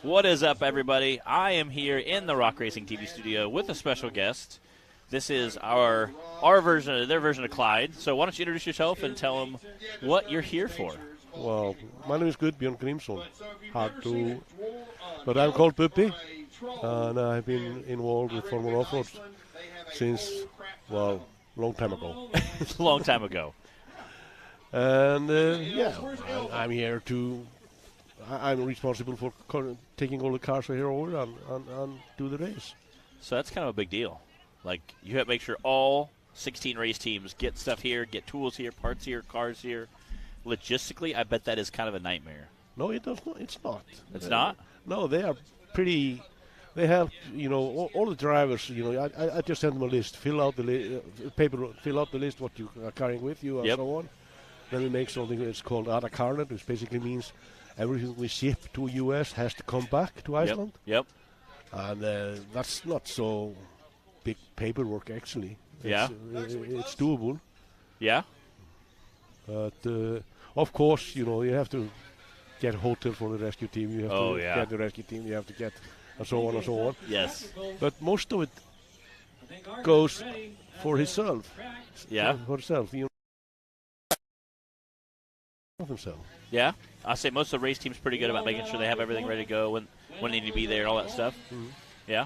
What is up, everybody? I am here in the Rock Racing TV studio with a special guest. This is our version, their version of Clyde. So why don't you introduce yourself and tell them what you're here for? Well, my name is Björn Grimsson. But I'm called Bubby, and I've been involved with Formula Off-Road since, well, long time ago. Long time ago. And, I'm here to... I'm responsible for taking all the cars here over and do the race. So that's kind of a big deal. Like, you have to make sure all 16 race teams get stuff here, get tools here, parts here, cars here. Logistically, I bet that is kind of a nightmare. No, it does not. It's not. It's not? No, they are pretty... They have, all the drivers, I just send them a list. Fill out the list what you are carrying with you and so on. Then we make something that's called Ada Carnet, which basically means everything we ship to U.S. has to come back to Iceland. Yep. And that's not so big paperwork, actually. It's doable. Yeah. But, of course, you have to get a hotel for the rescue team. You have to get the rescue team. You have to get and so on and so on. Yes. But most of it goes for himself. Yeah. For himself. Himself. Yeah. I say most of the race team's pretty good about making sure they have everything ready to go when they need to be there and all that stuff. Mm-hmm. Yeah.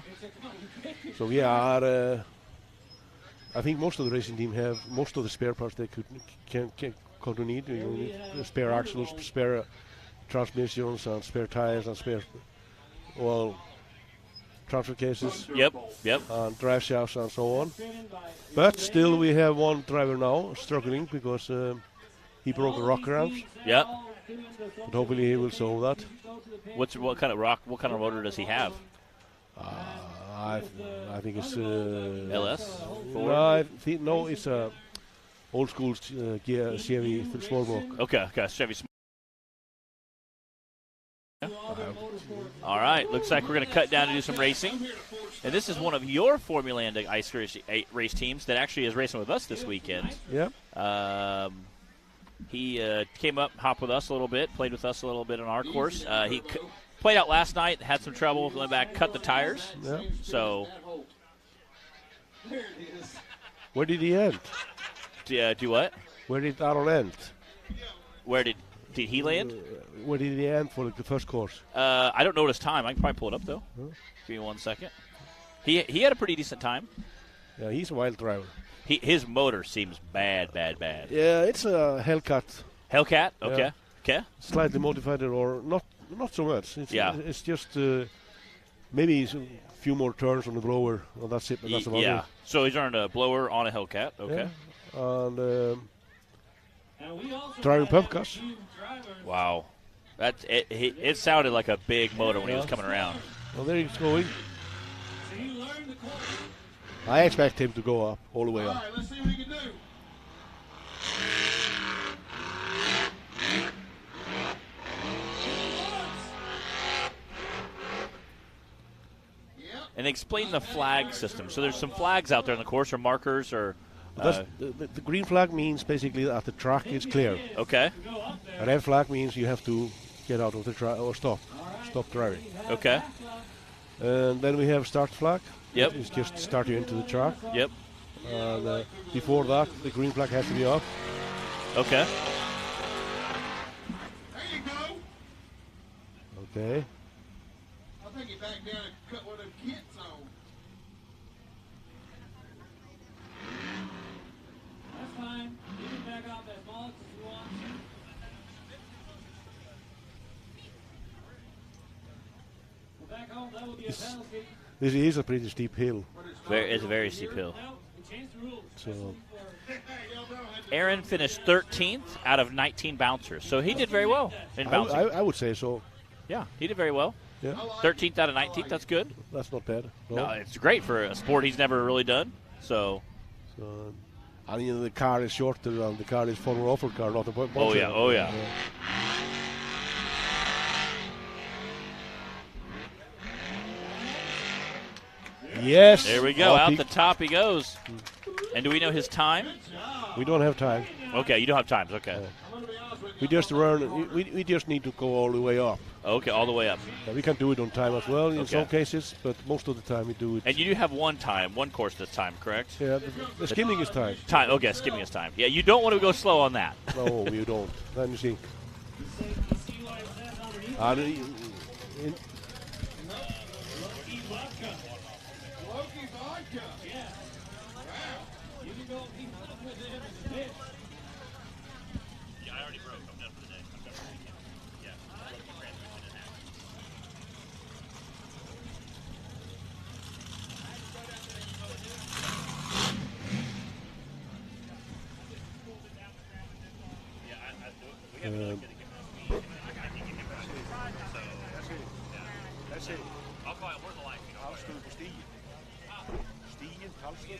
So I think most of the racing team have most of the spare parts they can come to need. You need spare axles, spare transmissions, and spare tires, and spare transfer cases. Yep. And drive shafts and so on. But still, we have one driver now struggling because he broke a rocker arms. Yep. But hopefully he will solve that. What kind of motor does he have? I think it's LS. No, it's a old school Chevy small block. Okay, Chevy. All right, looks like we're going to cut down to do some racing. And this is one of your Formula Land ice race teams that actually is racing with us this weekend. Yeah. He came up, hopped with us a little bit, played with us a little bit on our course. He played out last night, had some trouble, went back, cut the tires. Yeah. So. Where did he end? Do what? Where did Aaron end? Where did he land? Where did he end for the first course? I don't know his time. I can probably pull it up, though. Huh? Give me 1 second. He had a pretty decent time. Yeah, he's a wild driver. His motor seems bad. Yeah, it's a Hellcat. Hellcat? Okay. Yeah. Okay. Slightly modified or not so much. It's just maybe a few more turns on the blower. Well, that's it. But that's about it. So he's earned a blower on a Hellcat. Okay. Yeah. And driving pump gas. Wow. It sounded like a big motor when he was coming around. Well, there he's going. I expect him to go up, all the way up. All right, let's see what he can do. And explain the flag system. So there's some flags out there on the course, or markers, or... The green flag means basically that the track is clear. Okay. A red flag means you have to get out of the track or stop driving. Okay. And then we have start flag. Yep. It's just start you into the track. Yep. And before that, the green flag has to be up. Okay. There you go. Okay. I think he backed down and cut one of them kits on. That's fine. You can back off that box if you want. Well, back home, that will be a penalty. This is a pretty steep hill. It's a very steep hill. So Aaron finished 13th out of 19 bouncers, so he did very well in bouncing. I would say so. Yeah, he did very well. Yeah. 13th out of 19th, that's good. That's not bad. No, it's great for a sport he's never really done. So I mean, the car is shorter and the car is Formula Off-Road car, not a bouncer. Oh yeah. Yes. There we go. Out the top he goes. And do we know his time? We don't have time. Okay, you don't have times. Okay. We just run. We just need to go all the way up. Okay, all the way up. We can do it on time as well in some cases, but most of the time we do it. And you do have one course this time, correct? Yeah, the skimming is time. Time. Okay, skimming is time. Yeah, you don't want to go slow on that. No, you don't. Let me see. Loki vodka. Yeah. Wow. You can go keep up with him as a pitch. Yeah, I already broke. I'm done for the day. I'm done for the weekend. Yeah, broke the transmission in half. That's it. I'll call it worth the life. Afslut på Stigen. Stigen, Karlsruhe.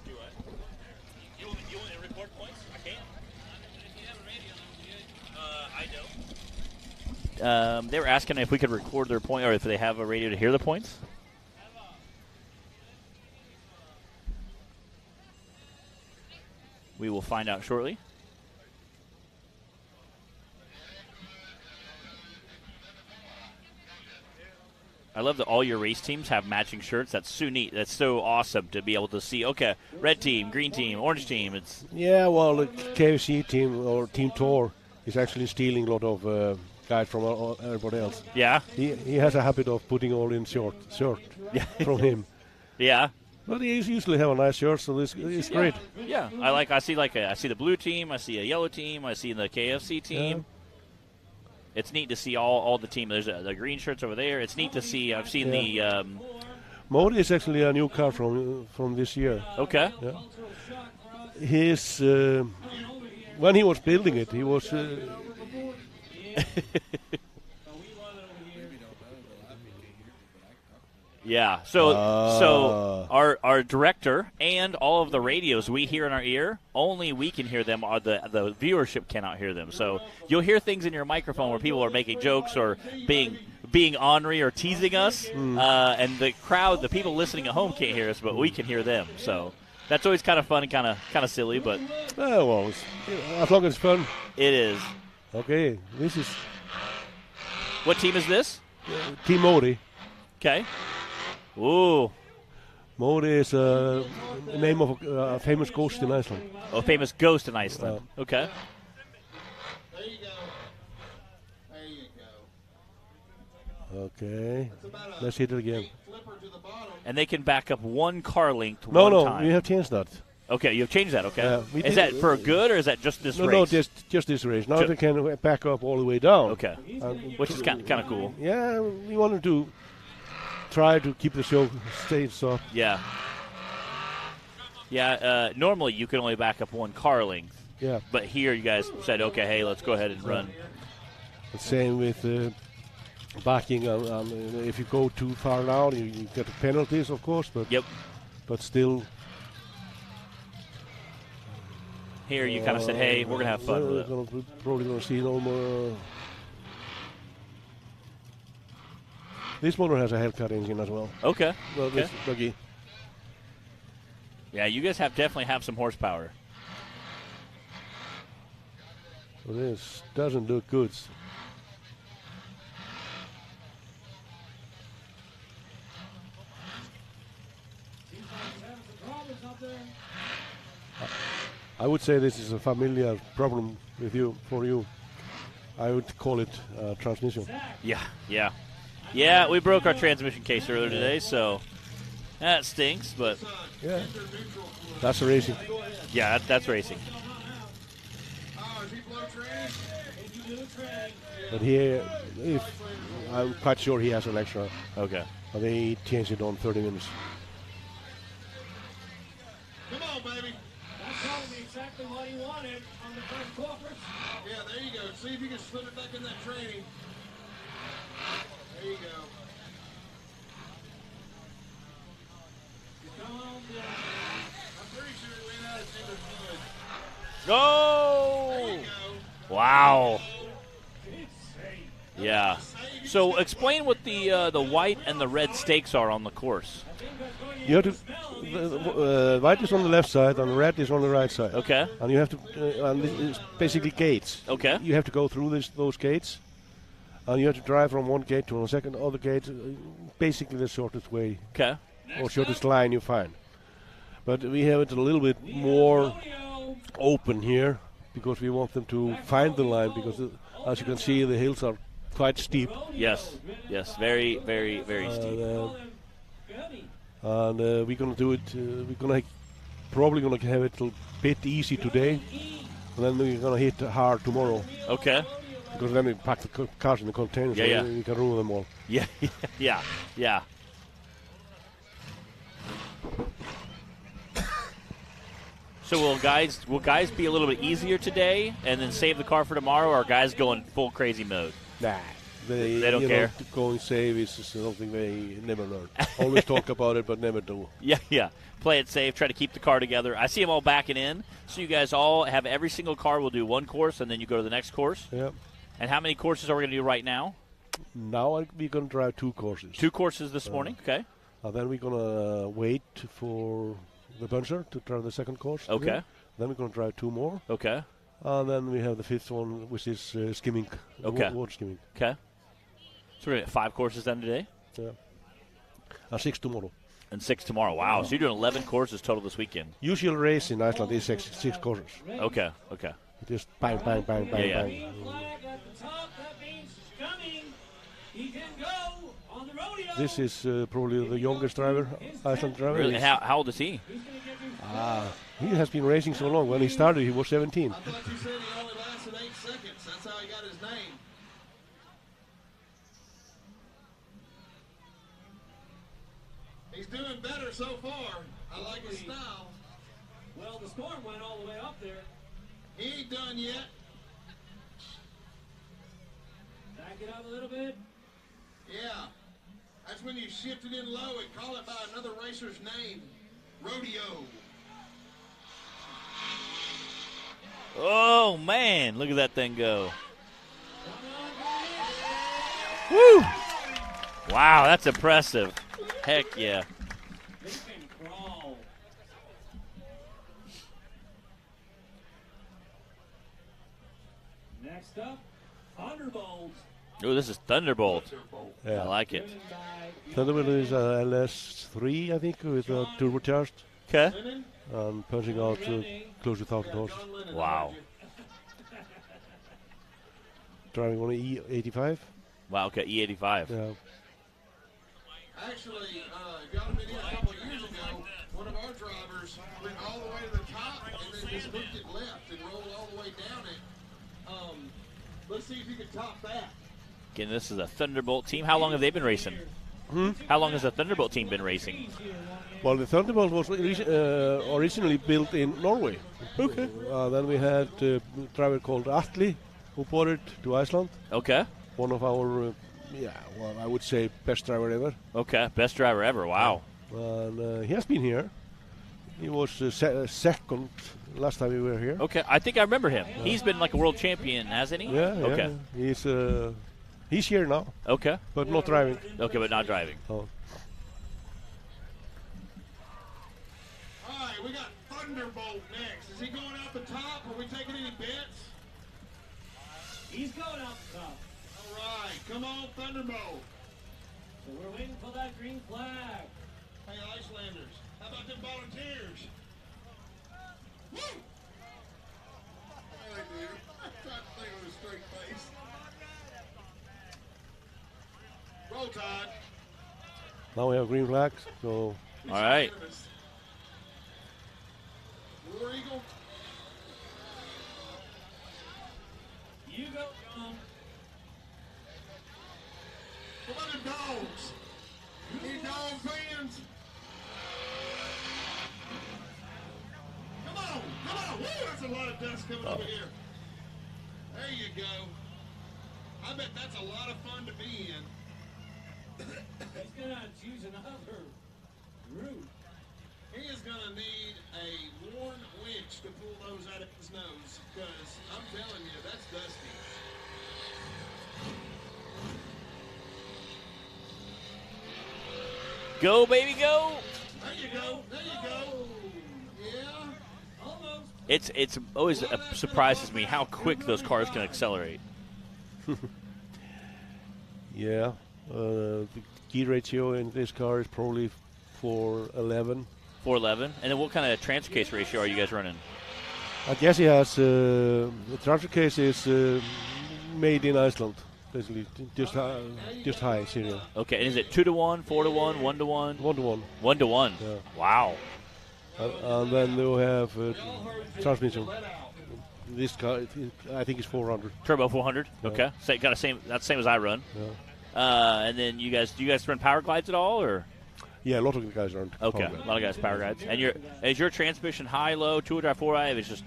Do what? You want me to record points? I can. I don't. They were asking if we could record their point, or if they have a radio to hear the points. We will find out shortly. I love that all your race teams have matching shirts. That's so neat. That's so awesome to be able to see. Okay, red team, green team, orange team. It's well, the KFC team or Team Tour is actually stealing a lot of guys from everybody else. Yeah. He has a habit of putting all in shirt from him. Yeah. But he usually have a nice shirt, so it's great. Yeah. I see the blue team. I see a yellow team. I see the KFC team. Yeah. It's neat to see all the team. There's the green shirts over there. It's neat to see. I've seen the. Modi is actually a new car from this year. Okay. Yeah. His when he was building it, he was. Yeah. So our director and all of the radios we hear in our ear, only we can hear them. The viewership cannot hear them. So you'll hear things in your microphone where people are making jokes or being ornery or teasing us, and the crowd, the people listening at home can't hear us, but we can hear them. So that's always kind of fun and kind of silly, but as long as it's fun. It is. Okay, this is. What team is this? Team Modi. Okay. Ooh. Modi is the name of a famous ghost in Iceland. Oh, famous ghost in Iceland. Okay. There you go. There you go. Okay. Let's hit it again. Flipper to the bottom. And they can back up one car length one time. We have changed that. Okay, you've changed that, okay. Is did, that for good, or is that just this race? No, just this race. Now they can back up all the way down. Okay. Which is kind of cool. Yeah, we wanted to try to keep the show stage up. Yeah. Yeah, normally you can only back up one car length. Yeah. But here you guys said, okay, hey, let's go ahead and run. The same with backing. If you go too far down, you get penalties, of course. But But still. Here you kind of said, hey, we're going to have fun with it. We're probably going to see no more. This motor has a Hellcat engine as well. Okay. Well, this buggy. Yeah, you guys definitely have some horsepower. So this doesn't look good. I would say this is a familiar problem for you. I would call it transmission. Yeah, we broke our transmission case earlier today, so that stinks, but... Yeah, that's racing. Yeah, that's racing. But I'm quite sure he has an extra. Okay. But they changed it on 30 minutes. Come on, baby. That's probably exactly what he wanted on the first corporate. Yeah, there you go. See if you can slip it back in that training. There you go. Come on, Bill. I'm pretty sure it went out as it was good. Go! There you go. Wow. Yeah. So explain what the white and the red stakes are on the course. You have to. The white is on the left side and red is on the right side. Okay. And you have to. And it's basically gates. Okay. You have to go through those gates, and you have to drive from one gate to the second other gate. Basically, the shortest way. Okay. Or shortest line you find. But we have it a little bit more open here because we want them to find the line because, as you can see, the hills are quite steep. Yes. Yes. Very, very, very steep. And we're gonna do it. We're probably gonna have it a bit easy today, and then we're gonna hit hard tomorrow. Okay. Because then we pack the cars in the containers, Yeah, so we can ruin them all. Yeah. Yeah. So will guys be a little bit easier today and then save the car for tomorrow, or are guys going full crazy mode? Nah. They don't care. Going save is something they never learn. Always talk about it, but never do. Yeah. Play it safe. Try to keep the car together. I see them all backing in. So you guys all have every single car will do one course, and then you go to the next course. Yeah. And how many courses are we going to do right now? Now we're going to drive 2 courses. 2 courses this morning. Okay. And then we're going to wait for the buncher to drive the second course. Okay. Again. Then we're going to drive 2 more. Okay. And then we have the 5th one, which is skimming. Okay. Water skimming. Okay. So we're going to get 5 courses done today? Yeah. And 6 tomorrow. And 6 tomorrow. Wow. So you're doing 11 courses total this weekend. Usual race in Iceland is 6 courses. Okay. Just bang, bang, bang, bang, Yeah. bang. This is probably the youngest driver, Iceland driver. Really? How old is he? He has been racing so long. When he started, he was 17. I thought you said he only lasted 8 seconds. That's how he got his name. He's doing better so far. I like his style. Well, the storm went all the way up there. He ain't done yet. Back it up a little bit. Yeah. That's when you shift it in low and call it by another racer's name. Rodeo. Oh, man. Look at that thing go. Woo! Wow, that's impressive. Heck yeah. They can crawl. Next up, Thunderbolts. Oh, this is Thunderbolt. Yeah. I like it. Thunderbolt is LS3, I think, with turbocharged Okay. and punching out close to 1,000 horses. Wow. Driving on an E85. Wow, okay, E85. Yeah. Actually, if y'all have been in a couple of years ago, one of our drivers went all the way to the top and then just hooked it left and rolled all the way down it. Let's see if you can top that. Again, this is a Thunderbolt team. How long have they been racing? How long has the Thunderbolt team been racing? Well, the Thunderbolt was originally built in Norway. Okay. Then we had a driver called Atli who brought it to Iceland. Okay. One of our, I would say best driver ever. Okay. Best driver ever. Wow. And he has been here. He was second last time we were here. Okay. I think I remember him. He's been like a world champion, hasn't he? Yeah. Okay. He's here now, Okay. but not driving. Okay, but not driving. Oh. All right, we got Thunderbolt next. Is he going out the top? Are we taking any bets? He's going out the top. All right, come on, Thunderbolt. So we're waiting for that green flag. Hey, Icelanders, how about them volunteers? Woo! Hey, dude, I'm trying to think with a straight face. Roll Tide. Now we have green flags, so All right. War Eagle. You go, John. What about the dogs? Any dog fans? Come on. Woo, that's a lot of dust coming over here. There you go. I bet that's a lot of fun to be in. He's going to choose another route. He is going to need a worn winch to pull those out of his nose, because I'm telling you, that's dusty. Go, baby, go. There you go. There you go. Yeah. Almost. It's always surprises me how quick those cars can accelerate. Yeah. The key ratio in this car is probably 411. 411. And then what kind of transfer case ratio are you guys running? I guess he has the transfer case is made in Iceland, basically just high serial. Okay, and is it 2-to-1, 4-to-1, 1-to-1? 1-to-1. 1-to-1. Yeah. Wow. And then we have transmission. This car, I think, is 400. Turbo 400. Yeah. Okay, so got that's the same as I run. Yeah. And then do you guys run power glides at all, or? Yeah, a lot of the guys aren't. Okay, a lot of guys power glides. And is your transmission high, low, 2-drive, 4-drive? It's just.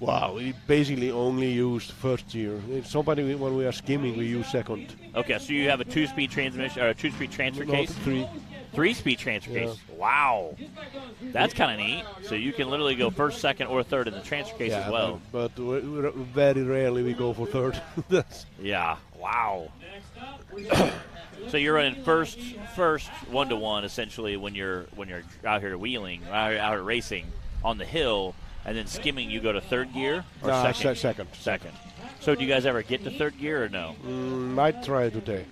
Wow, we basically only used first gear. Somebody, when we are skimming, we use second. Okay, so you have a 2-speed transmission or a 2-speed transfer case? 3. 3-speed transfer case. Wow, that's kind of neat. So you can literally go first, second, or third in the transfer case as well. But very rarely we go for third. Yeah. Wow. So you're running first 1-to-1 essentially when you're out here wheeling, out here racing on the hill, and then skimming. You go to third gear or second. Second. So do you guys ever get to third gear or no? Might try today.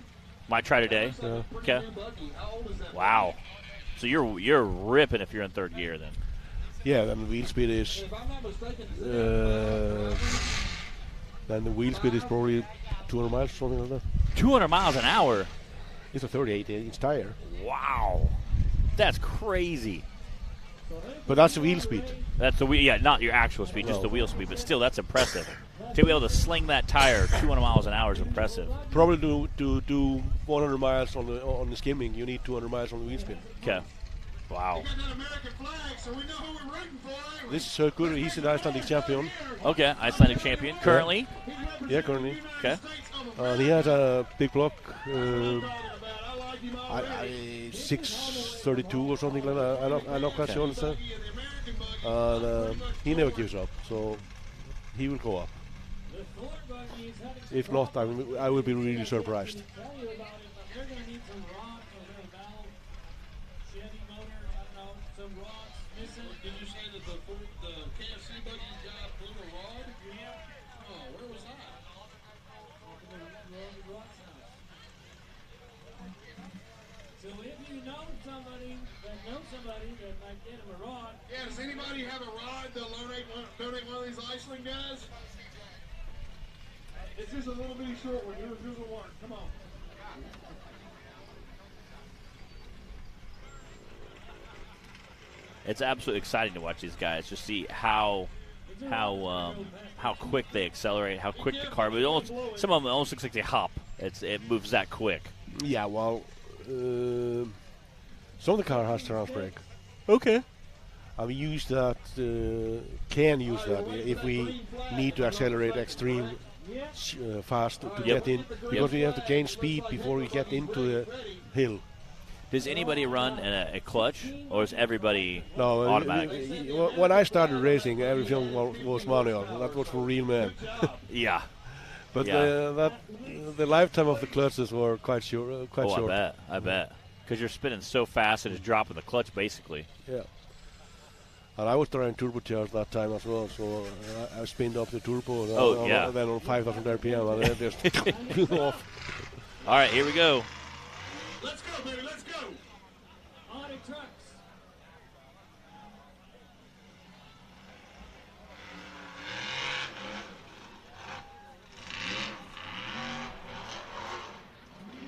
Might try today. Yeah. Okay. Wow. So you're ripping if you're in third gear then. Yeah, then the wheel speed is. Then the wheel speed is probably 200 miles, something like that. 200 miles an hour. It's a 38-inch tire. Wow. That's crazy. But that's the wheel speed. That's the wheel. Yeah, not your actual speed, just the wheel speed. But still, that's impressive. To be able to sling that tire 200 miles an hour is impressive. Probably to do 100 miles on the skimming, you need 200 miles on the wheel speed. Okay. Wow. We got that American flag, so we know who we're rooting for. ain't we? This is Sökur. He's an Icelandic champion. Okay, Icelandic champion. Currently? Yeah, currently. Okay. He has a big block, 632 or something like that. I'm not quite sure. And he never gives up, so he will go up. If not, I will be really surprised. They're going to need some rods or a valve, Chevy motor, I don't know, some rods missing. Did you say that the KFC buggy guy blew a rod? Yeah. Oh, where was that? So if you know somebody that might get him a rod, Yeah, does anybody have a rod they'll donate one of these Iceland guys? It's just a little bitty short one. Yours will work. Come on. It's absolutely exciting to watch these guys. Just see how quick they accelerate, how quick the car moves. Some of them almost looks like they hop. It moves that quick. Yeah, well, some of the car has trans brake. Okay. And we use that, can use that if we need to accelerate extreme fast to get in, because we have to gain speed before we get into the hill. Does anybody run a clutch, or is everybody automatic? When I started racing, everything was manual. That was for real men. Yeah. But the lifetime of the clutches were quite short. I bet. Because you're spinning so fast and it's dropping the clutch, basically. Yeah. And I was trying turbocharge that time as well, so I spinned up the turbo. Then on 5,000 RPM, and then just blew off. All right, here we go. Let's go, baby. Let's go. Audi trucks.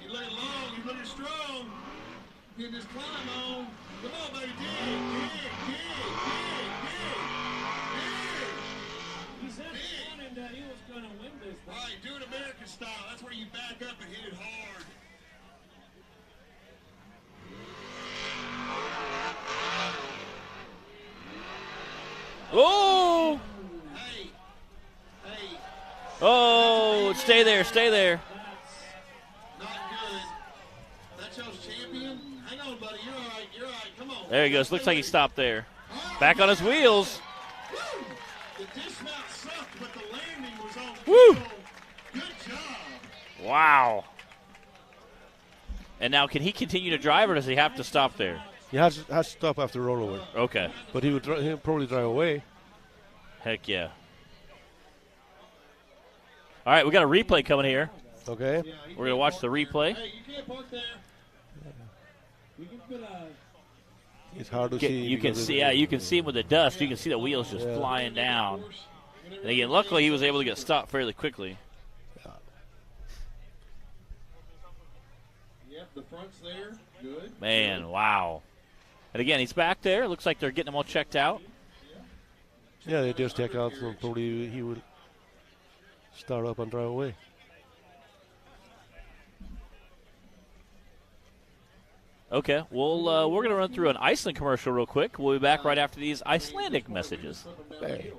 You look long. You look strong. Get this climb on. Come on, baby. Dig. He said he wanted that he was going to win this thing. All right, do it American style. That's where you back up and hit it hard. Oh! Hey. Oh, stay there. Not good. That's y'all's champion. Hang on, buddy. You're all right. Come on. There he goes. Looks like he stopped there. Back on his wheels. Woo! The dismount sucked, but the landing was on Woo! field. Good job. Wow. And now, can he continue to drive, or does he have to stop there? He has to stop after rollover. Okay. But he'll probably drive away. Heck yeah. All right, we got a replay coming here. Okay. We're going to watch the replay. Hey, you can't park there. We can put a... It's hard to see. You can see, you can see him with the dust. You can see the wheels just flying down. And again, luckily he was able to get stopped fairly quickly. Yep, the front's there. Good. Man, wow. And again, he's back there. Looks like they're getting him all checked out. Yeah, they just check out, so probably he will start up and drive away. Okay, well, we're going to run through an Iceland commercial real quick. We'll be back right after these Icelandic messages. Hey.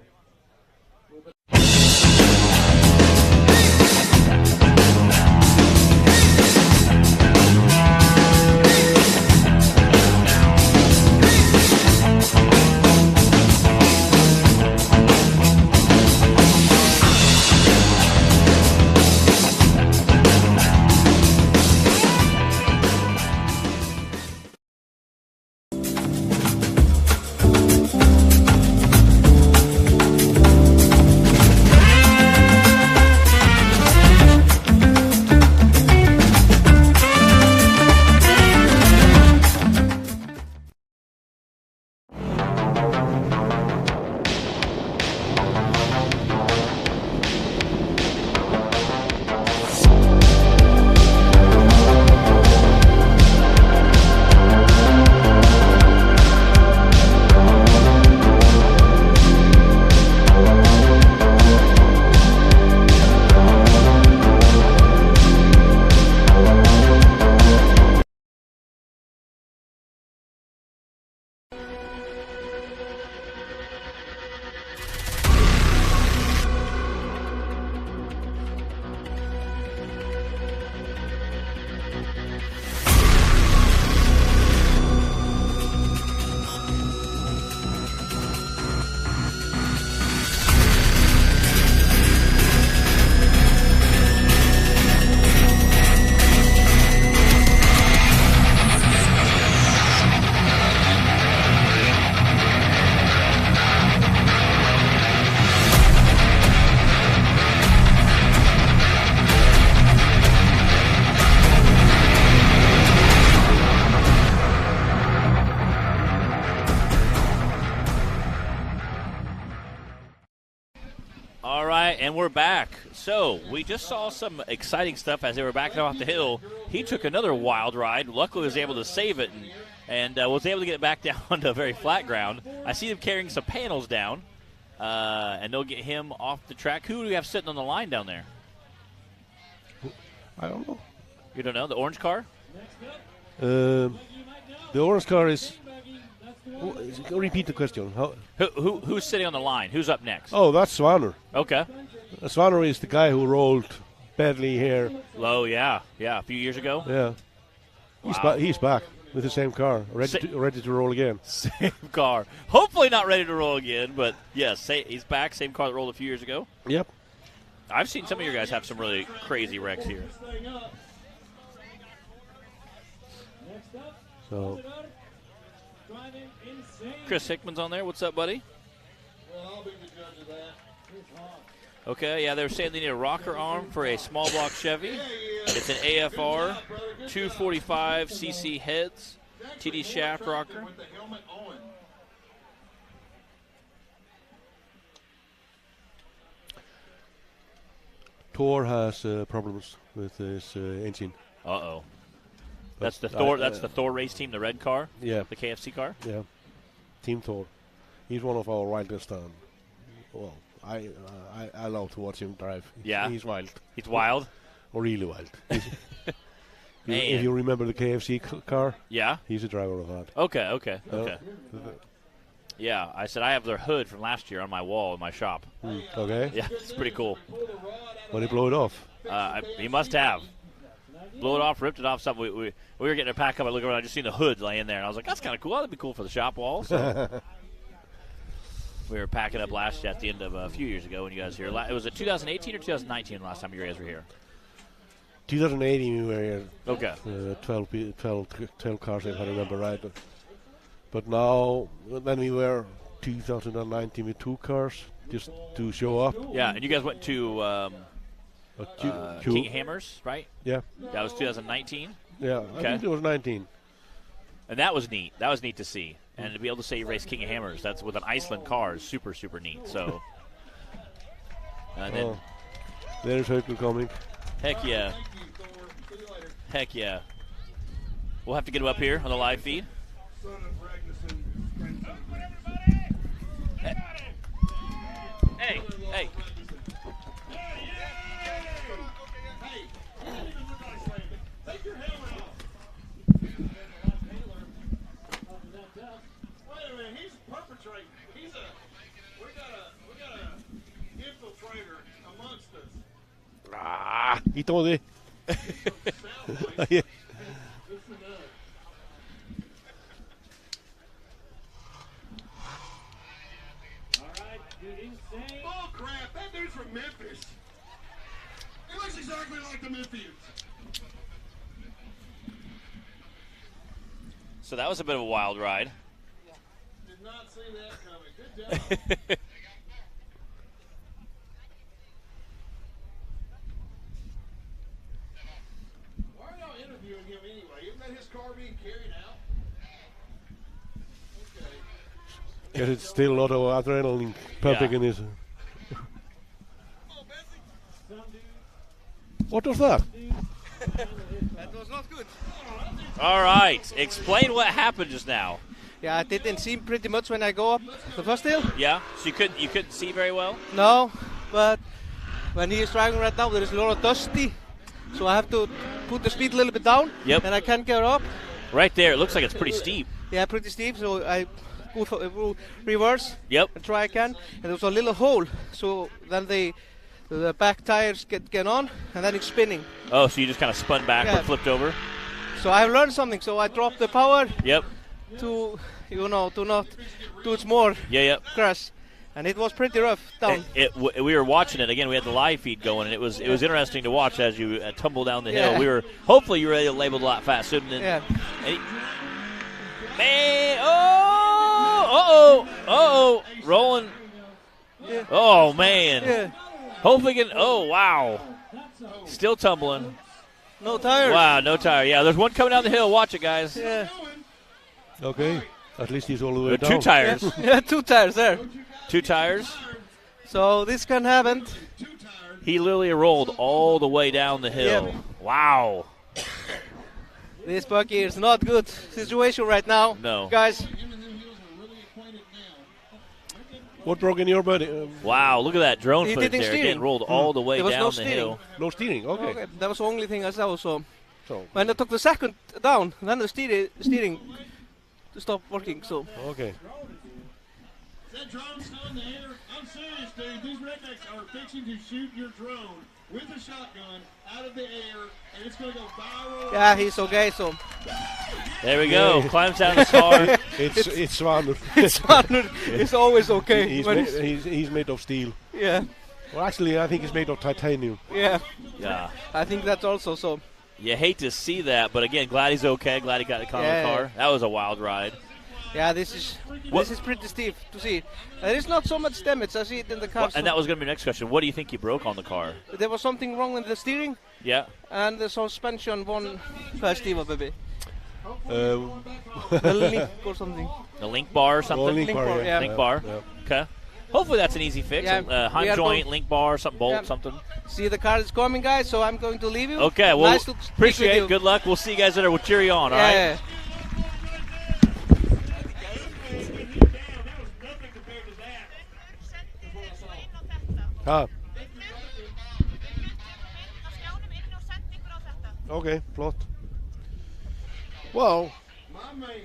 And we're back. So we just saw some exciting stuff as they were backing off the hill. He took another wild ride. Luckily was able to save it and was able to get it back down to very flat ground. I see them carrying some panels down, and they'll get him off the track. Who do we have sitting on the line down there? I don't know. You don't know? The orange car? The orange car is... repeat the question. Who's sitting on the line? Who's up next? Oh, that's Svanur. Okay. Svanur is the guy who rolled badly here. Low, yeah, a few years ago. Yeah. Wow. He's back with the same car, ready to roll again. Same car. Hopefully not ready to roll again, but yes, he's back. Same car that rolled a few years ago. Yep. I've seen some of your guys have some really crazy wrecks here. So, Chris Hickman's on there. What's up, buddy? Well, I'll be the judge of that. Okay, yeah, they were saying they need a rocker arm for a small block Chevy. It's an AFR, 245 cc heads, TD shaft rocker. With the helmet on. Thor has problems with his engine. Uh-oh. That's the Thor. That's the Thor race team, the red car. Yeah. The KFC car. Yeah. Team Thor. He's one of our wildest. Well, I love to watch him drive. Yeah. He's wild. He's wild. Or really wild. Man. If you remember the KFC car, Yeah. he's a driver of that. Okay. Yeah, I said I have their hood from last year on my wall in my shop. Okay. Yeah, it's pretty cool. When he blew it off. He must have. Blew it off, ripped it off, something. We were getting a pack up. I look around, I just seen the hood laying there, and I was like, that's kind of cool. That'd be cool for the shop wall. So we were packing up last at the end of a few years ago when you guys were here. It was it 2018 or 2019 last time you guys were here? 2018 we were here. Okay. 12 cars, if I remember right. But now, then we were 2019 with 2 cars just to show up. Yeah, and you guys went to King Hammers, right? Yeah. That was 2019. Yeah, I think it was 19. And that was neat. That was neat to see. And to be able to say you raced King of Hammers, that's with an Iceland car is super, super neat. So, and then, there's Haukur coming. heck yeah. Heck yeah. We'll have to get him up here on the live feed. Hey, hey. Take your helmet off. Wait a minute, he's perpetrating. We got a infiltrator amongst us. He told it. Yeah. Bull crap, that dude's from Memphis. He looks exactly like the Memphians. So that was a bit of a wild ride. Did not see that coming. Good job. Why are y'all interviewing him anyway? Isn't that his car being carried out? Okay. Because it's still a lot of adrenaline pumping in his. What was that? That was not good. All right. Explain what happened just now. Yeah, I didn't see pretty much when I go up the first hill. Yeah? So you couldn't see very well? No, but when he is driving right now, there is a lot of dusty. So I have to put the speed a little bit down. Yep. And I can't get up. Right there. It looks like it's pretty steep. Yeah, pretty steep. So I go reverse. Yep. And try again. And there was a little hole. So then the back tires get on, and then it's spinning. Oh, so you just kind of spun back or flipped over? So I learned something. So I dropped the power Yep. to not do it more. Yeah. Crash. And it was pretty rough down. We were watching it again. We had the live feed going, and it was interesting to watch as you tumble down the hill. Hopefully you were able to label a lot faster. Yeah. Man, rolling. Yeah. Oh man. Yeah. Hopefully can. Oh wow. Still tumbling. No tires. Wow, no tire. Yeah, there's one coming down the hill. Watch it, guys. Yeah. Okay. At least he's all the way down. 2 tires. Yeah, 2 tires there. 2 tires. So this can happen. He literally rolled all the way down the hill. Yep. Wow. This buggy is not good situation right now. No. Guys. What broke in your body? Wow, look at that drone He footage didn't there. steering. Again, rolled all the way There was down no the steering. hill. No steering. Okay. Okay, that was the only thing I saw. So So. when I took the second down, then the steering stopped working. So Okay. Is that drone still in the air? I'm serious, dude. These rednecks are fixing to shoot your drone with a shotgun out of the air, and it's going to go viral. yeah, he's okay. So There we go. Yeah. Climbs down his car. It's Svanur. it's always okay. He's, when he's made of steel. yeah, Well, actually, I think he's made of titanium. yeah. Yeah. I think that's also so. You hate to see that, but again, glad he's okay. Glad he got the car. Yeah. That was a wild ride. Yeah, this is pretty steep to see. There is not so much damage. I see it in the car. Well, and that was going to be my next question. What do you think you broke on the car? There was something wrong with the steering Yeah. and the suspension one stiva baby. Um, The link or something. The link bar or something? link bar, bar, yeah. Link bar. Yeah. Okay. Hopefully that's an easy fix. Yeah, Heim we are joint, going- link bar, something, bolt, Yeah. something. See, the car is coming, guys, so I'm going to leave you. Okay, well, nice to speak appreciate with it. you. Good luck. We'll see you guys later. We'll cheer you on, all right? Yeah. Ah. Okay, flott. Well, My man.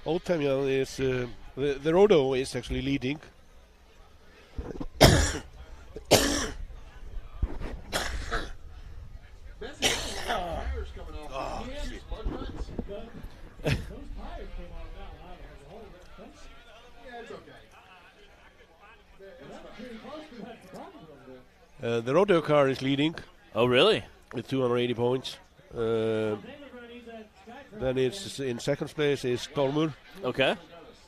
Old Tamil is the Rodo is actually leading. Bessie, tires coming off. Yeah, blood runs. Those tires came on down. I don't know. Yeah, it's okay. The rodeo car is leading Oh, really? with 280 points. Then it's in second place is Stormur Okay.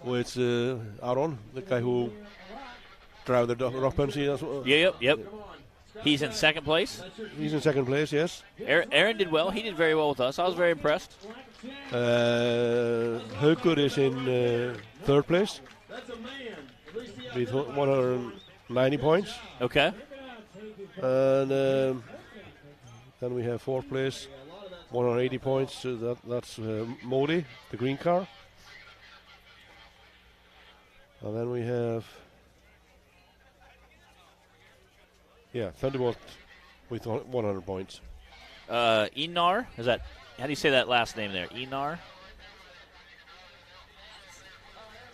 with Aron, the guy who drive the rock punchy as well. Yep. He's in second place. He's in second place, yes. Aaron did well. He did very well with us. I was very impressed. Haukur is in third place with 190 points. Okay. And then we have fourth place, 180 points. So that's Modi, the green car. And then we have, Thunderbolt with 100 points. Enar, is that? How do you say that last name there? Enar.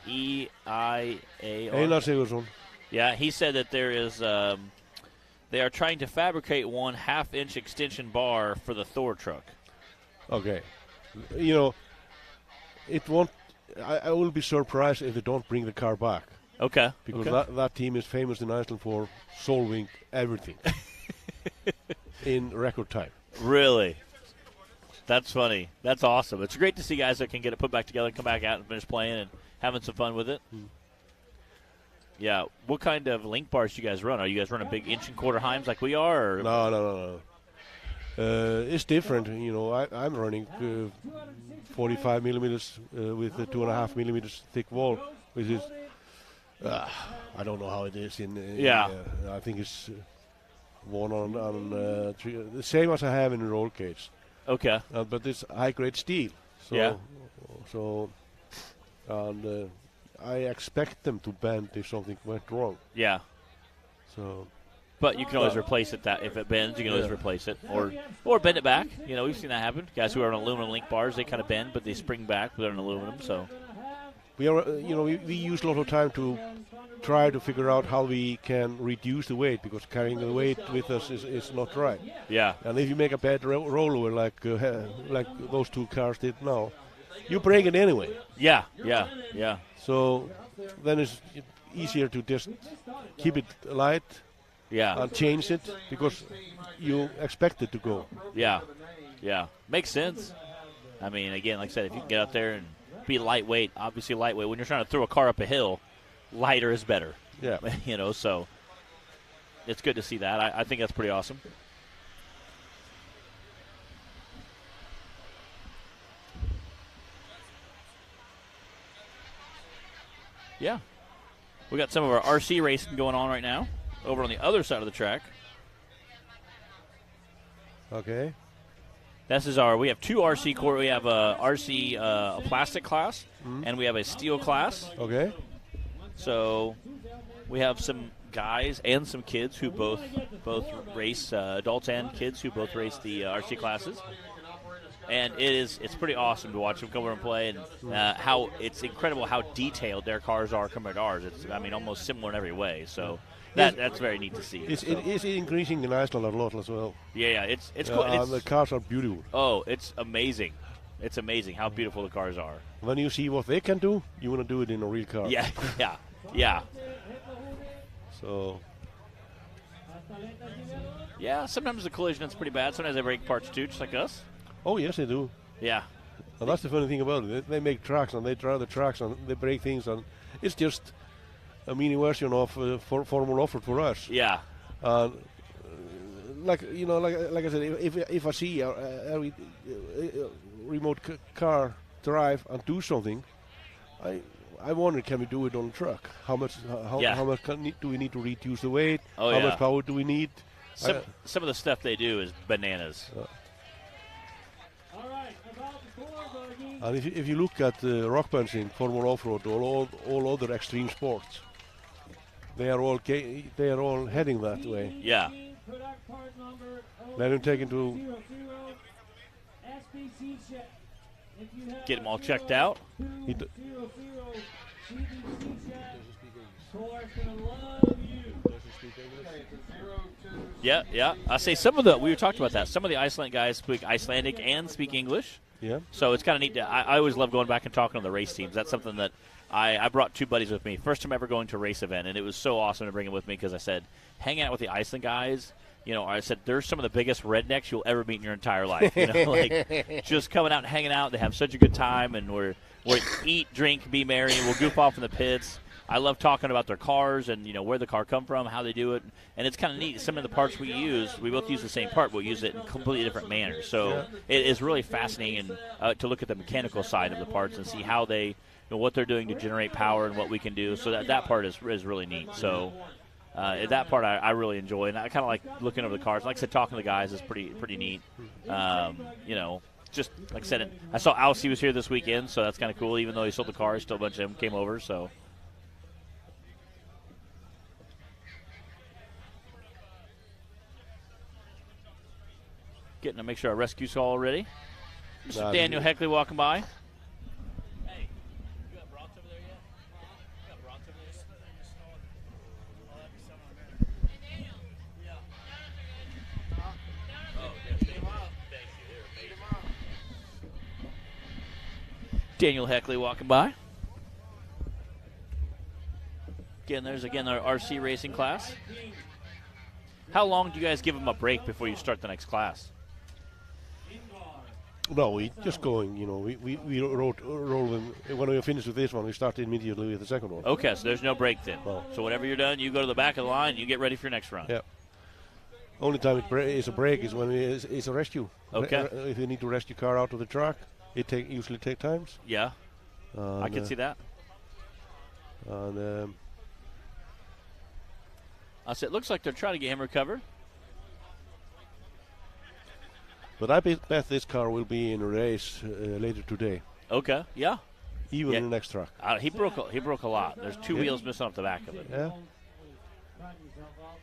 E-I-A-R. Einar Sigurðsson. Yeah, he said that there is. They are trying to fabricate 1/2-inch extension bar for the Thor truck. Okay. It won't. I will be surprised if they don't bring the car back. Okay. Because that team is famous in Iceland for solving everything in record time. Really? That's funny. That's awesome. It's great to see guys that can get it put back together and come back out and finish playing and having some fun with it. Yeah. What kind of link bars do you guys run? Are you guys running big 1.25 Heims like we are? Or? No. It's different. I'm running 45 millimeters with a 2.5 millimeters thick wall, which is I don't know how it is in. I think it's one on three, the same as I have in the roll cage. Okay. But it's high grade steel. So I expect them to bend if something went wrong. Yeah. So. But you can always replace it. That if it bends, you can always replace it, or bend it back. We've seen that happen. Guys who are on aluminum link bars, they kind of bend, but they spring back with an aluminum. So we are, we use a lot of time to try to figure out how we can reduce the weight, because carrying the weight with us is not right. Yeah. And if you make a bad rollover like those two cars did now, you break it anyway. Yeah. So then it's easier to just keep it light. Yeah. And change it because you expect it to go. Yeah. Makes sense. I mean, again, like I said, if you can get out there and be lightweight, obviously lightweight. When you're trying to throw a car up a hill, lighter is better. Yeah. So it's good to see that. I think that's pretty awesome. Yeah. We got some of our RC racing going on right now over on the other side of the track. Okay. This is we have two RC court. We have a RC a plastic class, and we have a steel class. Okay. So we have some guys and some kids who both race, adults and kids who both race the RC classes. And it's pretty awesome to watch them come over and play, and how it's incredible how detailed their cars are compared to ours. It's almost similar in every way. So that's very neat to see. It is increasing in Iceland a lot as well. Yeah, it's cool. The cars are beautiful. Oh, it's amazing. It's amazing how beautiful the cars are. When you see what they can do, you want to do it in a real car. Yeah. So. Yeah, sometimes the collision is pretty bad. Sometimes they break parts too, just like us. Oh, yes, they do. Yeah. And that's the funny thing about it. They make tracks, and they drive the tracks, and they break things, and it's just a mini version of Formula Off-Road for us. Yeah. Like I said, if I see a remote car drive and do something, I wonder, can we do it on a truck? How much do we need to reduce the weight? How much power do we need? Some of the stuff they do is bananas. And if you look at rock punching, Formula Off-Road, all other extreme sports, they are all heading that way. Yeah. Let them take into get them all checked out. Yeah. I say we talked about that. Some of the Icelandic guys speak Icelandic and speak English. Yeah. So it's kind of neat. I always love going back and talking to the race teams. That's something that I brought 2 buddies with me. First time ever going to a race event, and it was so awesome to bring them with me because I said, hanging out with the Iceland guys, I said, they're some of the biggest rednecks you'll ever meet in your entire life. Like just coming out and hanging out. They have such a good time, and we eat, drink, be merry. We'll goof off in the pits. I love talking about their cars and, where the car come from, how they do it. And it's kind of neat. Some of the parts we use, we both use the same part, but we use it in completely different manners. So it is really fascinating to look at the mechanical side of the parts and see how they, what they're doing to generate power and what we can do. So that part is really neat. So that part I really enjoy. And I kind of like looking over the cars. Like I said, talking to the guys is pretty neat. Just like I said, I saw Alcy was here this weekend, so that's kind of cool. Even though he sold the cars, still a bunch of them came over. So. Getting to make sure our rescue's all ready. Mr. Daniel Heckley walking by. Hey, you got brats over there yet? You got brats over there? Hey, Daniel. Yeah. Oh, yeah. Thank you. Daniel Heckley walking by. Again, there's our RC racing class. How long do you guys give them a break before you start the next class? No, we just going, we roll them. When we finish with this one, we start immediately with the second one. Okay, so there's no break then. No. So whenever you're done, you go to the back of the line and you get ready for your next run. Yeah. Only time it is a break is when it's a rescue. Okay. If you need to rescue car out of the truck, it usually take times. Yeah. I can see that. And I said, it looks like they're trying to get him recovered. But I bet this car will be in a race later today. Okay, yeah. Even in the next truck. He broke a lot. There's 2 wheels missing off the back of it. Yeah.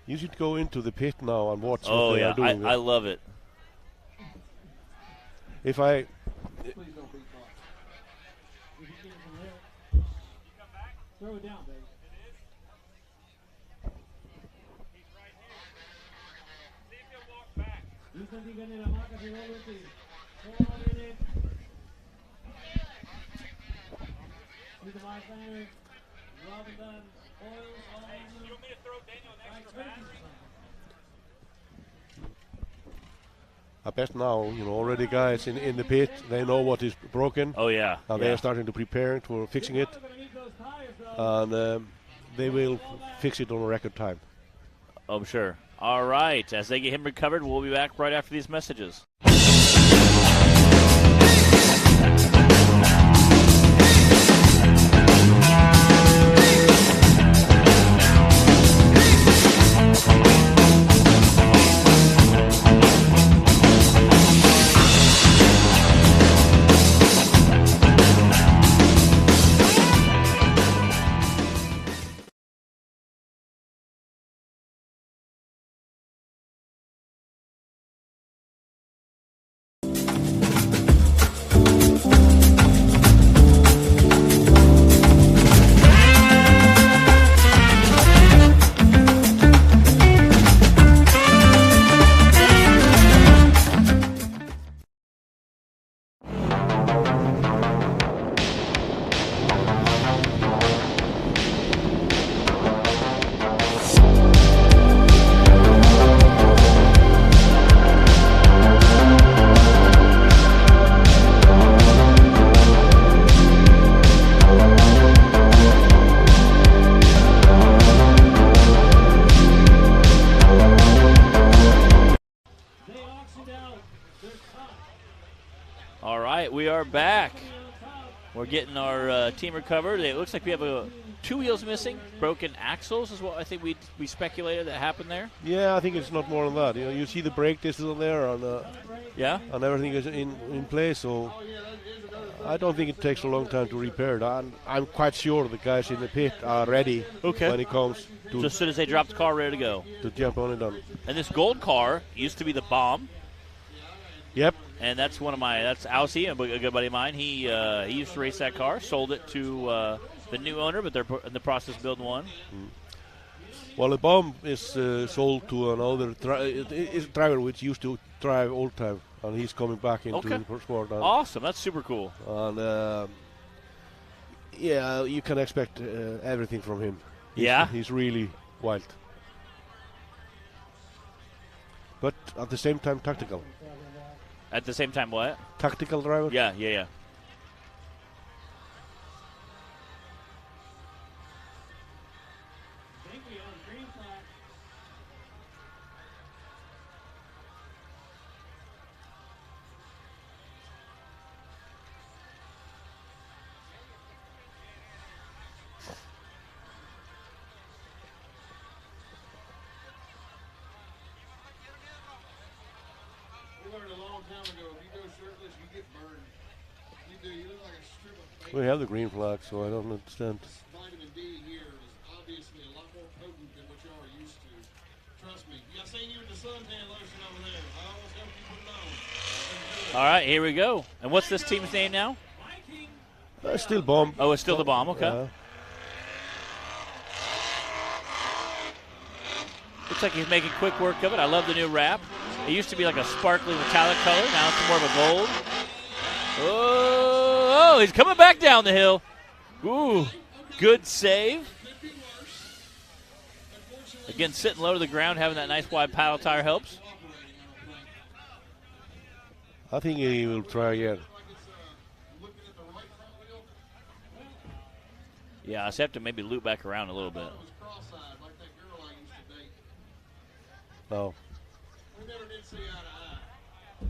You should go into the pit now and watch what they are doing. I love it. If I... Throw it down, baby. I bet now, already guys in the pit, they know what is broken. Oh, yeah. And they are starting to prepare for fixing it. And they will fix it on a record time. I'm sure. All right. As they get him recovered, we'll be back right after these messages. We are back. We're getting our team recovered. It looks like we have 2 wheels missing. Broken axles is what I think we speculated that happened there. Yeah, I think it's not more than that. You see the brake discs on there, and everything is in place. So I don't think it takes a long time to repair it. I'm quite sure the guys in the pit are ready when it comes to. Just as soon as they drop the car, ready to go. To jump on it. And this gold car used to be the Bomb. Yep. And that's that's Alcy, a good buddy of mine. He used to race that car, sold it to the new owner, but they're in the process of building one. Well, the Bomb is sold to another driver which used to drive old time, and he's coming back into the sport now. Awesome, that's super cool. And Yeah, you can expect everything from him. He's really wild. But at the same time, tactical. At the same time, what? Tactical driver. Yeah. We learned a long time ago, if you go shirtless, you get burned. You do. You look like a strip of bacon. We have the green flag, so I don't understand. Vitamin D here is obviously a lot more potent than what y'all are used to. Trust me. I seen you with the suntan lotion over there. I always help you put it on. All right, here we go. And what's this team's name now? Still bomb. Oh, it's still the bomb. Okay. Looks like he's making quick work of it. I love the new wrap. It used to be like a sparkly metallic color. Now it's more of a gold. Oh, he's coming back down the hill. Ooh, good save. Again, sitting low to the ground, having that nice wide paddle tire helps. I think he will try again. Yeah, I just have to maybe loop back around a little bit. Oh. We never did see eye to eye.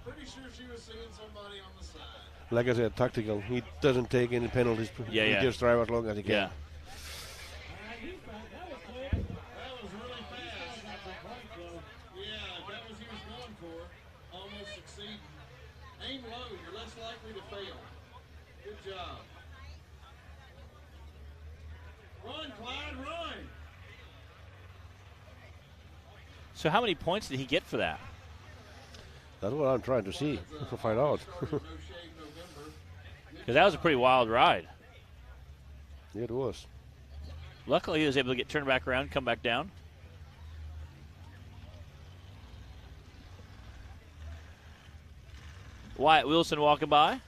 Pretty sure she was seeing somebody on the side. Like I said, tactical. He doesn't take any penalties. Yeah. He just drive as long as he can. Yeah. That was really fast. Yeah, if that was he was going for, almost succeeding. Aim low, you're less likely to fail. Good job. Run, Clyde, run! So how many points did he get for that? That's what I'm trying to see, to find out. Because that was a pretty wild ride. Yeah, it was. Luckily, he was able to get turned back around, come back down. Wyatt Wilson walking by.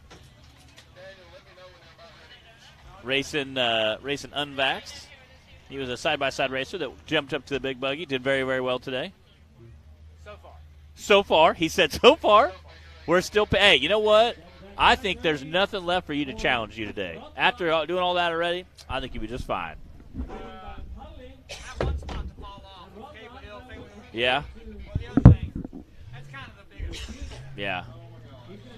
Racing unvaxxed. He was a side-by-side racer that jumped up to the big buggy. Did very, very well today. So far. He said so far. We're still hey, you know what? I think there's nothing left for you to challenge you today. After doing all that already, I think you'll be just fine. Yeah? Yeah.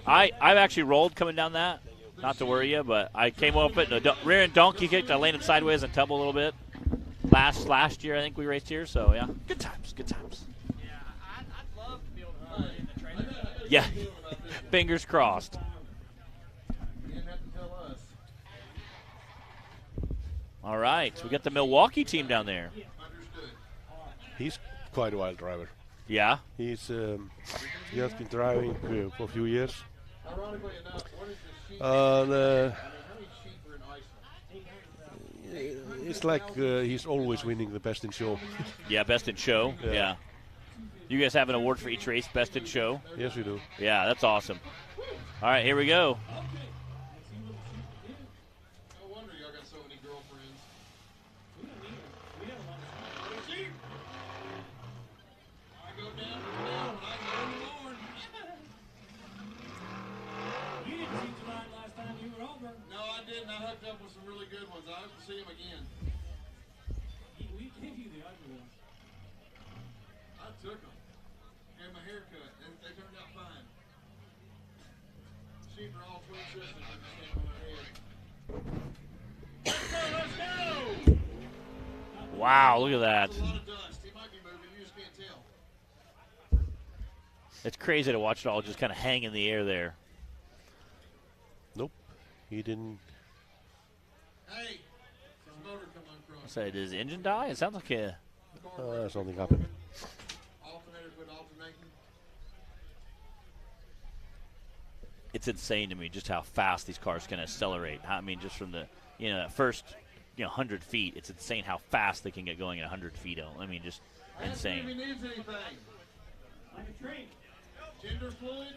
I've actually rolled coming down that. Not to worry you, but I came up with a rear end donkey kick. I landed sideways and tumbled a little bit. Last year, I think we raced here, so yeah. Good times. Yeah, I'd love to be able to run in the trailer. Yeah. Fingers crossed. You didn't have to tell us. All right. We got the Milwaukee team down there. Understood. He's quite a wild driver. Yeah. He has been driving for a few years. Ironically enough, what is the sheep? And, How many sheep are in Iceland? it's like he's always winning the best in show. Yeah, best in show. Yeah. You guys have an award for each race, best in show? Yes, we do. Yeah, that's awesome. All right, here we go. No wonder y'all got so many girlfriends. I go down, I go Lord. You didn't see tonight last time you were over. No, I didn't. I hooked up with some really good ones. I hope to see them again. We gave you the ugly ones. I took them. And my haircut. And they turned out fine. Sheep are all twin sisters. I just stand on their head. Let's go! Wow, look at that. There's a lot of dust. He might be moving. You just can't tell. It's crazy to watch it all just kind of hang in the air there. Nope, he didn't. Hey, his motor come uncrossed. So did his engine die? It sounds like a... Something happened. Alternator quit alternating. It's insane to me just how fast these cars can accelerate. I mean, just from the, that first, 100 feet, it's insane how fast they can get going at 100 feet. I mean, just Ask him if insane. he needs anything. Like a train. Gender fluid?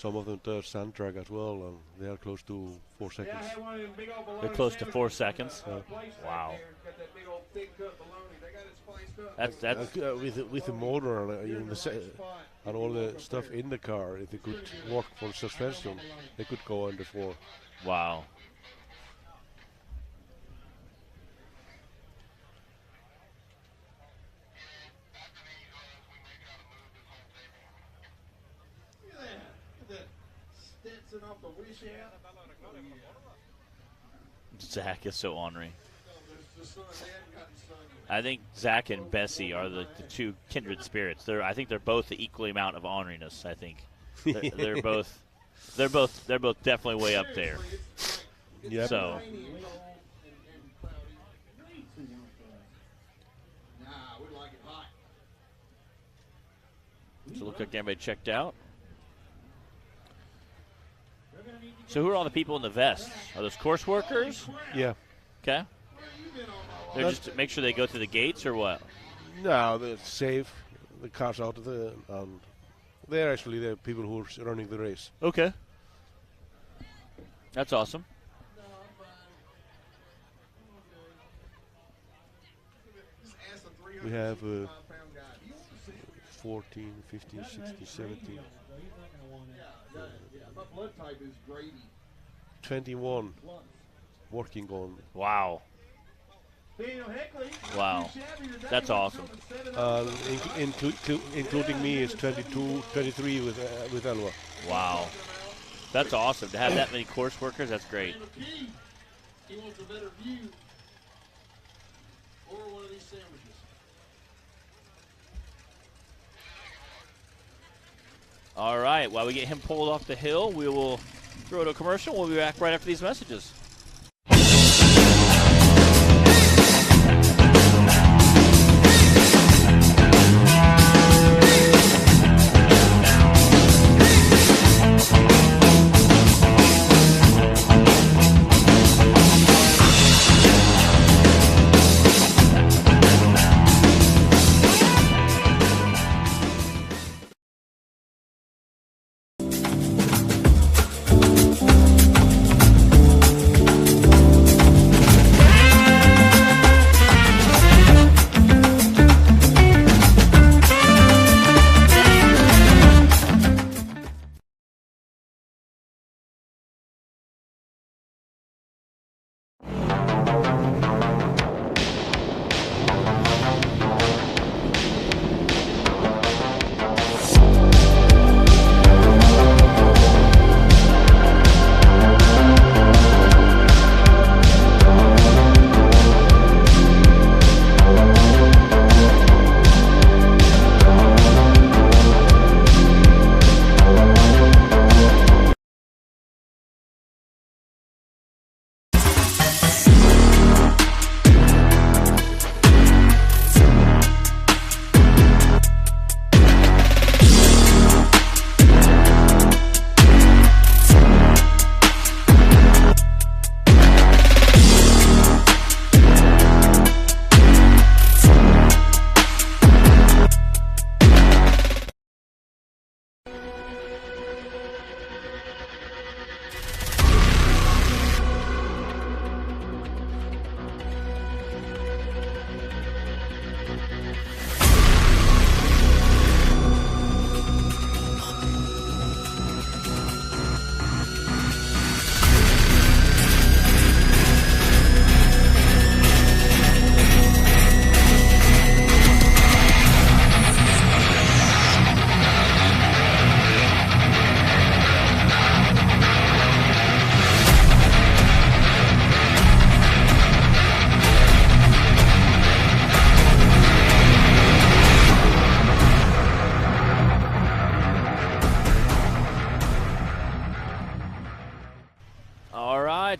some of them does sand drag as well, and they are close to 4 seconds. They're close to 4 seconds. Wow. That's with the motor and all the stuff in the car, if they could work for suspension, they could go under 4. wow. Zach is so ornery. I think Zach and Bessie are the two kindred spirits. I think they're both the equal amount of orneriness. I think they're both definitely way up there. Yep. So look like everybody checked out. So who are all the people in the vests? Are those course workers? Yeah. Okay. They're just to make sure they go through the gates or what? No, they're safe. The car's out of they're actually the people who are running the race. Okay. That's awesome. We have 14, 15, 16, 17. My blood type is Grady. 21 working on. Wow. Wow. That's awesome. Including me is 22, 23 with Elva. Wow. That's awesome. To have that many course workers, that's great. He wants a better view or one of these sandwiches. All right. While we get him pulled off the hill, we will throw to a commercial. We'll be back right after these messages.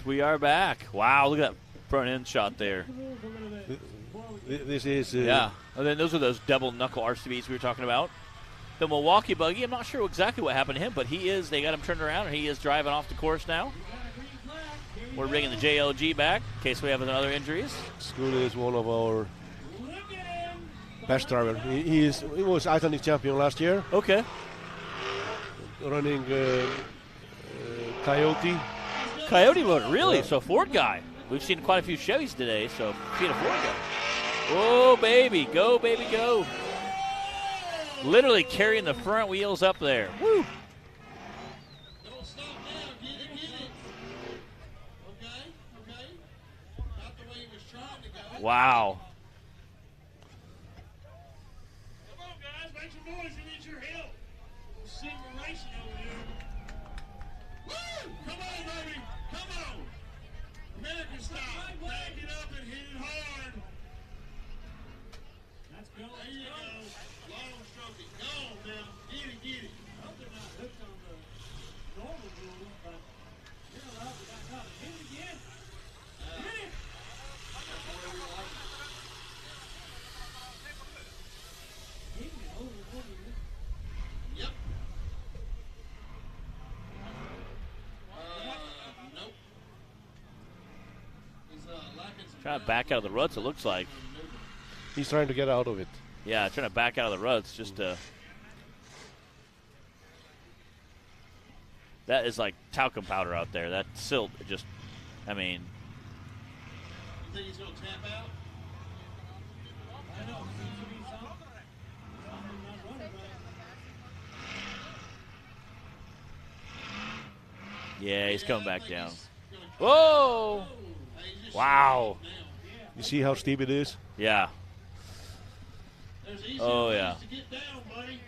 We are back. Wow, look at that front end shot there. This is yeah. And then those are those double knuckle RCBs we were talking about. The Milwaukee buggy, I'm not sure exactly what happened to him, but they got him turned around and he is driving off the course now. We're bringing the JLG back in case we have other injuries. Skule is one of our best drivers. He was Iconic champion last year. Okay. running Coyote. Coyote motor, really? Yeah. So Ford guy. We've seen quite a few Chevys today, so seen a Ford guy. Oh, baby. Go, baby, go. Literally carrying the front wheels up there. Woo. Don't stop now. Get it. Okay. Not the way he was trying to go. Wow. Come on, guys, make some noise. We need your help. We'll see we're racing over here. Woo! Come on, baby. Come on. American style. Back it up and hit it hard. Let's go. There you go. Long stroke it. Go on now. Get it. I hope they're not hooked on the normal rule, but you're allowed to back up. Hit it again. Hit it. Hit it over. Yep. Nope. He's lacking some Trying to back out of the ruts, it looks like. He's trying to get out of it. Yeah, trying to back out of the ruts. Just that is like talcum powder out there. That silt, just, I mean. You think he's going to tap out? I know. Seems to be something. Something not running right. Yeah, he's coming back down. Whoa! Wow. You see how steep it is? Yeah. There's easy Oh, ways yeah. to get down, buddy.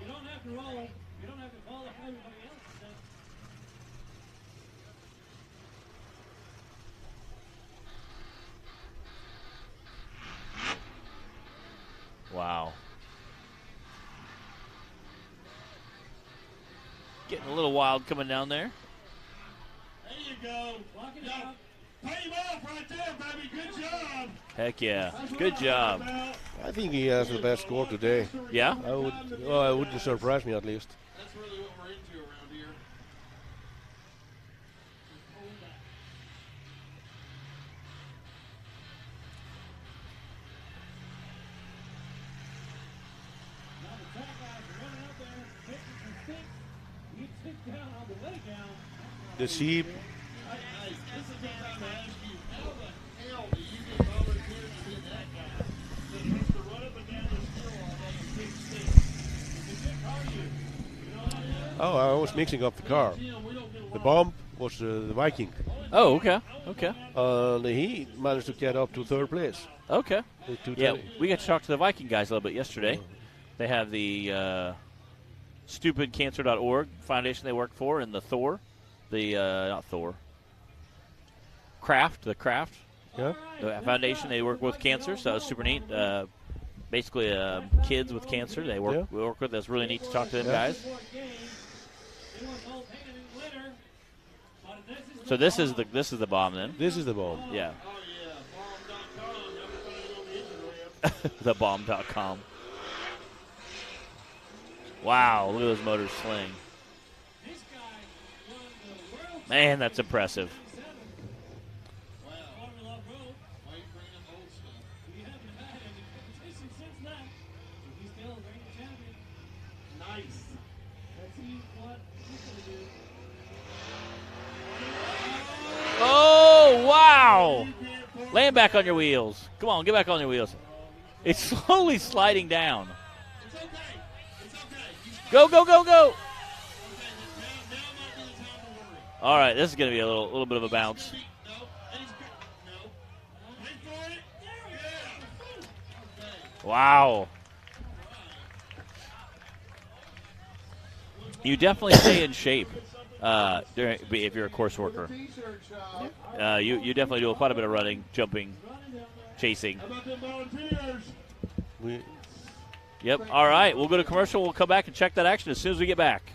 You don't have to roll. You don't have to fall like everybody else does. Wow. Getting a little wild coming down there. There you go. Lock it Yo, up. pay him off right there, baby. Good job. Heck yeah. That's what Good I'm job. talking about. I think he has the best score today. Yeah? It wouldn't surprise me at least. That's really what we're into around here. Now the track guys are running up there, hitting some sticks. You stick down on the way down. The sheep. Hey, this is the time to ask you, how the hell do you get volunteered to be that guy that has to run up and down this hill on a big stick? It's a good cardio. You know what I mean? Oh, I was mixing up the car. The bomb was the Viking. Oh, okay. Okay. He managed to get up to third place. Okay. with Yeah, 220. we got to talk to the Viking guys a little bit yesterday. They have the stupidcancer.org foundation they work for, and the Thor, not Thor, the Craft Yeah. the foundation. They work with cancer, so it's super neat. Basically, kids with cancer we work with. That's really neat to talk to them guys. So this is the bomb then. This is the bomb. Yeah. Oh, yeah. Bomb.com. Everybody on the internet. Thebomb.com. Wow, look at those motors sling. Man, that's impressive. Wow. Why you bringing up old stuff? Nice. Oh, wow. Land back on your wheels. Come on, get back on your wheels. It's slowly sliding down. It's okay. It's okay. Go, go, go, go. Now might be the time to worry. All right, this is going to be a little bit of a bounce. No. He's good. No. Wait for it. Yeah. Okay. Wow. You definitely stay in shape if you're a course worker. T-shirt shop. You definitely do quite a bit of running, jumping, chasing. How about them volunteers? We, Yep. All right, we'll go to commercial. We'll come back and check that action as soon as we get back.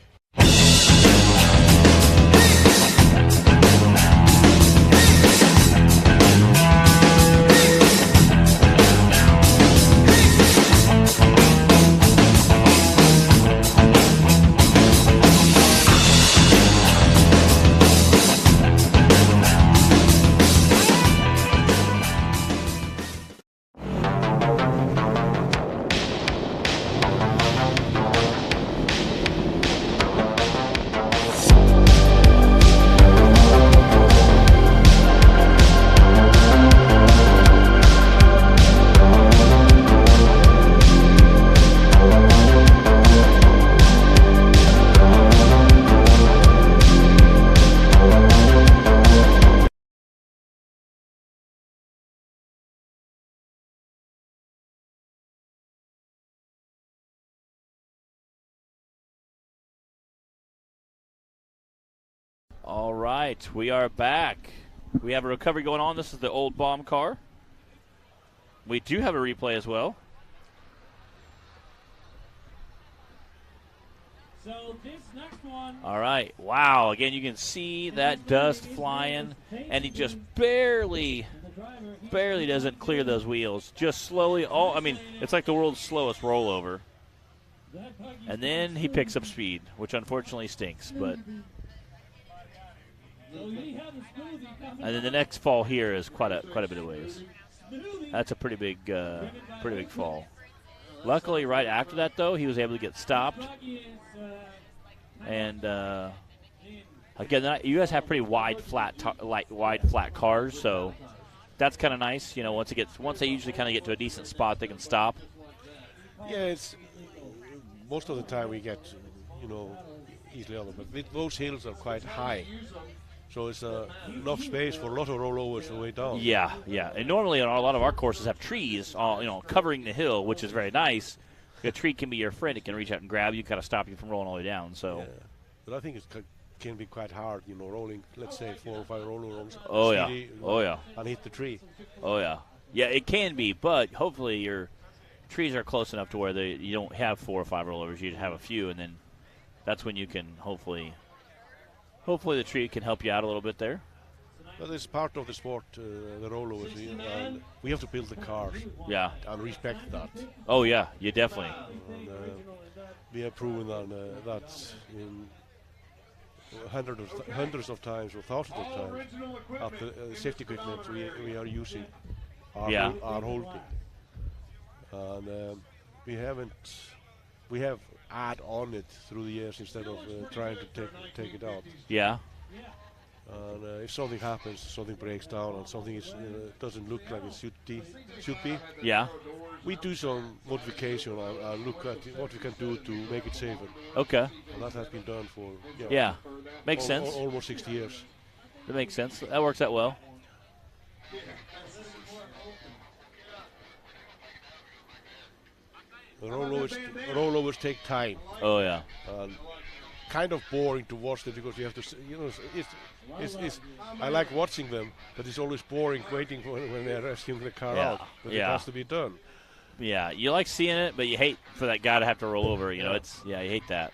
All right, we are back. We have a recovery going on. This is the old bomb car. We do have a replay as well. So this next one. All right. Wow. Again, you can see that dust flying, and he just barely doesn't clear those wheels. Just slowly. It's like the world's slowest rollover. And then he picks up speed, which unfortunately stinks. But and then the next fall here is quite a bit of ways. That's a pretty big fall. Luckily, right after that, though, he was able to get stopped. And again, you guys have pretty wide, flat cars, so that's kind of nice. You know, once they usually kind of get to a decent spot, they can stop. Yeah, it's most of the time we get, easily on them. But those hills are quite high, so it's enough space for a lot of rollovers the way down. Yeah. And normally, a lot of our courses have trees, covering the hill, which is very nice. A tree can be your friend; it can reach out and grab you, kind of stop you from rolling all the way down. So, yeah. But I think it can be quite hard, rolling. Let's say 4 or 5 rollovers. Oh yeah, and hit the tree. Oh yeah, it can be, but hopefully your trees are close enough to where you don't have 4 or 5 rollovers. You just have a few, and then that's when you can hopefully the tree can help you out a little bit there. But it's part of the sport, the rollovers. We have to build the cars. Yeah. And respect that. Oh yeah, you definitely. And, we have proven that in hundreds of times or thousands of times at the safety equipment we are using are holding. And we have add on it through the years instead of trying to take it out. Yeah. And if something happens, something breaks down, and something doesn't look like it should be. Yeah. We do some modification and look at what we can do to make it safer. Okay. And that has been done for makes sense. Almost 60 years. That makes sense. That works out well. The rollovers take time. Oh yeah. Kind of boring to watch them because you have to, I like watching them, but it's always boring waiting for when they're rescuing the car out. But it has to be done. Yeah, you like seeing it, but you hate for that guy to have to roll over. You hate that.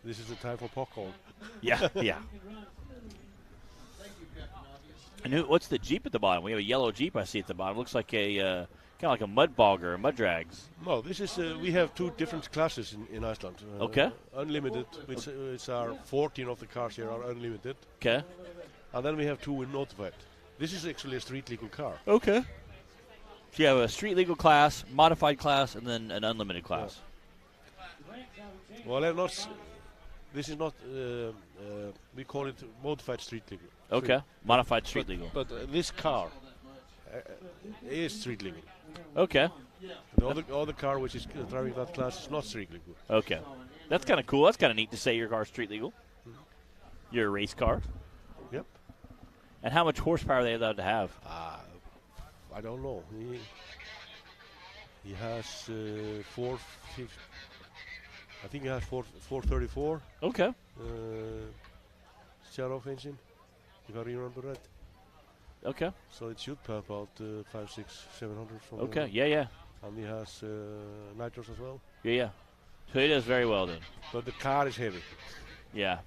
This is the time for popcorn. Yeah. And what's the Jeep at the bottom? We have a yellow Jeep I see at the bottom. Looks like a kind of like a mud bogger, mud drags. No, this is we have 2 different classes in Iceland. Okay. Unlimited, which are 14 of the cars here are unlimited. Okay. And then we have 2 in modified. This is actually a street legal car. Okay. So you have a street legal class, modified class, and then an unlimited class. Yeah. Well, this is not. We call it modified street legal. Okay. Modified street legal. But this car is street legal. Okay. The other car which is driving that class is not street legal. Okay. That's kind of cool. That's kind of neat to say your car's street legal. You're a race car. Yep. And how much horsepower are they allowed to have? I don't know. He has 450. I think he has 434. Okay. Share-off engine, if I remember right. Okay. So it should pump out 500, 600, 700. Okay. Yeah. And he has nitros as well. Yeah. So he does very well then. But the car is heavy. Yeah.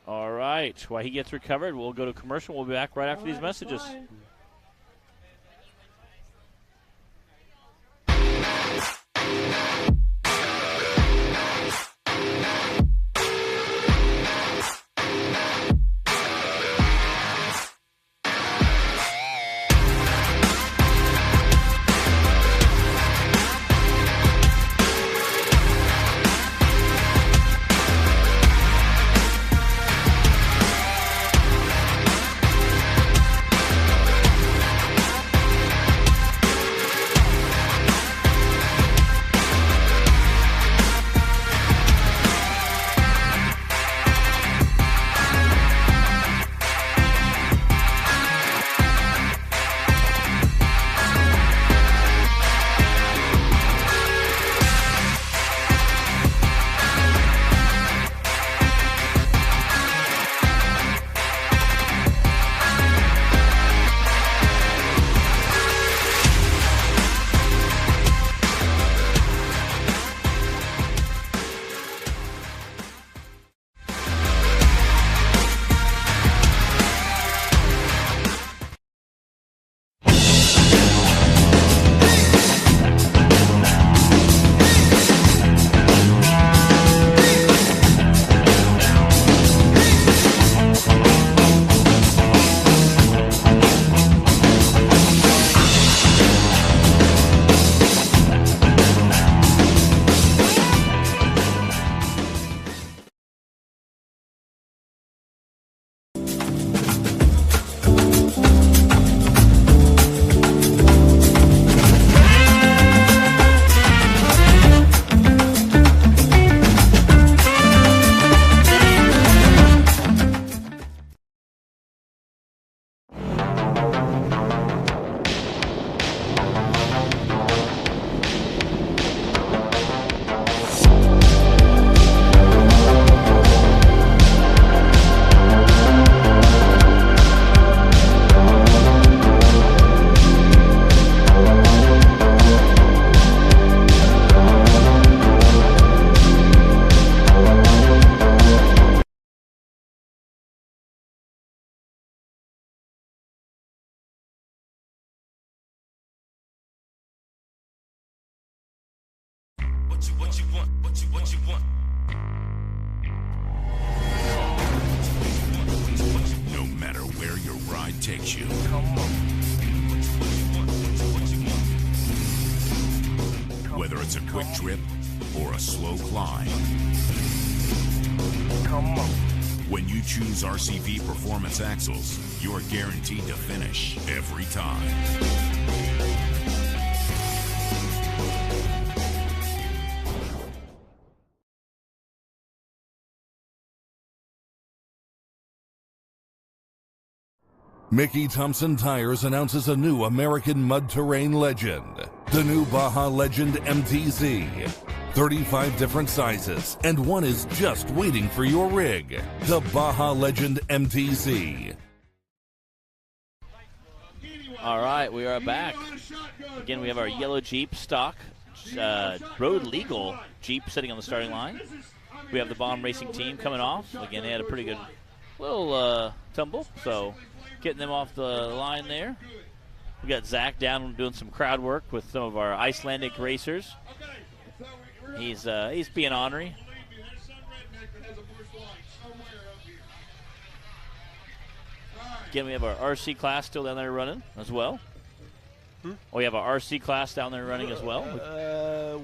All right. While he gets recovered, we'll go to commercial. We'll be back right after these messages. want, what you want. No matter where your ride takes you. Whether it's a quick trip or a slow climb. When you choose RCV Performance Axles, you're guaranteed to finish every time. Mickey Thompson Tires announces a new American mud terrain legend, the new Baja Legend MTZ. 35 different sizes, and one is just waiting for your rig. The Baja Legend MTZ. All right, we are back. Again, we have our yellow Jeep stock, road legal Jeep sitting on the starting line. We have the Bomb Racing team coming off. Again, they had a pretty good little tumble, so getting them off the line there. We got Zach down doing some crowd work with some of our Icelandic racers. He's being ornery. Again, we have our RC class still down there running as well. Oh, we have our RC class down there running as well.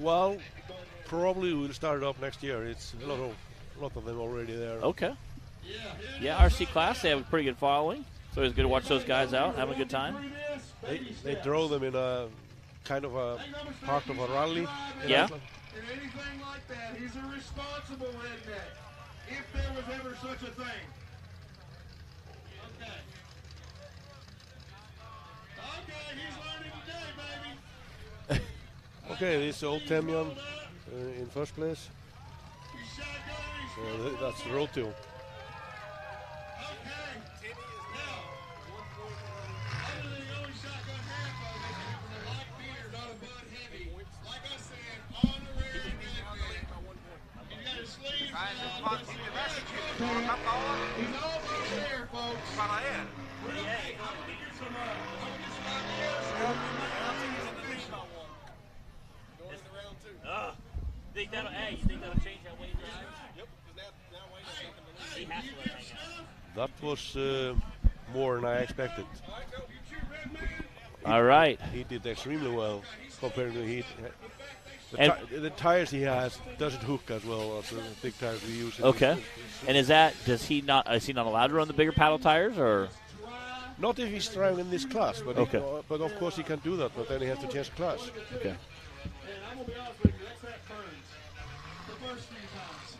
Well, probably we'll start it up next year. It's a lot of them already there. Okay. Yeah, RC class, they have a pretty good following. So it's good to watch those guys out, having a good time. They throw them in a kind of a part of a rally. Yeah. And anything like that, he's a responsible redneck. If there was ever such a thing. Okay. Okay, he's learning today, baby. Okay, this is old Temyon in first place. So that's the road to. He's almost there, folks. You think that'll change how Wayne drives? Yep, he has to let hang out. That was more than I expected. All right. He did extremely well compared to Heat. The tires he has doesn't hook as well as the big tires we use. Okay. And is he not allowed to run the bigger paddle tires, or? Not if he's driving in this class, but okay. But of course he can do that, but then he has to change class. Okay. And I'm gonna be honest with you, that's that Burns. The first few times.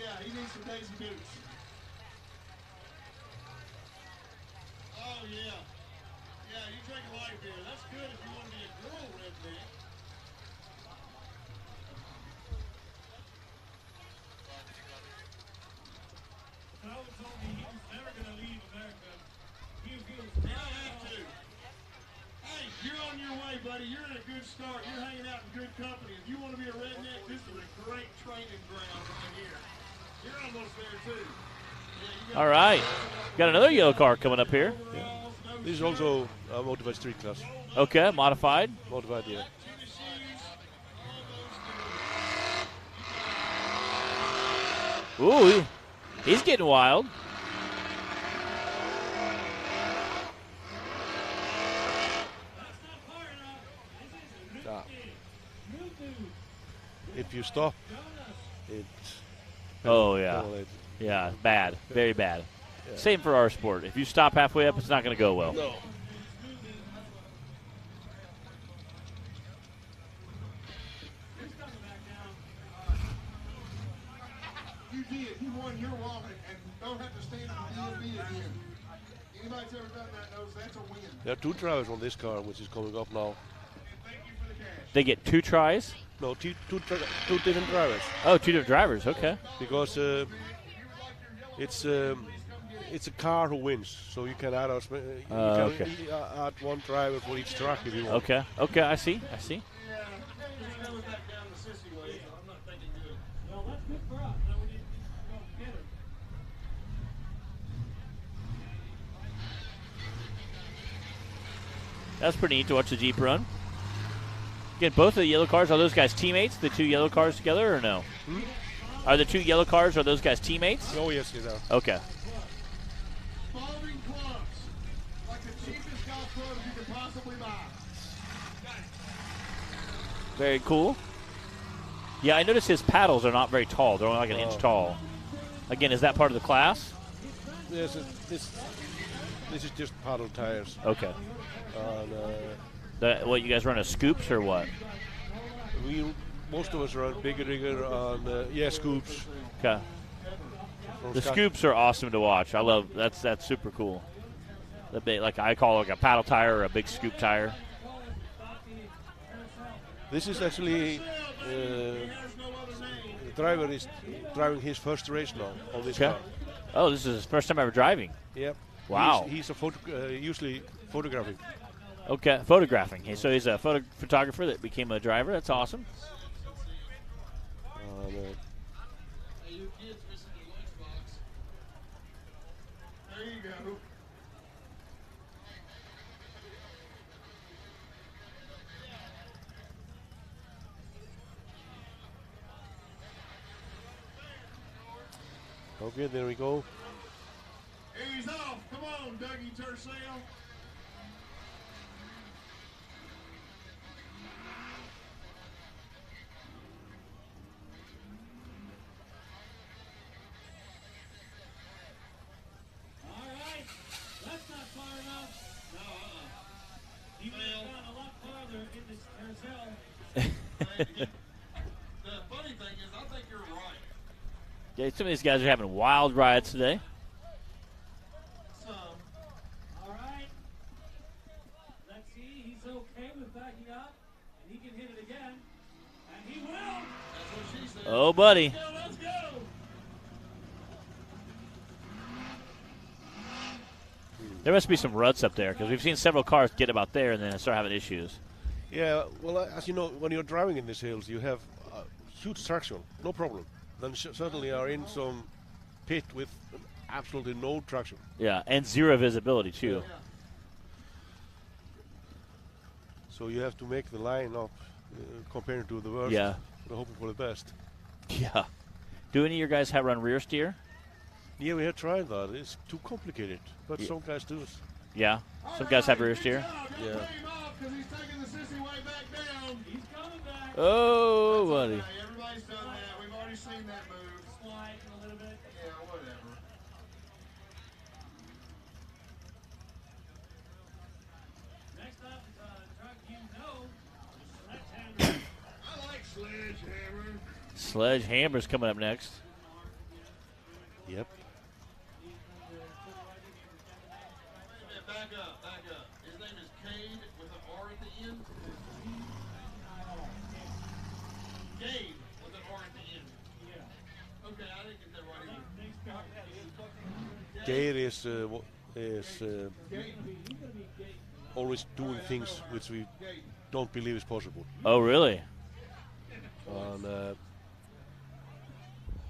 Yeah, he needs some daisy boots. Oh yeah. Yeah, you drink a light beer. That's good if you want to be a girl redneck. Howard told me he was never going to leave America. He was never have to. Hey, you're on your way, buddy. You're in a good start. You're hanging out in good company. If you want to be a redneck, this is a great training ground right here. You're almost there, too. Yeah, all right. Got another yellow car coming up here. Yeah. This is also a modified street class. Okay, modified. Modified, yeah. Ooh, he's getting wild. If you stop, it's... Oh, yeah. Yeah, bad. Very bad. Yeah. Same for our sport. If you stop halfway up, it's not going to go well. No. You did. You won your wallet and don't have to stand in the DMV again. Anybody's ever done that knows that's a win. There are two drivers on this car, which is coming up now. Thank you for the cash. They get 2 tries? No, two different drivers. Oh, 2 different drivers. Okay. Because it's a car who wins, so you can add okay. add one driver for each track if you want. Okay. Okay, I see. Yeah, that was back down the sissy way, so I'm not thinking good. Well, that's good for us. Now we need to go together. That's pretty neat to watch the Jeep run. Again, both of the yellow cars, are those guys teammates, the two yellow cars together, or no? Are the two yellow cars, are those guys teammates? Oh, yes, they are. Okay. Folding clubs, like the cheapest golf clubs you could possibly buy. Very cool. Yeah, I noticed his paddles are not very tall. They're only like an inch tall. Again, is that part of the class? Yes, this is just paddle tires. Okay. And, What, you guys run a scoops or what? Most of us run bigger rigger on scoops. Okay. The scoops are awesome to watch. I love that's super cool. The big, like I call it like a paddle tire or a big scoop tire. This is actually the driver is driving his first race now on this car. Oh, this is his first time ever driving. Yep. Wow. He's usually photographing. Okay, photographing. So he's a photographer that became a driver. That's awesome. Hey, you kids missing your lunchbox. There you go. Okay, there we go. Ease off. Come on, Dougie Tercel. All right. That's not far enough. No, He would have gone a lot farther in this carousel. The funny thing is, I think you're right. Yeah, some of these guys are having wild rides today. All right. Let's see. He's okay with backing up, and he can hit it again. And he will. That's what she said. Oh, buddy. Let's go. There must be some ruts up there because we've seen several cars get about there and then start having issues. Yeah, well, as you know, when you're driving in these hills, you have huge traction, no problem. Then suddenly are in some pit with absolutely no traction. Yeah, and zero visibility too. So you have to make the line up compared to the worst. Yeah. We're hoping for the best. Yeah. Do any of your guys have run rear steer? Yeah, we have tried that. It's too complicated, but some guys do it. Yeah. Some guys have rear steer. Yeah. Because he's taking the sissy way back down. He's coming back. Oh, buddy. Everybody's done that. We've already seen that move. Slide a little bit. Yeah, whatever. Next up is a truck you know. Sledgehammer. I like Sledgehammer. Sledgehammer's coming up next. Yep. Back up, back up. His name is Cade with an R at the end. Cade with an R at the end. Yeah. Okay, I didn't get that right either. Gade is always doing things which we don't believe is possible. Oh, really? And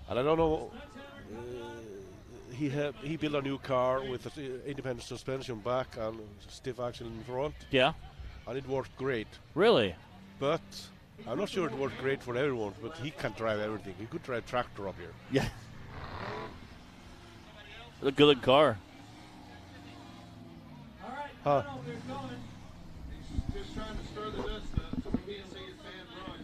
I don't know. He built a new car with an independent suspension back and stiff axle in front, Yeah. and it worked great. Really? But I'm not sure it worked great for everyone. But he can drive everything. He could drive tractor up here. Yeah. A good looking car. All right. Huh. No, we're going. He's just trying to stir the dust up so we can't see his band run.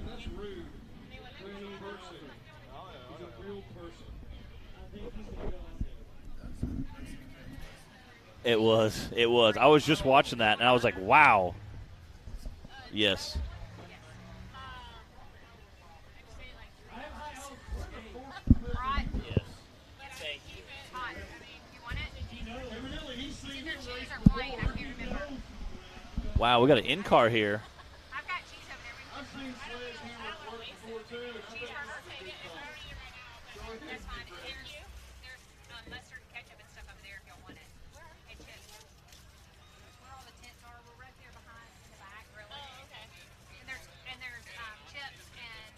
That's rude. He's a person. He's a real person. It was. It was. I was just watching that, and I was like, wow. Yes. Right? Yes. Hot. You want it? Evidently, he's seen Either him cheese race or plain. I can't remember. Wow, we got an in-car here. I've got cheese over there. I've seen Sledgehammer work before, too. and I think That's fine. There's mustard and ketchup and stuff over there if y'all want it. It's just where all the tents are. We're right there behind in the back, really. Oh, okay. And there's chips and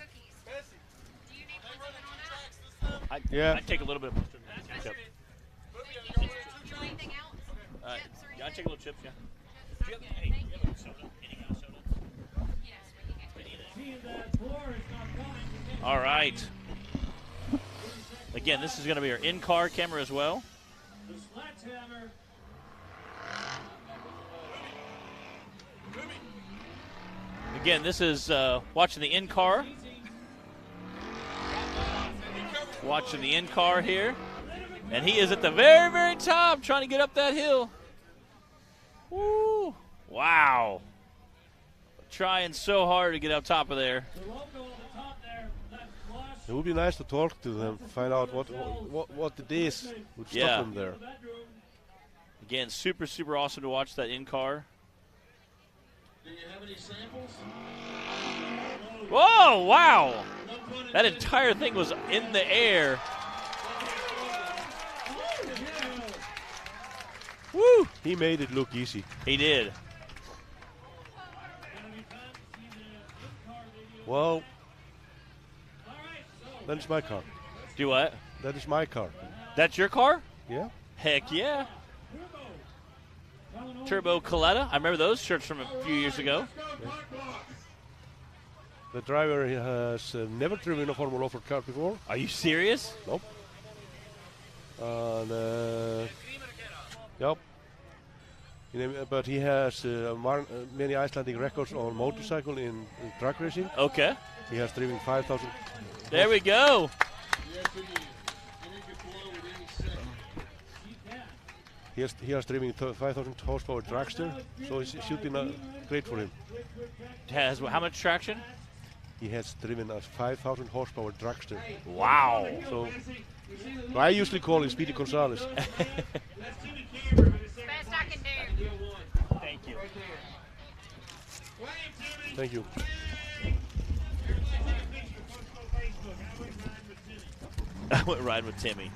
cookies. Do you need something on that? I'd Yeah. take a little bit of mustard and ketchup. You don't need anything take a little chips, yeah. Do you have, hey, do you have a soda? Any kind of soda? Seeing that floor is not coming. All right. Again, this is going to be our in-car camera as well. The sledgehammer. Again, this is watching the in-car. Watching the in-car here. And he is at the very, very top trying to get up that hill. Woo! Wow. Trying so hard to get up top of there. The logo on the top there. That flush. It would be nice to talk to them, find out what it is would Yeah. stop them there. Again, super, super awesome to watch that in-car. Do you have any samples? Whoa, wow. That entire thing was in the air. Woo! He made it look easy. He did. Well, that is my car. Do what? That is my car. That's your car? Yeah. Heck yeah. Turbo Coletta. I remember those shirts from a few years ago. The driver has never driven a Formula Off-road car before. Are you serious? Nope. And yep. But he has many Icelandic records on motorcycle in track racing. Okay. He has driven 5,000. There we go. He has driven 5,000 horsepower dragster, so it should be great for him. Has how much traction? He has driven a 5,000 horsepower dragster. Wow. So I usually call him Speedy Gonzalez. Best I can do. Thank you. Thank you. I went riding with Timmy.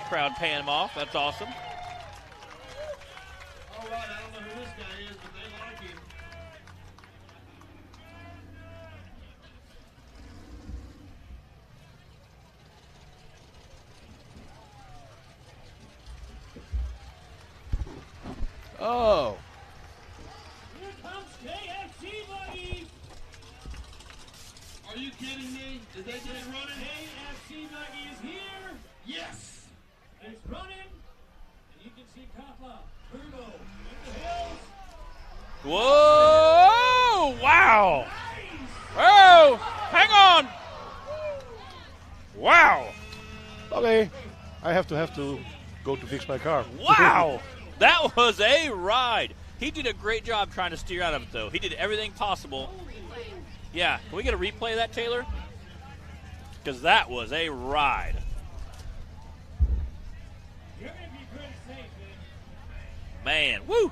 Crowd paying him off. That's awesome. All right, I don't know who this guy is, but they like him. Oh. Here comes KFC, buddy. Are you kidding me? Did they get it running? KFC Buggy is here. Yes. It's running, and you can see Kappa, Turbo, in the hills. Whoa! Wow! Whoa! Hang on! Wow! Okay. I have to go to fix my car. Wow! That was a ride. He did a great job trying to steer out of it, though. He did everything possible. Yeah. Can we get a replay of that, Taylor? Because that was a ride. You're going to be pretty safe, Man, woo!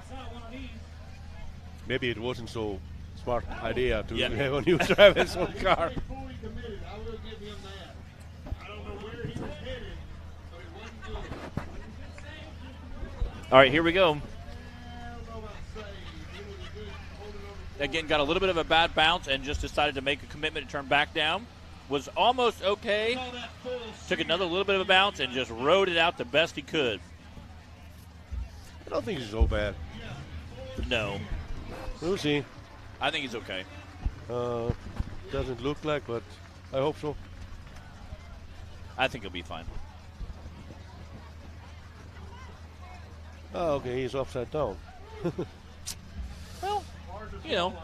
Maybe it wasn't so smart idea to Yeah. have a new driver's own car. fully committed. I will give him that. I don't know where he was headed, but it wasn't good. All right, here we go. I don't know about save. It was a good holding over. Again, got a little bit of a bad bounce and just decided to make a commitment to turn back down. Was almost okay. Saw that full Took another little bit of a bounce and just rode it out the best he could. I don't think it's so bad. No, We'll see. I think he's okay. Doesn't look like, but I hope so. I think he'll be fine. Oh, okay, he's upside down. Well, you know.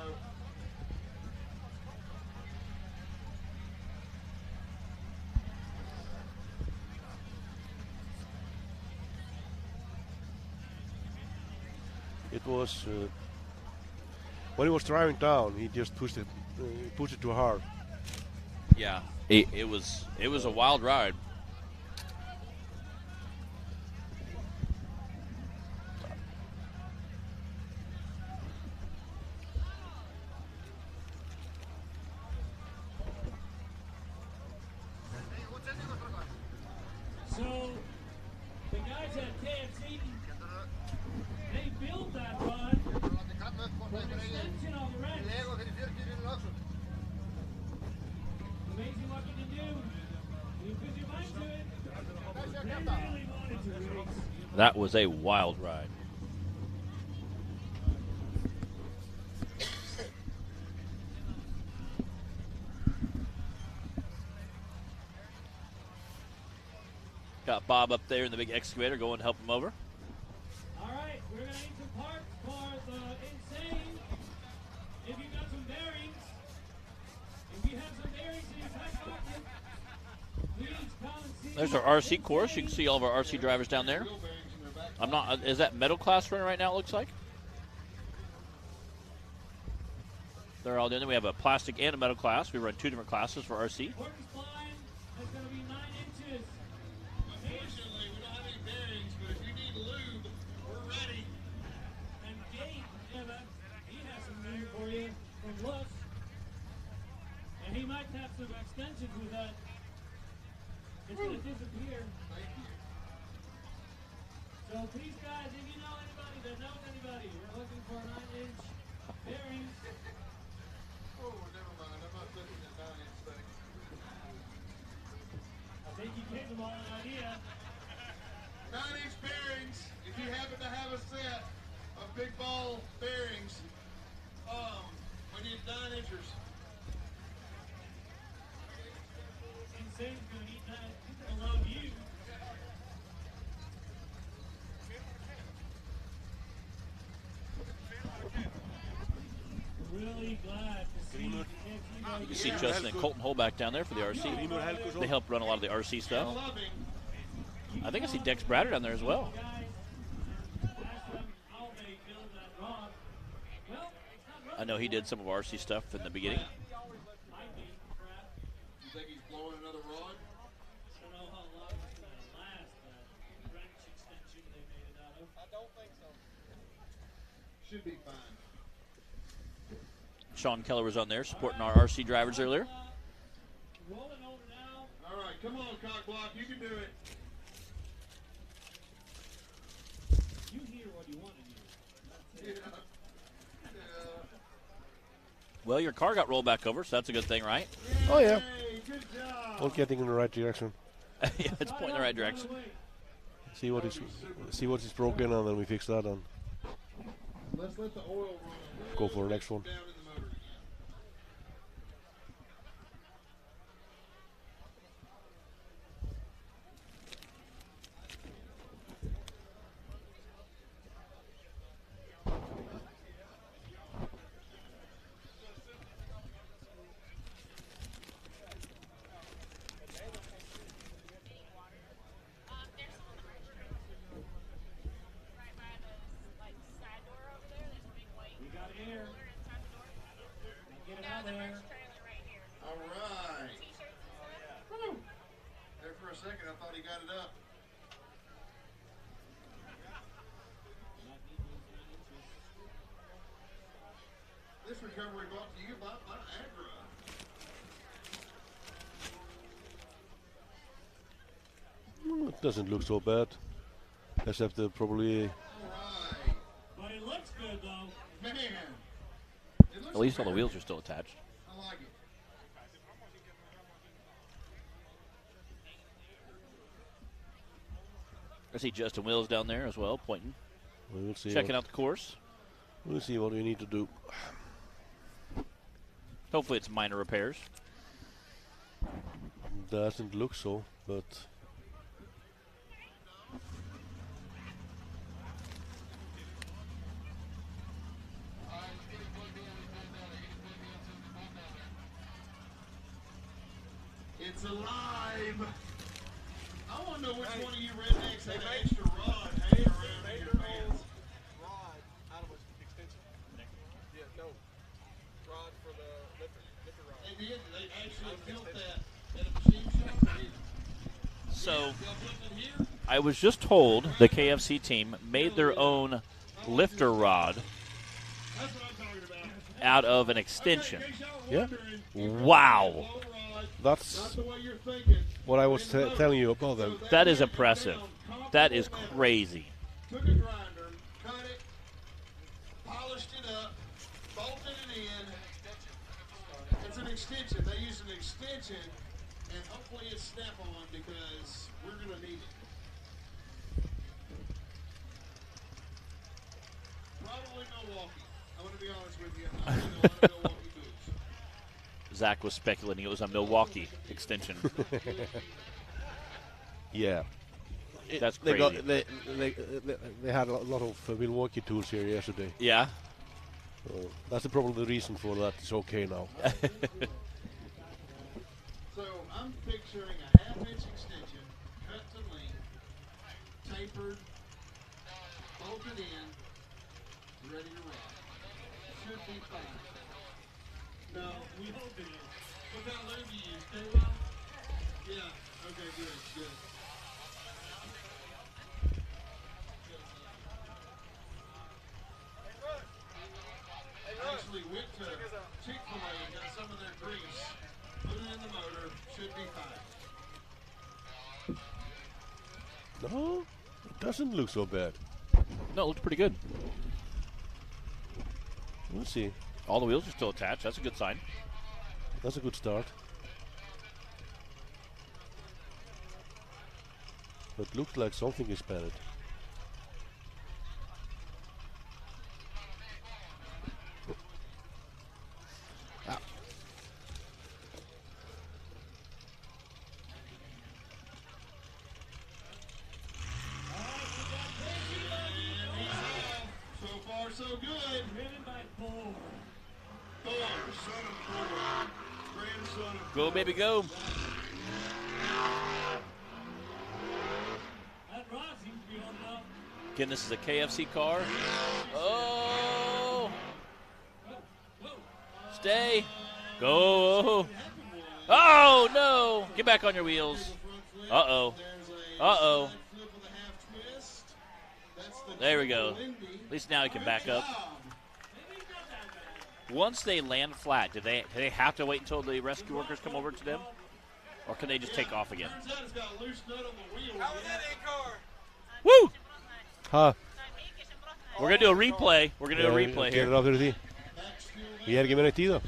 It was when he was driving down, he just pushed it too hard. Yeah, it was a wild ride. That was a wild ride. Got Bob up there in the big excavator going to help him over. All right, we're going to need some parts for the Insane. If you got some bearings, if you have some bearings in your back pocket, please come and see. There's our RC course. You can see all of our RC drivers down there. I'm not. Is that metal class running right now? It looks like they're all doing it. We have a plastic and a metal class. We run 2 different classes for RC. Horton spline is going to be 9 inches. Unfortunately, we don't have any bearings, but if you need lube, we're ready. And Gabe Evans, he has some lube for you from Lush. And he might have some extensions with that. It's going to disappear. Thank you. So please, guys, if you know anybody that knows anybody, we're looking for 9-inch bearings. Oh, never mind. I'm not looking at 9-inch things. I think you gave them all an idea. 9-inch bearings. If you happen to have a set of big ball bearings, we need 9-inchers. Insane's going to eat that. He's going to love you. Really glad to see Grímur. You can see Justin and Colton Holback down there for the RC. Grímur Helgason. They help run a lot of the RC I stuff. love him. I think I see Dex Bratter down there as well. guys. Ask them how they build that rod. Well, it's not I know he did some of our RC stuff in the beginning. might be crap. You think he's blowing another rod? I don't know how long it's going to last. That wrench extension they made it out of. I don't think so. Should be fine. Sean Keller was on there supporting our RC drivers earlier. Rolling over now. All right, come on, Cockblock. You can do it. You hear what you want to hear. Yeah. Well, your car got rolled back over, so that's a good thing, right? Oh yeah, Hey, good job. all getting in the right direction. Yeah, it's pointing in the right direction. See what is broken, and then we fix that and Let's let the oil run. go for the next one. Down in the motor again. Right by the side door over there. There's a big white We got air. cooler inside the door. Get it No, out the there. merch trailer right here. All right. T-shirts and stuff. There for a second, I thought he got it up. This recovery brought to you by Agra. It doesn't look so bad, except probably All right. But it looks good, though. Man. It looks At least all the great. wheels are still attached. I like it. I see Justin Wills down there as well, pointing, we will see. checking out the course. We'll see what we need to do. Hopefully it's minor repairs. Doesn't look so, but It's alive. I want to know which one of you rednecks had an extra rod hanging around in your pants. Rod out of an extension. Yeah, no. Rod for the lifter rod. They did. They actually built that at a machine shop. So Y'all built it here? I was just told the KFC team made their own lifter rod That's what I'm talking about. out of an extension. In case y'all Yeah. wondering, Wow. blow rod, that's not the way you're thinking. what I was telling you about them. That is impressive. That is crazy. Took a grinder, cut it, polished it up, bolted it in. It's an extension. They use an extension, and hopefully it's snap-on because we're going to need it. probably Milwaukee. I'm going to be honest with you. I know Milwaukee boots. Zach was speculating it was a Milwaukee extension. Yeah. That's They crazy. they had a lot of Milwaukee tools here yesterday. Yeah. So that's probably the reason for that. It's okay now. So I'm picturing a half-inch extension, cut to length, tapered, bolted in, ready to rock. Should be fine. No, we hope it is. What kind of lube do you use? K-Well? Yeah. Okay, good. Actually went to Chick-fil-A and got some of their grease, put it in the motor, should be fine. No, it doesn't look so bad. No, it looked pretty good. We'll see. All the wheels are still attached. That's a good sign. That's a good start. But looks like something is bad. So far, so good. Driven by Thor. Thor, son of Thor, grandson of Go, baby, go. That rod seems to be holding up. Again, this is a KFC car. Oh. Stay. Go. Oh, no. Get back on your wheels. Uh-oh. Uh-oh. There we go. At least now he can back up. Once they land flat, do they have to wait until the rescue workers come over to them? Or can they just take off again? Turns out it's got a loose nut on the wheel. How was that A-car? Woo! Ha. We're going to do a replay. We're going to do a replay Gerir here. ráð fyrir því. Ég ekki með neitt í það.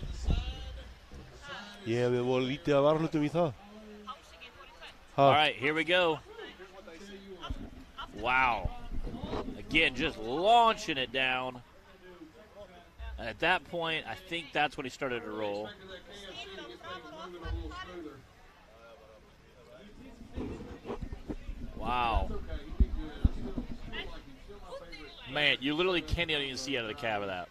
Ég hef voru lítið af varhlutum í það. Ha. All right, here we go. Wow. Again, just launching it down. And at that point, I think that's when he started to roll. Wow. Man, you literally can't even see out of the cab of that.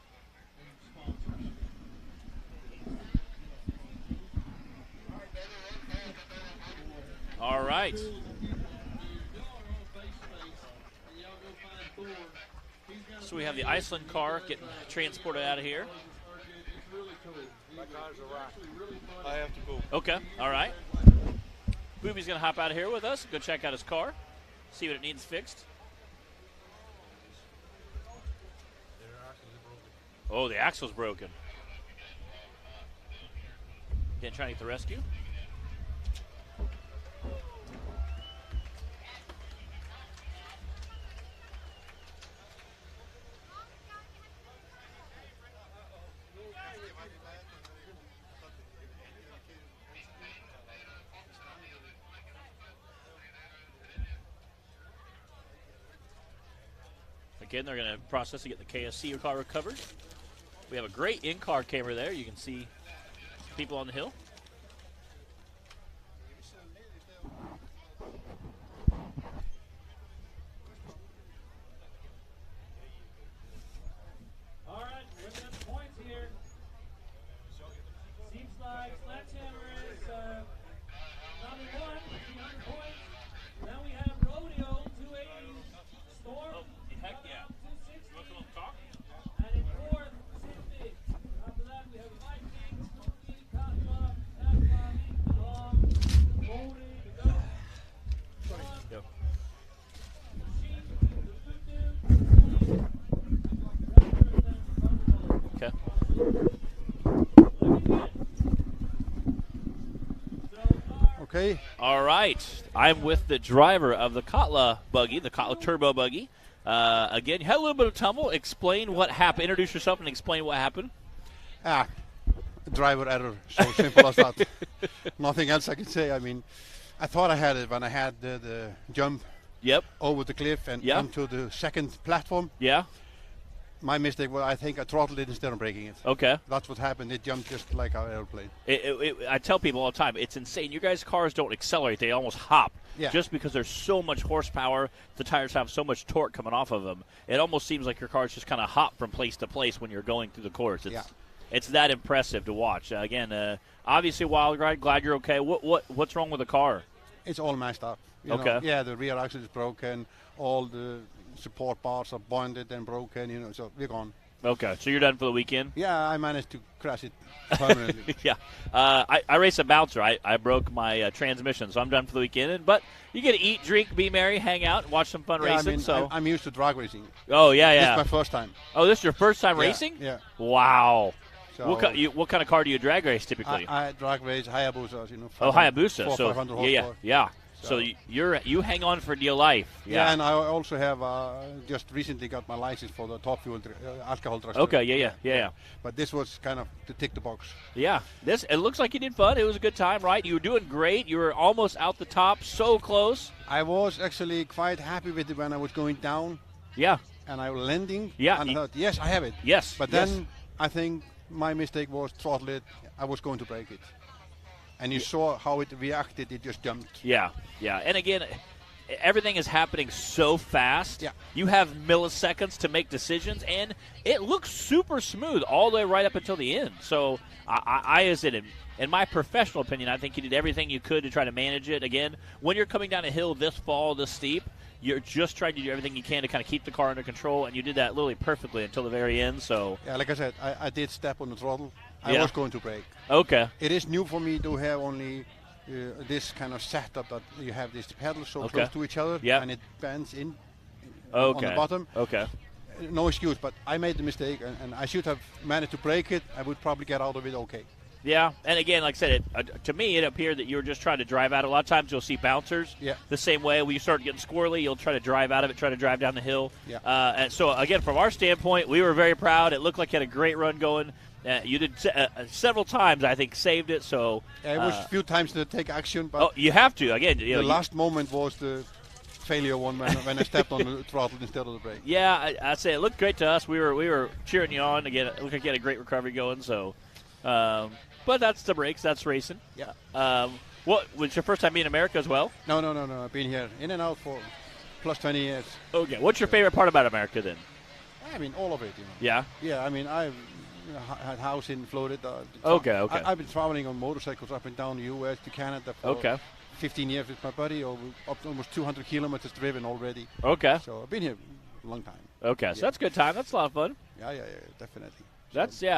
All right. So we have the Iceland car getting transported out of here. My car's a rock. I have to go. Okay, all right. Booby's going to hop out of here with us, go check out his car, see what it needs fixed. Oh, the axle's broken. Again, trying to get the rescue. Again, they're going to process to get the KSC car recovered. We have a great in-car camera there. You can see people on the hill. All right, we're at the points here. Seems like Sledgehammer is number 1, 300 points. Then we have Rodeo, 280. Storm, Heck yeah. 260. And in 4th, Pacific. After that, we have Vikings, Spooky, Katla, Long, Modi, the Goat. Yep. Okay. Okay. All right. I'm with the driver of the Katla buggy, the Katla Turbo buggy. Again, you had a little bit of tumble. Explain what happened. Introduce yourself and explain what happened. Driver error. So simple as that. Nothing else I can say. I mean, I thought I had it when I had the jump Yep. over the cliff and Yeah. onto the second platform. Yeah. My mistake was I think I throttled it instead of braking it. Okay. That's what happened. It jumped just like our airplane. I tell people all the time, it's insane. You guys' cars don't accelerate; they almost hop. Yeah. Just because there's so much horsepower, the tires have so much torque coming off of them. It almost seems like your cars just kind of hop from place to place when you're going through the course. It's that impressive to watch. Again, obviously wild ride. Glad you're okay. What's wrong with the car? It's all messed up. Okay. Yeah, the rear axle is broken. All the support bars are bonded and broken. So we're gone. Okay, so you're done for the weekend? Yeah, I managed to crash it permanently. Yeah. I race a bouncer. I broke my transmission, so I'm done for the weekend. But you get to eat, drink, be merry, hang out, and watch some fun racing. I'm used to drag racing. Oh, yeah. This is my first time. Oh, this is your first time racing? Yeah. Wow. So what kind of car do you drag race typically? I drag race Hayabusas, Hayabusa. 500 horsepower. Yeah. So you hang on for dear life. Yeah, and I also have just recently got my license for the top fuel alcohol truck. Okay, yeah. But this was kind of to tick the box. Yeah, it looks like you did fun. It was a good time, right? You were doing great. You were almost out the top, so close. I was actually quite happy with it when I was going down. Yeah. And I was landing. Yeah. And I thought, yes, I have it. Yes. But then I think my mistake was throttle it. I was going to break it. And you saw how it reacted. It just jumped. Yeah. And again, everything is happening so fast. Yeah. You have milliseconds to make decisions, and it looks super smooth all the way right up until the end. So in my professional opinion, I think you did everything you could to try to manage it. Again, when you're coming down a hill this fall, this steep, you're just trying to do everything you can to kind of keep the car under control, and you did that literally perfectly until the very end. So yeah, like I said, I did step on the throttle. I was going to brake. Okay. It is new for me to have only this kind of setup that you have these pedals so close to each other, and it bends in on the bottom. Okay. No excuse, but I made the mistake, and I should have managed to brake it. I would probably get out of it okay. Yeah, and again, like I said, to me it appeared that you were just trying to drive out. A lot of times you'll see bouncers the same way. When you start getting squirrely, you'll try to drive out of it, try to drive down the hill. Yeah. And so, again, from our standpoint, we were very proud. It looked like you had a great run going. You did several times, I think, saved it. So it was a few times to take action. But you have to. Again, the last moment was the failure one when I stepped on the throttle instead of the brake. Yeah, I'd say it looked great to us. We were cheering you on. Again, it looked like you had a great recovery going. So. But that's the brakes. That's racing. Yeah. What was your first time being in America as well? No. I've been here in and out for plus 20 years. Okay. What's your favorite part about America then? I mean, all of it. Yeah. Yeah. I mean, I've had a house in Florida. Okay. I've been traveling on motorcycles up and down the U.S. to Canada for 15 years with my buddy, or up to almost 200 kilometers driven already. Okay. So I've been here a long time. Okay. So that's a good time. That's a lot of fun. Yeah, definitely.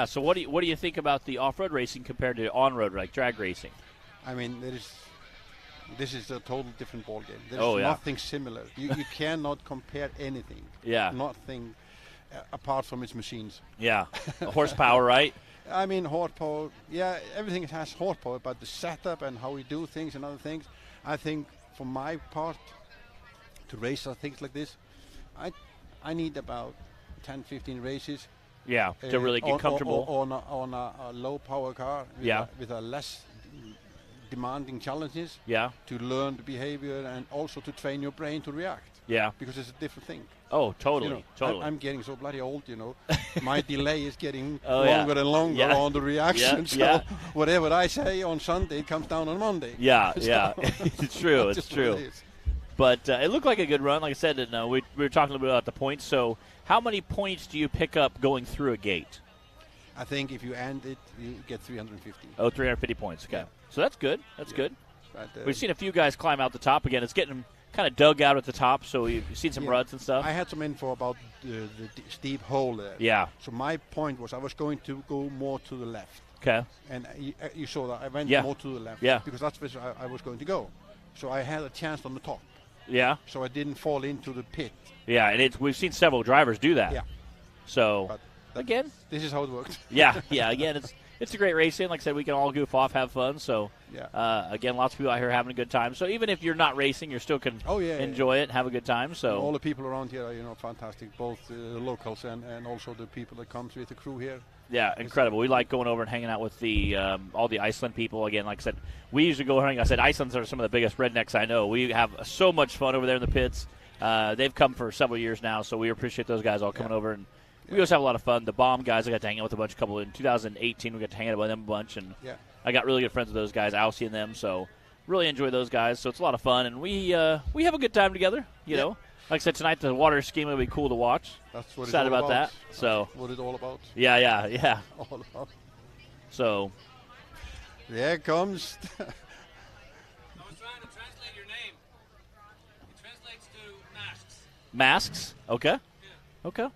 So what do you think about the off-road racing compared to on-road, like drag racing? I mean, this is a total different ballgame. There's Oh, yeah. nothing similar. You cannot compare anything. Yeah. Nothing apart from its machines. Yeah. Horsepower, right? I mean, horsepower. Yeah, everything has horsepower, but the setup and how we do things and other things. I think, for my part, to race things like this, I need about 10, 15 races. Yeah, to really get comfortable. On a low-power car with a less demanding challenges to learn the behavior and also to train your brain to react. Yeah. Because it's a different thing. Oh, totally. Totally. I'm getting so bloody old, My delay is getting longer and longer on the reaction. So whatever I say on Sunday, it comes down on Monday. Yeah, it's true. It's true. But it looked like a good run. Like I said, and we were talking a little bit about the points. So how many points do you pick up going through a gate? I think if you end it, you get 350. Oh, 350 points. Okay. Yeah. So that's good. That's good. But, we've seen a few guys climb out the top again. It's getting kind of dug out at the top, so you've seen some ruts and stuff. I had some info about the steep hole there. Yeah. So my point was I was going to go more to the left. Okay. And you saw that I went more to the left. Yeah. Because that's where I was going to go. So I had a chance on the top. Yeah. So I didn't fall into the pit. Yeah, and we've seen several drivers do that. Yeah. So, again. This is how it works. Yeah. Again, it's a great racing. Like I said, we can all goof off, have fun. So, again, lots of people out here having a good time. So even if you're not racing, you still can enjoy it and have a good time. So all the people around here are, fantastic, both the locals and also the people that comes with the crew here. Yeah, incredible. We like going over and hanging out with the all the Iceland people. Again, like I said, we usually go hang. I said Iceland's are some of the biggest rednecks I know. We have so much fun over there in the pits. They've come for several years now, so we appreciate those guys all coming over and we always have a lot of fun. The Bomb guys, I got to hang out with a bunch. In 2018, we got to hang out with them a bunch, and I got really good friends with those guys, Alcy and them. So really enjoy those guys. So it's a lot of fun, and we have a good time together. You know, like I said tonight, the water skiing will be cool to watch. That's what Excited it's all about that. That's So what it's all about. Yeah. All about. So There it comes. I was trying to translate your name. It translates to masks. masks. Okay. Okay.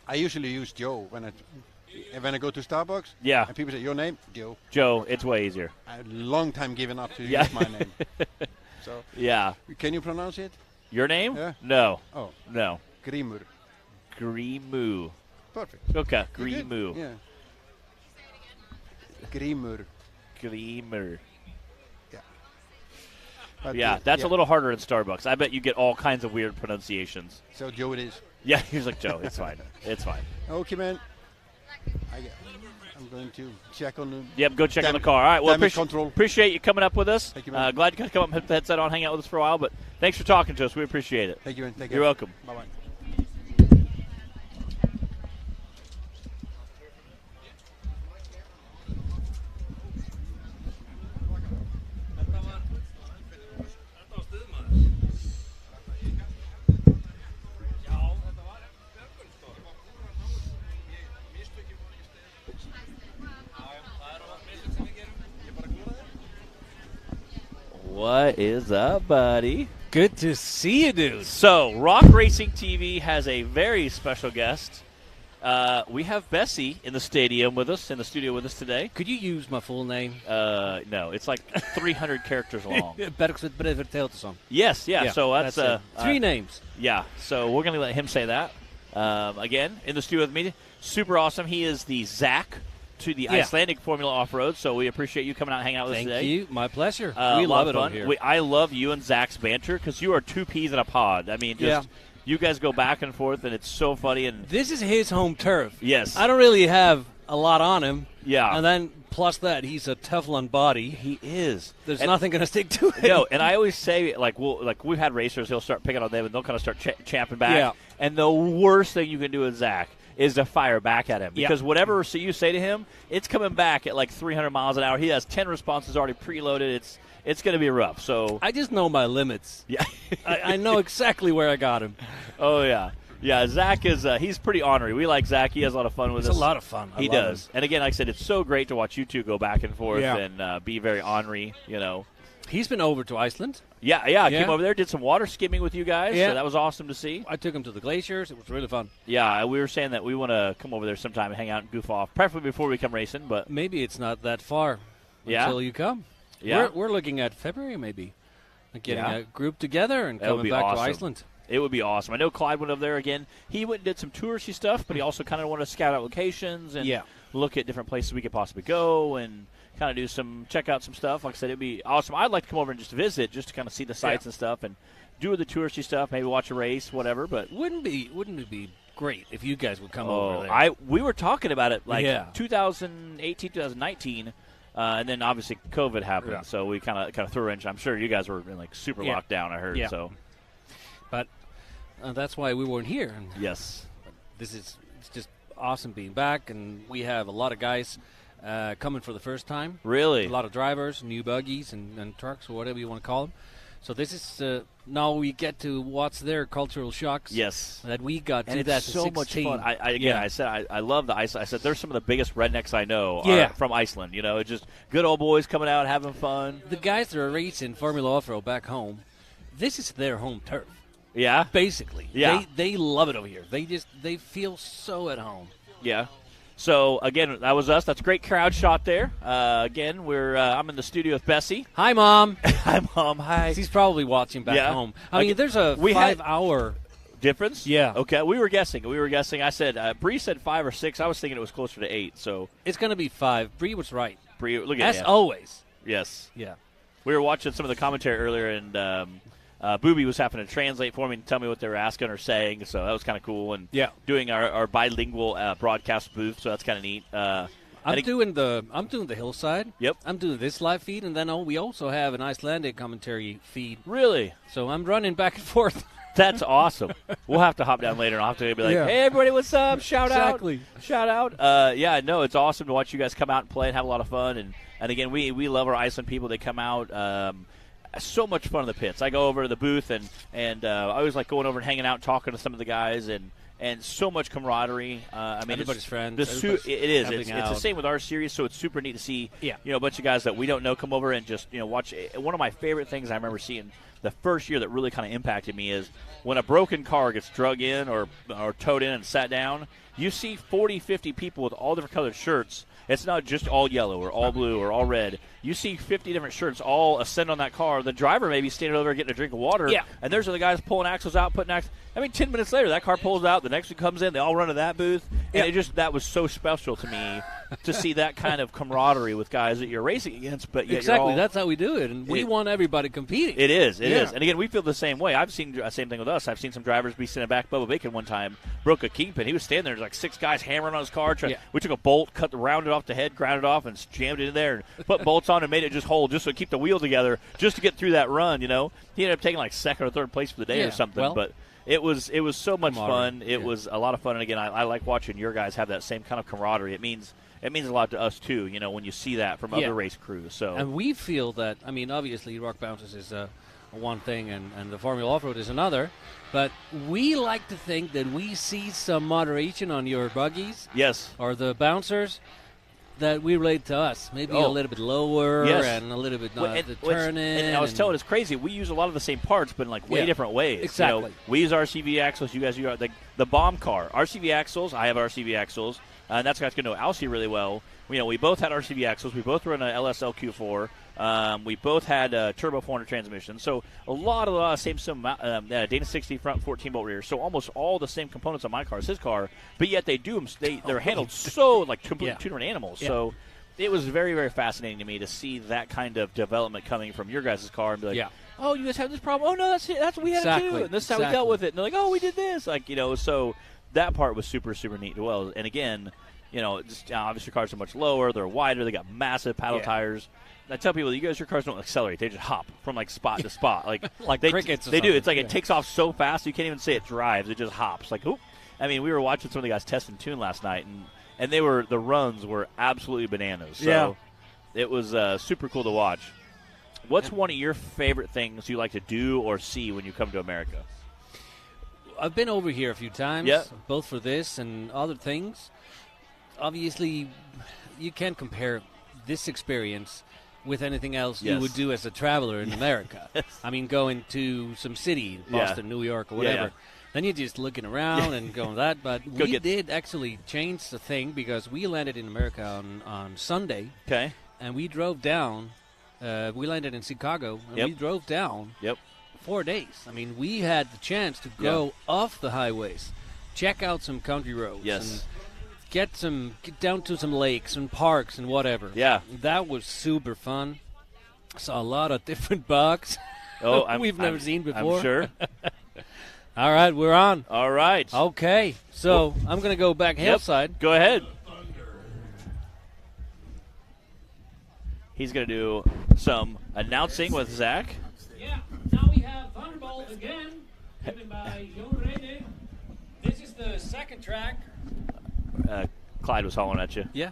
I usually use Joe when I go to Starbucks. Yeah. And people say, your name? Joe. Joe, it's way easier. I had a long time giving up to Yeah. use my name. So, Yeah. can you pronounce it? Your name? Yeah. No. Oh, No. Grimur. Grimu. Perfect. Okay. You good? Grimu. Yeah. Grimur. Grimer. But, Yeah, that's a little harder in Starbucks. I bet you get all kinds of weird pronunciations. So Joe it is. Yeah, he's like, Joe, it's fine. It's fine. Okay, man. I'm going to check on the. Yep, go check on the car. All right, well, damage control. appreciate you coming up with us. Thank you, man. Glad you could come up and put the headset on, hang out with us for a while. But thanks for talking to us. We appreciate it. Thank you, man. Take You're care. welcome. Bye-bye. What is up, buddy? Good to see you, dude. So, Rock Racing TV has a very special guest. We have Bessie in the studio with us today. Could you use my full name? No, it's like 300 characters long. Yes, yeah. So that's it. Three names. Yeah, so we're going to let him say that. Again, in the studio with me, super awesome. He is the Zach to the Icelandic Formula Off-Road, so we appreciate you coming out and hanging out with us today. Thank you. My pleasure. We love it over here. I love you and Zach's banter because you are two peas in a pod. I mean, you guys go back and forth, and it's so funny. And this is his home turf. Yes. I don't really have a lot on him. Yeah. And then plus that, he's a Teflon body. He is. There's nothing going to stick to it. No, and I always say, we've had racers, he'll start picking on them, and they'll kind of start champing back. Yeah. And the worst thing you can do with Zach is to fire back at him. Because whatever you say to him, it's coming back at like 300 miles an hour. He has 10 responses already preloaded. It's going to be rough. So I just know my limits. Yeah. I know exactly where I got him. Oh, yeah. Yeah, Zach is he's pretty ornery. We like Zach. He has a lot of fun with us. It's a lot of fun. He does. Him. And again, like I said, it's so great to watch you two go back and forth and be very ornery, you know. He's been over to Iceland. Yeah. I came over there, did some water skimming with you guys, so that was awesome to see. I took him to the glaciers. It was really fun. Yeah, we were saying that we want to come over there sometime and hang out and goof off, preferably before we come racing. But maybe it's not that far until you come. Yeah. We're looking at February maybe, getting a group together and coming back to Iceland. It would be awesome. I know Clyde went over there again. He went and did some touristy stuff, but he also kind of wanted to scout out locations and look at different places we could possibly go and kind of check out some stuff. Like I said, it'd be awesome. I'd like to come over and just visit, just to kind of see the sights and stuff and do the touristy stuff, maybe watch a race, whatever. But wouldn't it be great if you guys would come over there? We were talking about it 2018, 2019. And then obviously COVID happened, so we kind of threw a wrench. I'm sure you guys were in super lockdown. I heard so, but that's why we weren't here. And yes, it's just awesome being back, and we have a lot of guys coming for the first time. Really, a lot of drivers, new buggies and trucks or whatever you want to call them. So this is now we get to watch their cultural shocks. Yes, that we got. And it's so much fun. I said I love the Iceland. I said there's some of the biggest rednecks I know are from Iceland. You know, it's just good old boys coming out having fun. The guys that are racing Formula Off-Road back home, this is their home turf. Yeah, basically. Yeah, they love it over here. They feel so at home. Yeah. So, again, that was us. That's a great crowd shot there. Again, I'm in the studio with Bessie. Hi, Mom. Hi, Mom. Hi. She's probably watching back home. I mean, there's a 5-hour difference. Yeah. Okay, we were guessing. I said, Bree said 5 or 6. I was thinking it was closer to 8. So it's going to be 5. Bree was right. Bree, look at as always. Yes. Yeah. We were watching some of the commentary earlier, and Booby was having to translate for me and tell me what they were asking or saying, so that was kind of cool. And doing our bilingual broadcast booth, so that's kind of neat. I'm doing the hillside. Yep. I'm doing this live feed, and then we also have an Icelandic commentary feed. Really? So I'm running back and forth. That's awesome. We'll have to hop down later, and I'll have to be like, hey, everybody, what's up? Shout out. Shout out. Yeah, no, it's awesome to watch you guys come out and play and have a lot of fun. And again, we love our Iceland people. They come out. So much fun in the pits. I go over to the booth, and I always like going over and hanging out and talking to some of the guys, and so much camaraderie. I mean, everybody's friends. It is. It's the same with our series, so it's super neat to see a bunch of guys that we don't know come over and just watch. One of my favorite things I remember seeing the first year that really kind of impacted me is when a broken car gets drug in or towed in and sat down, you see 40, 50 people with all different colored shirts. It's not just all yellow or all blue or all red. You see 50 different shirts all ascend on that car. The driver may be standing over there getting a drink of water, and there's the guys pulling axles out, putting axles. 10 minutes later, that car pulls out. The next one comes in. They all run to that booth. And that was so special to me to see that kind of camaraderie with guys that you're racing against. But yet exactly, that's how we do it, and we want everybody competing. It is. And again, we feel the same way. I've seen the same thing with us. I've seen some drivers be sitting back. Bubba Bacon one time broke a kingpin. He was standing there. There's like 6 guys hammering on his car. We took a bolt, rounded off the head, ground it off, and jammed it in there, and put bolts on and made it just hold, just to keep the wheel together, just to get through that run. He ended up taking like 2nd or 3rd place for the day or something. But it was so much fun. It was a lot of fun. And again, I like watching your guys have that same kind of camaraderie. It means a lot to us too. When you see that from other race crews. So and we feel that. I mean, obviously, Rock Bounces is one thing, and the Formula Off-Road is another. But we like to think that we see some moderation on your buggies, or the bouncers, that we relate to us. Maybe a little bit lower and a little bit the turning. And I was telling, it's crazy. We use a lot of the same parts, but in like way different ways. Exactly. We use RCV axles. You guys use the bomb car. RCV axles. I have RCV axles. And that's guys going to know Alcy really well. We both had RCV axles. We both run an LSL Q4. We both had turbo 400 transmission. So a lot of the same Dana 60 front 14-bolt rear. So almost all the same components on my car as his car. But yet they're handled so like two different animals. Yeah. So it was very, very fascinating to me to see that kind of development coming from your guys' car and be like, oh, you guys have this problem? Oh, no, that's we had it too. And this is how we dealt with it. And they're like, oh, we did this. So that part was super, super neat as well. And again, obviously your cars are much lower. They're wider. They got massive paddle tires. I tell people, you guys, your cars don't accelerate. They just hop from like spot to spot. Like they crickets. They do. It's like it takes off so fast you can't even say it drives. It just hops. Like, oop. I mean, we were watching some of the guys test and tune last night, and the runs were absolutely bananas. So it was super cool to watch. What's one of your favorite things you like to do or see when you come to America? I've been over here a few times, both for this and other things. Obviously, you can't compare this experience with anything else you would do as a traveler in America. I mean, going to some city, Boston, New York, or whatever. Then you're just looking around and going that. But we did actually change the thing because we landed in America on Sunday. Okay. And we drove down. We landed in Chicago, and we drove down 4 days. I mean, we had the chance to go off the highways, check out some country roads. Yes. And get down to some lakes and parks and whatever. Yeah. That was super fun. Saw a lot of different bugs we've never seen before. I'm sure. All right, we're on. All right. Okay, so I'm going to go back hillside. Go ahead. He's going to do some announcing with Zach. Yeah, now we have Thunderbolt again, driven by Jon Rene. This is the second track. Clyde was hollering at you. Yeah.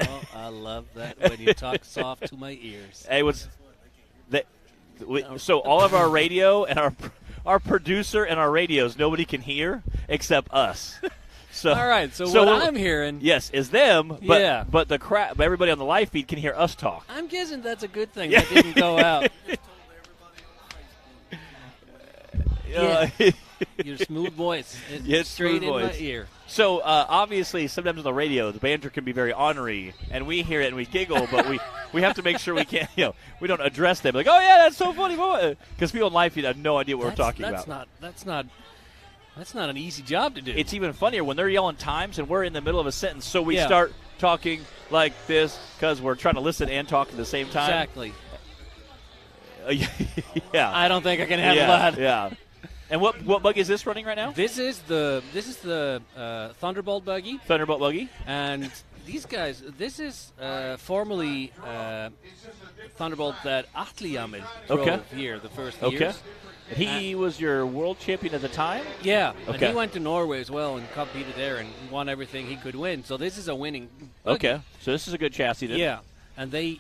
Oh, I love that when you talk soft to my ears. Hey, so all of our radio and our producer and our radios, nobody can hear except us. So, all right, so what I'm hearing, is them, but the crowd, everybody on the live feed can hear us talk. I'm guessing that's a good thing that didn't go out. Your smooth voice, straight in my ear. So obviously, sometimes on the radio, the banter can be very ornery, and we hear it and we giggle, but we have to make sure we can't, we don't address them like, oh yeah, that's so funny, because people on live feed have no idea what we're talking about. That's not an easy job to do. It's even funnier when they're yelling times and we're in the middle of a sentence, so we start talking like this because we're trying to listen and talk at the same time. Exactly. Yeah. I don't think I can handle that. Yeah. And what buggy is this running right now? This is the Thunderbolt buggy. Thunderbolt buggy. And these guys, this is formerly Thunderbolt that Atli Jamil drove here the first years. He was your world champion at the time? Yeah. Okay. And he went to Norway as well and competed there and won everything he could win. So this is a winning buggy. Okay. So this is a good chassis then. Yeah. And they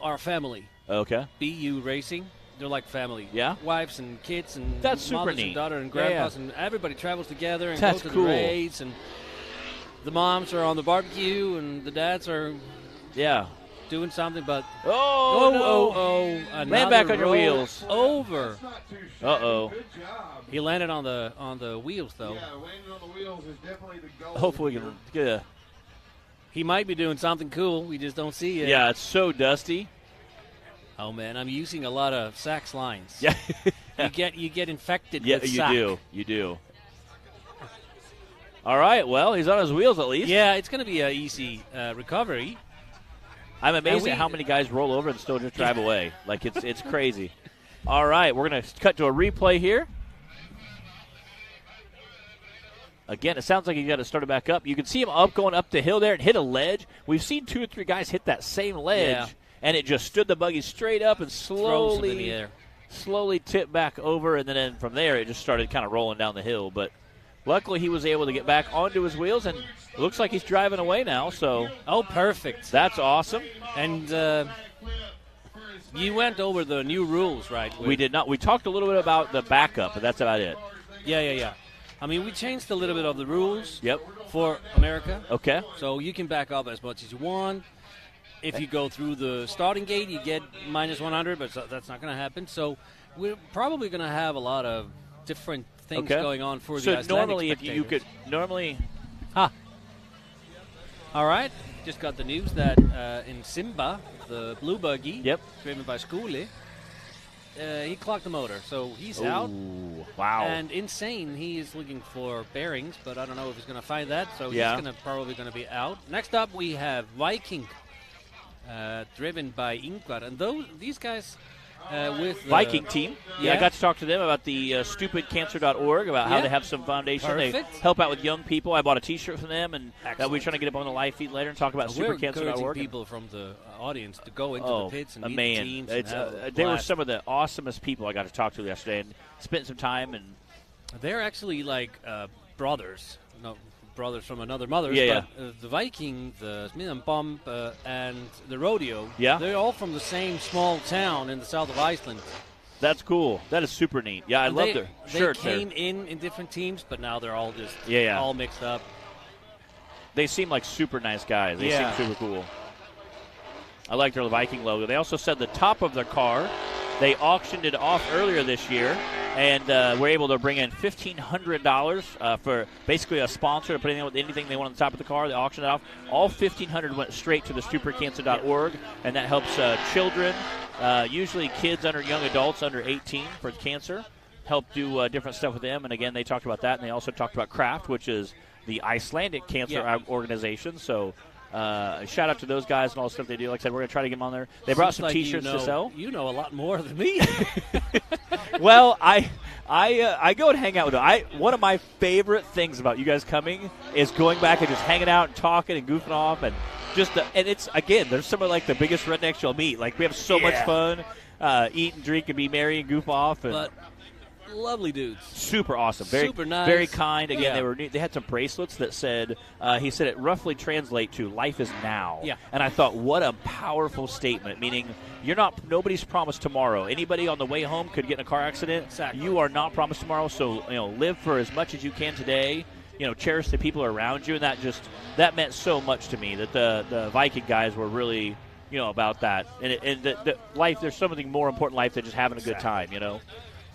are family. Okay. BU Racing. They're like family. Yeah. Wives and kids and that's super mothers neat. And daughter and grandpas and everybody travels together and that's goes to cool. the race and the moms are on the barbecue and the dads are doing something, but man back on your wheels. Over. Uh-oh. He landed on the wheels though. Yeah, landing on the wheels is definitely the goal. Hopefully we can get a He might be doing something cool. We just don't see it. Yeah, it's so dusty. Oh man, I'm using a lot of Sachs lines. Yeah. you get infected yeah, with you Sach. do. You do. All right, well, he's on his wheels at least. Yeah, it's going to be an easy recovery. I'm amazed at how many guys roll over and still just drive away. Like, it's crazy. All right, we're going to cut to a replay here. Again, it sounds like he got to start it back up. You can see him going up the hill there and hit a ledge. We've seen 2 or 3 guys hit that same ledge, and it just stood the buggy straight up and slowly tipped back over, and then from there it just started kind of rolling down the hill. But luckily he was able to get back onto his wheels, and it looks like he's driving away now. So perfect. That's awesome. And you went over the new rules, right? We did not. We talked a little bit about the backup, but that's about it. Yeah. I mean, we changed a little bit of the rules for America. Okay. So you can back up as much as you want. If you go through the starting gate, you get minus 100, but that's not going to happen. So we're probably going to have a lot of different things going on for the Icelandic normally, if spectators. you could normally. All right. Just got the news that in Simba, the blue buggy, driven by Skuli, he clocked the motor, so he's out. Wow. And Insane, he is looking for bearings, but I don't know if he's going to find that, so he's probably going to be out. Next up, we have Viking, driven by Ingvar, and these guys with the Viking team. Yeah, I got to talk to them about the stupidcancer.org, about how they have some foundation. Perfect. They help out with young people. I bought a T-shirt from them, and we're trying to get up on the live feed later and talk about We're stupidcancer.org. encouraging people from the audience to go into the pits and meet the teams. They were some of the awesomest people I got to talk to yesterday, and spent some time. And they're actually like brothers. No, brothers from another mother. Yeah. The Viking, the Smith and Bump, and the Rodeo. Yeah. They're all from the same small town in the south of Iceland. That's cool. That is super neat. Yeah, I love their shirts. They came in different teams, but now they're all just all mixed up. They seem like super nice guys. They seem super cool. I like their Viking logo. They also said the top of their car, they auctioned it off earlier this year, and were able to bring in $1,500 for basically a sponsor to put anything they want on the top of the car. They auctioned it off. All $1,500 went straight to the stupidcancer.org, and that helps children, usually kids young adults under 18 for cancer, help do different stuff with them. And again, they talked about that, and they also talked about CRAFT, which is the Icelandic cancer organization. So shout out to those guys and all the stuff they do. Like I said, we're going to try to get them on there. They brought some T-shirts to sell. You know a lot more than me. Well, I go and hang out with them. One of my favorite things about you guys coming is going back and just hanging out and talking and goofing off, and and it's, again, they're some of like the biggest rednecks you'll meet. Like, we have so much fun, eat and drink and be merry and goof off. And but lovely dudes. Super awesome. Super nice. Very kind. Again, they had some bracelets that said, he said it roughly translate to life is now. Yeah. And I thought, what a powerful statement, meaning nobody's promised tomorrow. Anybody on the way home could get in a car accident. Exactly. You are not promised tomorrow, so live for as much as you can today. Cherish the people around you, and that meant so much to me, that the Viking guys were really about that. And the life, there's something more important in life than just having a good time,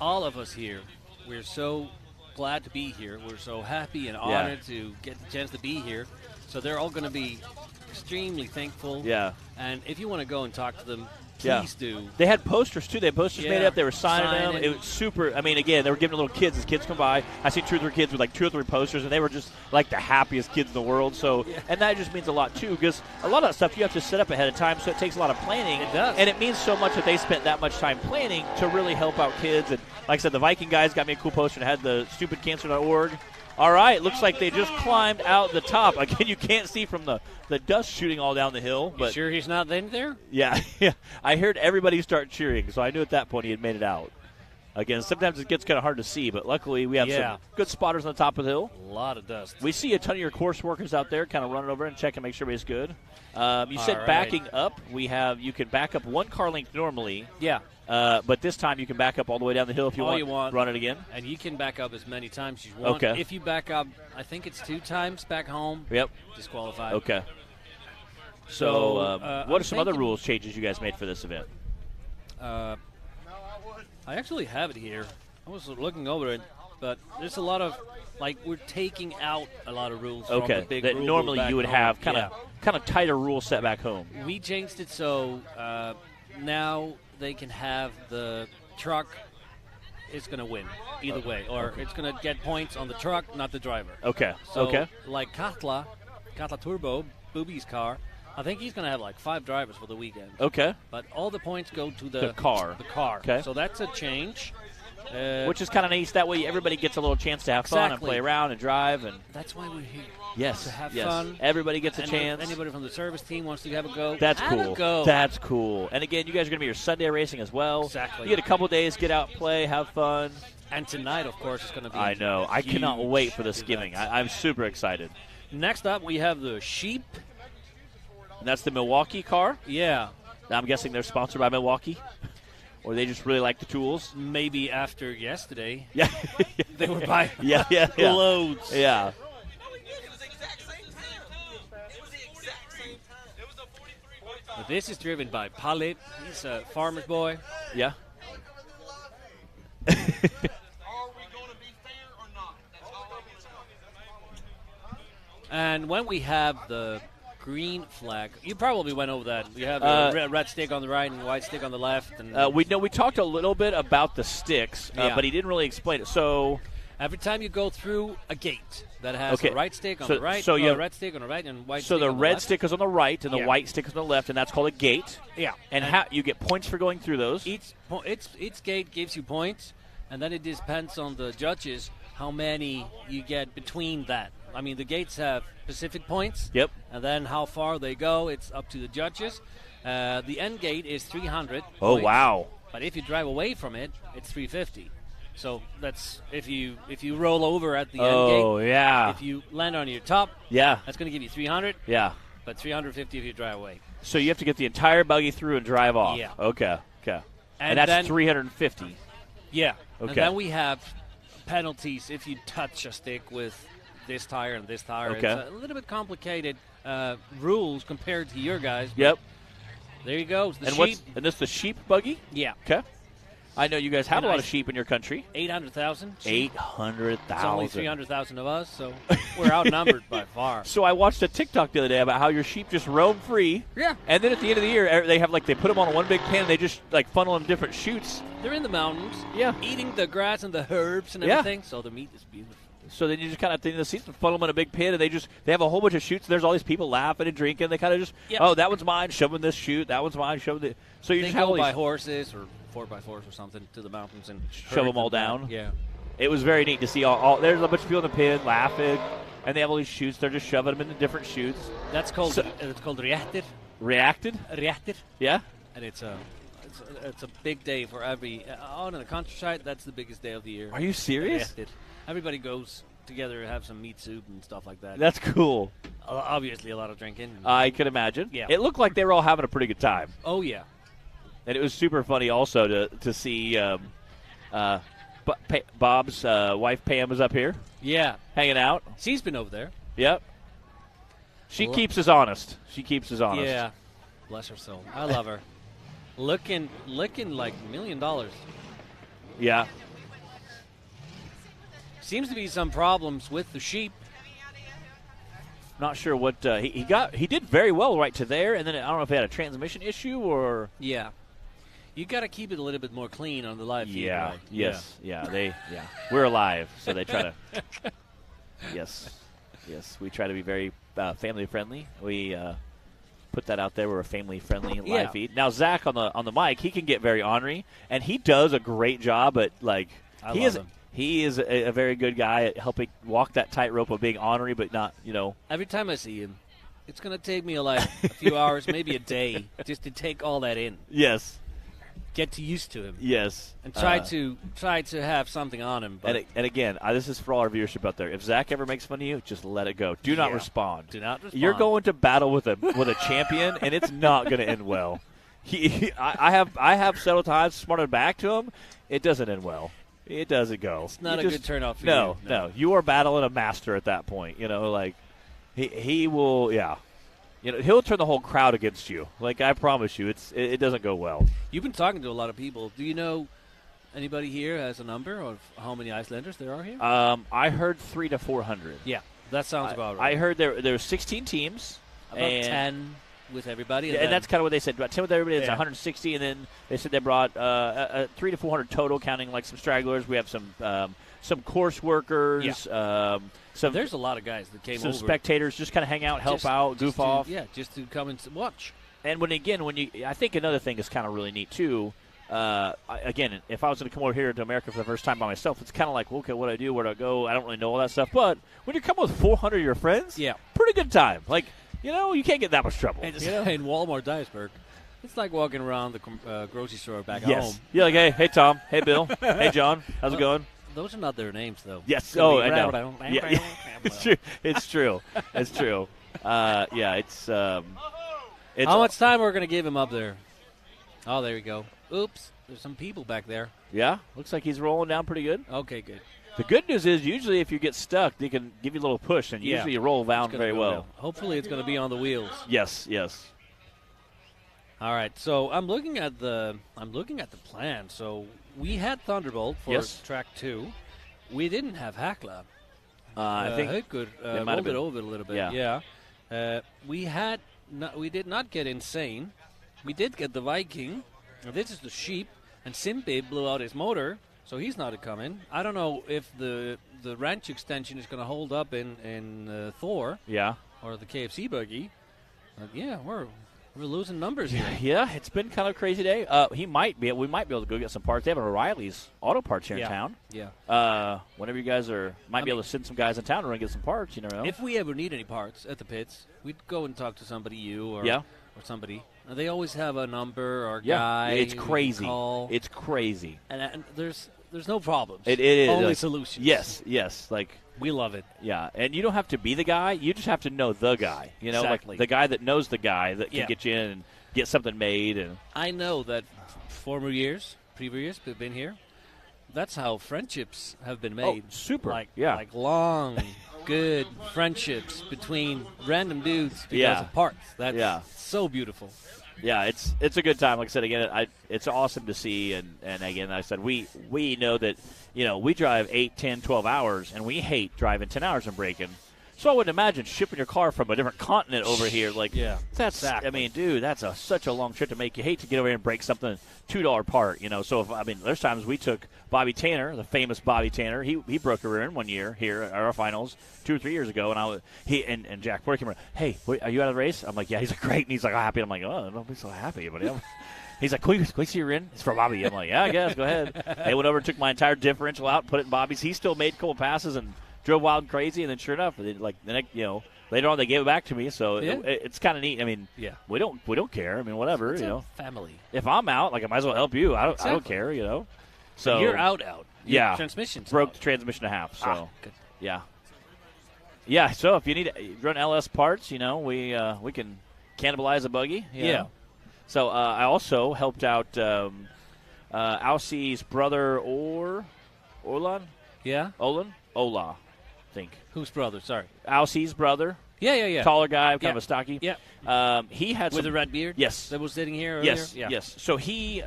All of us here, we're so glad to be here. We're so happy and honored to get the chance to be here. So they're all going to be extremely thankful. Yeah. And if you want to go and talk to them, Please do. They had posters, too. They had posters made up. They were signing them. It. It was super. I mean, again, they were giving to little kids as kids come by. I see 2 or 3 kids with like 2 or 3 posters, and they were just like the happiest kids in the world. So, and that just means a lot, too, because a lot of that stuff you have to set up ahead of time, so it takes a lot of planning. It does. And it means so much that they spent that much time planning to really help out kids. And like I said, the Viking guys got me a cool poster and had the stupidcancer.org. All right, looks like they just climbed out the top. Again, you can't see from the dust shooting all down the hill. But you sure he's not in there? Yeah. I heard everybody start cheering, so I knew at that point he had made it out. Again, sometimes it gets kind of hard to see, but luckily we have some good spotters on the top of the hill. A lot of dust. We see a ton of your course workers out there kind of running over and checking, make sure everybody's good. You said backing up. You can back up 1 car length normally. Yeah. But this time you can back up all the way down the hill if you all want. You want. Run it again. And you can back up as many times as you want. Okay. If you back up, I think it's 2 times back home. Yep. Disqualified. Okay. So what are some other rules changes you guys made for this event? I actually have it here. I was looking over it, but there's a lot of, like, we're taking out a lot of rules from the big that rule normally book you would back have home. kind of tighter rules set back home. We changed it so now they can have the truck is going to win either way, or it's going to get points on the truck, not the driver. Okay. So, like Katla Turbo, Booby's car, I think he's going to have like 5 drivers for the weekend. Okay. But all the points go to the car. The car. Okay. So that's a change. Which is kind of nice. That way everybody gets a little chance to have fun and play around and drive. And that's why we're here. Yes. To have yes. fun. Everybody gets a and chance. If anybody from the service team wants to have a go, that's have cool. A go. That's cool. And again, you guys are going to be your Sunday racing as well. Exactly. You get a couple days, get out, play, have fun. And tonight, of course, is going to be I know. I cannot wait for the skimming. I'm super excited. Next up, we have the Sheep. And that's the Milwaukee car? Yeah. I'm guessing they're sponsored by Milwaukee? Or they just really like the tools? Maybe after yesterday. Yeah. They were buying loads. Yeah. But this is driven by Palit. He's a farmer's boy. Yeah. And when we have the green flag, you probably went over that. You have the red stick on the right and white stick on the left. And we talked a little bit about the sticks, but he didn't really explain it. So every time you go through a gate that has a right stick on the right, a red stick on the right, and white stick on the left. So the red stick is on the right and the white stick is on the left, and that's called a gate. Yeah. And how you get points for going through those. Each gate gives you points, and then it depends on the judges how many you get between that. I mean, the gates have specific points. Yep. And then how far they go, it's up to the judges. The end gate is 300 Oh, points, wow. But if you drive away from it, it's 350. So that's if you roll over at the end gate. Oh, yeah. If you land on your top, that's going to give you 300. Yeah. But 350 if you drive away. So you have to get the entire buggy through and drive off. Yeah. Okay. And then, that's 350. Yeah. Okay. And then we have penalties if you touch a stick with this tire and this tire. Okay. It's a little bit complicated rules compared to your guys. Yep. There you go. And this the sheep buggy? Yeah. Okay. I know you guys have a lot of sheep in your country. 800,000. 800,000. It's only 300,000 of us, so we're outnumbered by far. So I watched a TikTok the other day about how your sheep just roam free. Yeah. And then at the end of the year, they put them on one big pen and they just funnel them different chutes. They're in the mountains. Yeah. Eating the grass and the herbs and everything. So the meat is beautiful. So then you just kind of think the seats funnel them in a big pit, and they have a whole bunch of chutes. There's all these people laughing and drinking. They kind of just, that one's mine, shoving this chute. That one's mine, shoving it. So you they just have go by horses or 4x4s or something to the mountains and shove them all down. Yeah. It was very neat to see all. There's a bunch of people in the pit laughing, and they have all these chutes. They're just shoving them into different chutes. That's called it's called reacted. Reacted? Reacted. Yeah. And it's a big day for every out in the countryside. That's the biggest day of the year. Are you serious? Reacted. Everybody goes together to have some meat soup and stuff like that. That's cool. Obviously, a lot of drinking. I can imagine. Yeah. It looked like they were all having a pretty good time. Oh yeah. And it was super funny also to see Bob's wife Pam was up here. Yeah. Hanging out. She's been over there. Yep. She keeps us honest. Yeah. Bless her soul. I love her. Looking like $1 million. Yeah. Seems to be some problems with the sheep. Not sure what he got. He did very well right to there, and then I don't know if he had a transmission issue or. Yeah. You got to keep it a little bit more clean on the live feed. Yeah. Right? Yes. We're alive, so they try to. Yes. We try to be very family friendly. We put that out there. We're a family friendly live feed. Now Zach on the mic, he can get very ornery, and he does a great job at He is a very good guy at helping walk that tightrope of being ornery, but not, Every time I see him, it's going to take me a few hours, maybe a day, just to take all that in. Yes. Get used to him. Yes. And try to have something on him. But and again, this is for all our viewership out there. If Zach ever makes fun of you, just let it go. Do not respond. Do not respond. You're going to battle with a champion, and it's not going to end well. I have several times smarted back to him. It doesn't end well. It doesn't go. It's not good turnout for you. No. No. You are battling a master at that point. He will. Yeah. He'll turn the whole crowd against you. I promise you, it doesn't go well. You've been talking to a lot of people. Do you know anybody here has a number of how many Icelanders there are here? I heard 300 to 400. Yeah, that sounds about right. I heard there were 16 teams. About 10 with everybody. And that's kind of what they said. About 10 with everybody, it's 160. And then they said they brought 300 to 400 total, counting some stragglers. We have some course workers. Yeah. There's a lot of guys that came over. Some spectators just kind of hang out, help out, goof off. Yeah, just to come and watch. And I think another thing is kind of really neat too. Again, if I was going to come over here to America for the first time by myself, it's kind of like, okay, what do I do? Where do I go? I don't really know all that stuff. But when you're coming with 400 of your friends, pretty good time. You can't get that much trouble. In Walmart Dyersburg, it's like walking around the grocery store back home. You're like, hey, Tom. Hey, Bill. Hey, John. How's it going? Those are not their names, though. Yes. Oh, I know. Yeah. It's true. It's true. It's how much time we're going to give him up there? Oh, there we go. Oops. There's some people back there. Yeah. Looks like he's rolling down pretty good. Okay, good. The good news is usually if you get stuck, they can give you a little push, and usually you roll down very well. Down. Hopefully it's going to be on the wheels. Yes. All right, so I'm looking at the plan. So we had Thunderbolt for track 2. We didn't have Hekla. I think it could rolled it over a little bit. Yeah. We did not get Insane. We did get the Viking. Now, this is the Sheep, and Simpe blew out his motor, so he's not coming. I don't know if the ranch extension is going to hold up in Thor. Yeah. Or the KFC buggy. We're losing numbers here. Yeah, it's been kind of a crazy day. We might be able to go get some parts. They have an O'Reilly's Auto Parts here in town. Yeah. Whenever you guys might be able to send some guys in town to run and get some parts, If we ever need any parts at the pits, we'd go and talk to somebody, or somebody. They always have a number or guy. It's crazy. Call. It's crazy. And there's no problems. It is. Only solutions. Yes. We love it. Yeah, and you don't have to be the guy. You just have to know the guy. Exactly. The guy that knows the guy that can get you in and get something made. And I know that previous years we've been here, that's how friendships have been made. Oh, super. Like long, good friendships between random dudes because of parts. That's so beautiful. Yeah, it's a good time. Like I said, again, it's awesome to see. And again, I said, we know that, we drive 8, 10, 12 hours, and we hate driving 10 hours and braking. So I wouldn't imagine shipping your car from a different continent over here. That's exactly. I mean, dude, that's such a long trip to make. You hate to get over here and break something $2 part, So there's times we took Bobby Tanner, the famous Bobby Tanner. He broke a rear end one year here at our finals 2 or 3 years ago, and and Jack Porter came around. Hey, are you out of the race? I'm like, yeah. He's like, great, and he's like, oh, happy. I'm like, oh, don't be so happy, but he's like, can we see your in? It's for Bobby. I'm like, yeah, I guess. Go ahead. They went over, took my entire differential out, put it in Bobby's. He still made a couple passes and drove wild and crazy, and then sure enough, later on they gave it back to me. So it's kind of neat. I mean, we don't care. I mean, whatever, it's family. If I'm out, I might as well help you. I don't care, So you're out. Your transmission's broke out. the transmission to half. So good. Yeah. So if you need to run LS parts, we can cannibalize a buggy. Yeah. So I also helped out Aussie's brother Orlan. Yeah. Ola, I think. Whose brother? Sorry. Aussie's brother. Yeah. Taller guy, kind of a stocky. Yeah. He had with a red beard. Yes. That was sitting here earlier. Yes. So he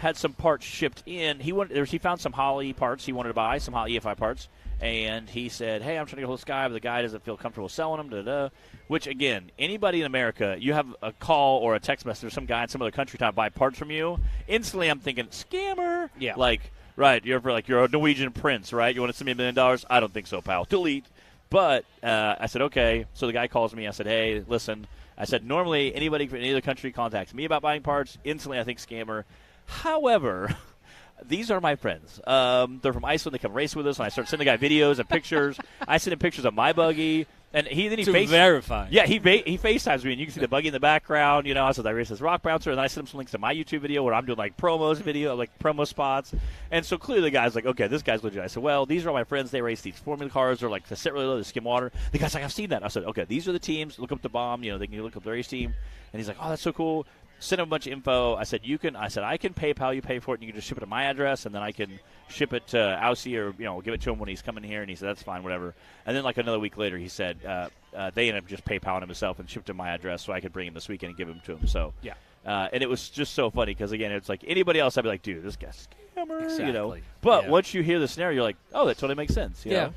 had some parts shipped in. He found some Holley parts. He wanted to buy some Holley EFI parts. And he said, hey, I'm trying to get hold of this guy, but the guy doesn't feel comfortable selling them, da-da-da. Which, again, anybody in America, you have a call or a text message or some guy in some other country trying to buy parts from you, instantly I'm thinking, scammer. Yeah. Like, right, you're a Norwegian prince, right? You want to send me $1 million? I don't think so, pal. Delete. But I said, okay. So the guy calls me. I said, hey, listen. I said, normally anybody from any other country contacts me about buying parts. Instantly I think scammer. However, these are my friends. They're from Iceland. They come race with us, and I start sending the guy videos and pictures. I send him pictures of my buggy. And he verify. Yeah, he FaceTimes me, and you can see the buggy in the background. You know, I said I race this rock bouncer, and then I sent him some links to my YouTube video where I'm doing like promo spots. And so clearly the guy's like, okay, this guy's legit. I said, well, these are all my friends. They race these formula cars, or like they sit really low, they skim water. The guy's like, I've seen that. I said, okay, these are the teams. Look up the bomb. You know, they can look up the race team. And he's like, oh, that's so cool. Sent him a bunch of info. I said, I can PayPal. You pay for it, and you can just ship it to my address, and then I can ship it to Aussie or give it to him when he's coming here. And he said, that's fine, whatever. And then like another week later, he said they ended up just PayPaling himself and shipped to my address so I could bring him this weekend and give him to him. So yeah, and it was just so funny because again, it's like anybody else, I'd be like, dude, this guy's a scammer, exactly. you know. But once you hear the scenario, you're like, oh, that totally makes sense. You know?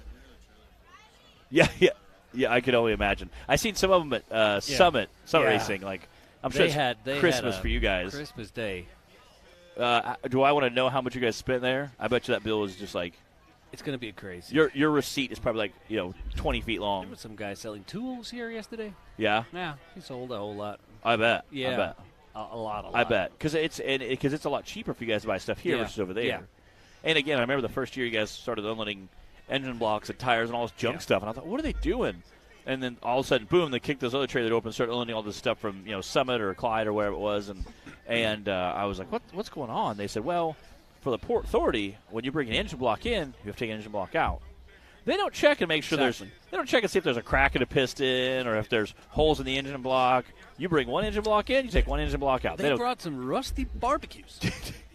Yeah. I could only imagine. I seen some of them at Summit Racing, like. I'm sure they Christmas for you guys. Christmas Day. Do I want to know how much you guys spent there? I bet you that bill is just like. It's going to be crazy. Your receipt is probably like 20 feet long. There was some guy selling tools here yesterday. Yeah. Yeah, he sold a whole lot. I bet. Yeah. I bet. A lot. I bet because it's a lot cheaper for you guys to buy stuff here versus over there. Yeah. And again, I remember the first year you guys started unloading engine blocks and tires and all this junk stuff, and I thought, what are they doing? And then all of a sudden, boom, they kicked this other trailer open and started unloading all this stuff from Summit or Clyde or wherever it was. And I was like, what's going on? They said, well, for the Port Authority, when you bring an engine block in, you have to take an engine block out. They don't check and make sure they don't check and see if there's a crack in a piston or if there's holes in the engine block. You bring one engine block in, you take one engine block out. They brought some rusty barbecues.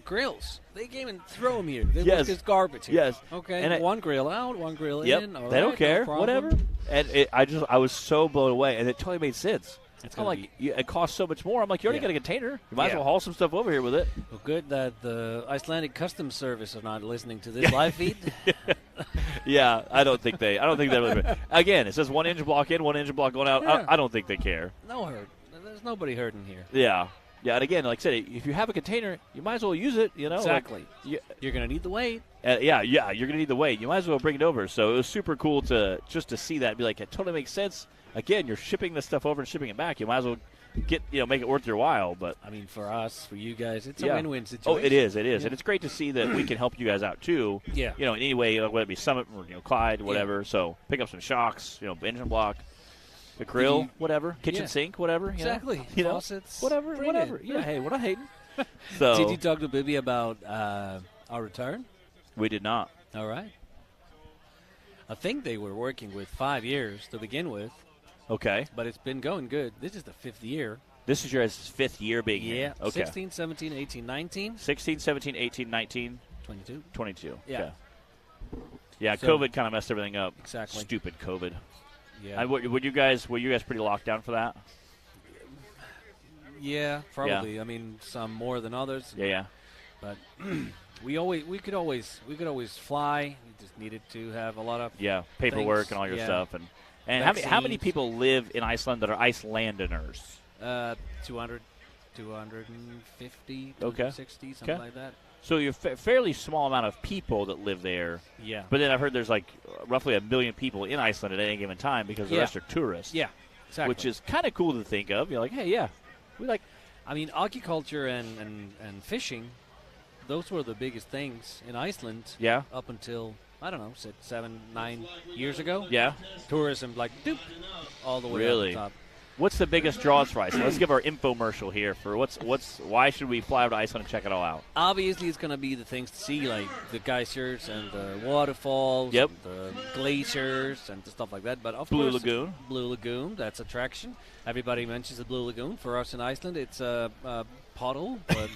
Grills. They came and throw them here. They look as garbage here. Yes. Okay. And one grill out, one grill in. All they don't right, care. No whatever. And I was so blown away, and it totally made sense. I'm like, it costs so much more. I'm like, you already got a container. You might as well haul some stuff over here with it. Well, good that the Icelandic Customs Service are not listening to this live feed. Yeah, I don't think they really. Again, it says one engine block in, one engine block going out. Yeah. I don't think they care. No hurt. There's nobody hurting here. Yeah. Yeah, and again, like I said, if you have a container, you might as well use it, Exactly. Like, you're going to need the weight. You're going to need the weight. You might as well bring it over. So it was super cool to see that and be like, it totally makes sense. Again, you're shipping this stuff over and shipping it back. You might as well make it worth your while. But I mean, for us, for you guys, it's a win-win situation. Oh, it is. Yeah. And it's great to see that we can help you guys out, too. Yeah. In any way, whether it be Summit or, Clyde, whatever. Yeah. So pick up some shocks, engine block. The grill, whatever. Kitchen sink, whatever. Exactly. Faucets. Whatever. Yeah, hey, we're not hating. So, did you talk to Bibi about our return? We did not. All right. I think they were working with 5 years to begin with. Okay. But it's been going good. This is the 5th year. This is your 5th year being here. Yeah. Okay. 16, 17, 18, 19. 16, 17, 18, 19. 22. 22. Yeah. Okay. Yeah, so, COVID kind of messed everything up. Exactly. Stupid COVID. Yeah. Were you guys pretty locked down for that? Yeah, probably. Yeah. I mean, some more than others. Yeah. But we could always fly. We just needed to have a lot of paperwork things. And all your stuff and how many people live in Iceland that are Icelanders? 200, 250, 260, something like that. So you're fairly small amount of people that live there. Yeah. But then I've heard there's like roughly 1 million people in Iceland at any given time because the rest are tourists. Yeah, exactly. Which is kind of cool to think of. You're like, hey, we like. I mean, agriculture and fishing, those were the biggest things in Iceland. Yeah. Up until, I don't know, 7, 9 years ago. Yeah. Tourism, all the way really? up the top. What's the biggest draws for Iceland? Let's give our infomercial here for why should we fly over to Iceland and check it all out? Obviously, it's going to be the things to see, like the geysers and the waterfalls, yep. the glaciers and stuff like that. But of Blue course, Lagoon. Blue Lagoon, that's attraction. Everybody mentions the Blue Lagoon. For us in Iceland, it's a puddle, but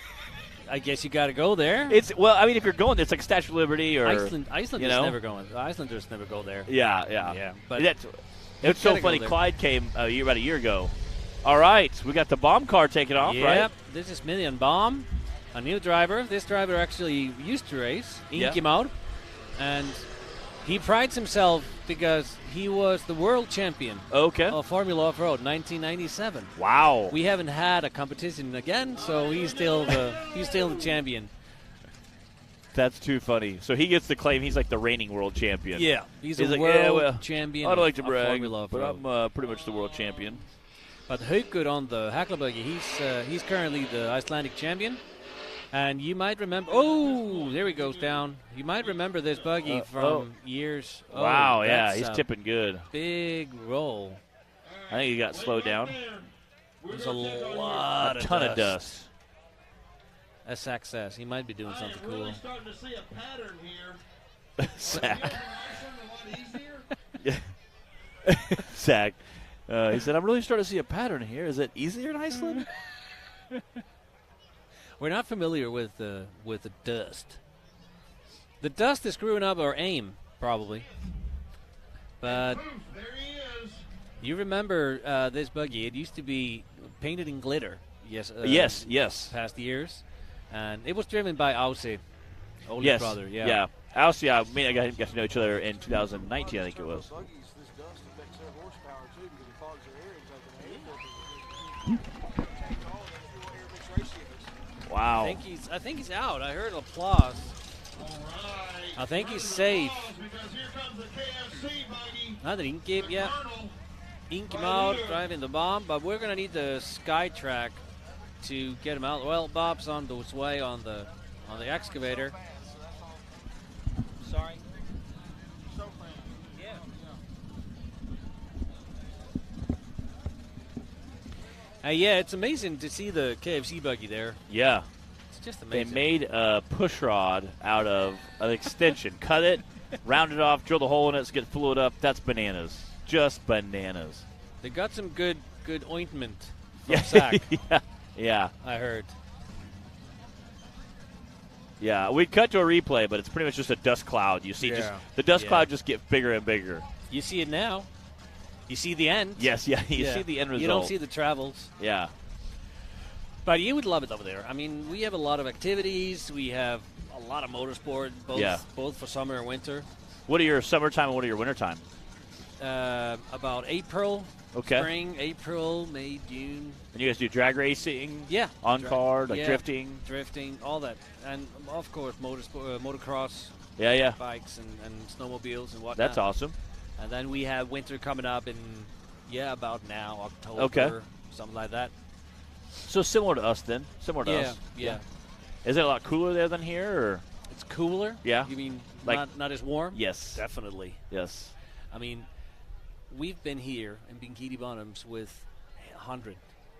I guess you got to go there. If you're going, it's like Statue of Liberty or Iceland is never going. The Icelanders never go there. Yeah. But it's so funny. Clyde came about a year ago. All right, we got the bomb car taking off, right? Yep, this is Million Bomb. a new driver. This driver actually used to race, Yeah. Ingi Már, and he prides himself because he was the world champion of Formula Off-Road 1997. Wow. We haven't had a competition again, so he's still the champion. That's too funny. So he gets the claim he's like the reigning world champion. Yeah, he's a like, world champion. I don't like to of brag, Formula but Off-Road. I'm pretty much the world champion. But Haukur on the Haklabuggy, he's currently the Icelandic champion. And you might remember, there he goes down. You might remember this buggy from years. Wow, yeah, he's tipping good. Big roll. I think he got slowed down. There's a lot a ton of dust. As Zach says, he might be doing something cool. Really starting to see a pattern here. Zach. Zach. He said, I'm really starting to see a pattern here. Is it easier in Iceland? We're not familiar with the dust. The dust is screwing up our aim, probably. But you remember this buggy. It used to be painted in glitter. Yes. Past years. And it was driven by Aussie, older yes. brother. Yeah. Aussie, I mean, I got to know each other in 2019, I think it was. Wow. I think he's out. I heard applause. I think he's safe. Not that Ingi, yeah. Ingi Már driving the bomb, but we're going to need the Sky Track to get him out. Well, Bob's on his way on the excavator. Sorry. Yeah, it's amazing to see the KFC buggy there. Yeah. It's just amazing. They made a push rod out of an extension. Cut it, round it off, drill the hole in it, get fluid up. That's bananas. Just bananas. They got some good ointment from Zach. Yeah. I heard. Yeah, we cut to a replay, but it's pretty much just a dust cloud. You see the dust cloud just get bigger and bigger. You see it now. You see the end. Yes, you see the end result. You don't see the travels. Yeah. But you would love it over there. I mean, we have a lot of activities. We have a lot of motorsport, both for summer and winter. What are your summertime and what are your wintertime? About April, spring, April, May, June. And you guys do drag racing? Yeah. On-card, drifting? Drifting, all that. And, of course, motocross. Yeah. Bikes and snowmobiles and whatnot. That's awesome. And then we have winter coming up in, about now, October, something like that. So similar to us then? Similar to us? Yeah. Is it a lot cooler there than here? Or? It's cooler? Yeah. You mean like, not as warm? Yes. Definitely. Yes. I mean, we've been here in Bikini Bottoms with 100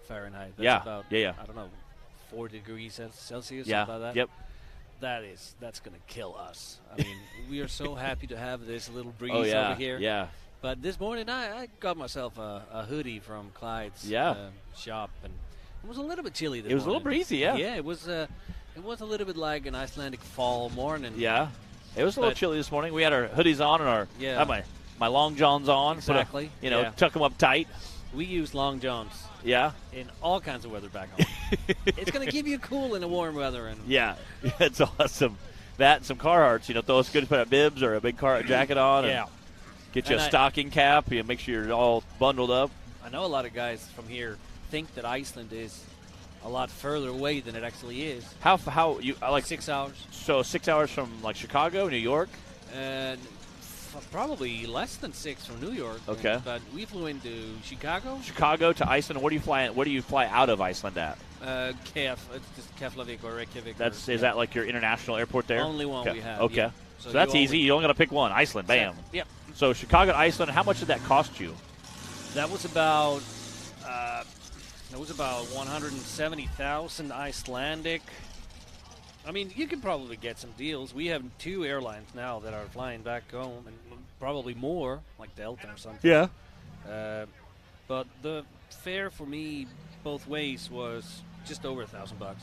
Fahrenheit. That's about, I don't know, 4 degrees Celsius, something like that. Yep. That's going to kill us. I mean, we are so happy to have this little breeze over here. Yeah. But this morning, I got myself a hoodie from Clyde's shop, and it was a little bit chilly this morning. It was a little breezy, yeah. Yeah, it was a little bit like an Icelandic fall morning. Yeah. It was a little chilly this morning. We had our hoodies on and our my long johns on. Exactly. Tuck them up tight. We use long johns. Yeah. In all kinds of weather back home. It's going to keep you cool in the warm weather. And It's awesome. That and some Carhartts, throw us good to put a bibs or a big Carhartt jacket on. And get you a stocking cap. Make sure you're all bundled up. I know a lot of guys from here think that Iceland is a lot further away than it actually is. How you like 6 hours? So 6 hours from like Chicago, New York? And probably less than 6 from New York. Okay. But we flew into Chicago. Chicago to Iceland. Where do you fly out of Iceland at? Kef. It's just Keflavik or Reykjavik. Is that like your international airport there? Only one we have. Okay. Yeah. So that's easy. You only got to pick one. Iceland. Bam. Yep. So Chicago to Iceland. How much did that cost you? That was about 170,000 Icelandic. I mean, you can probably get some deals. We have 2 airlines now that are flying back home, and probably more, like Delta or something. Yeah. But the fare for me both ways was just over $1,000.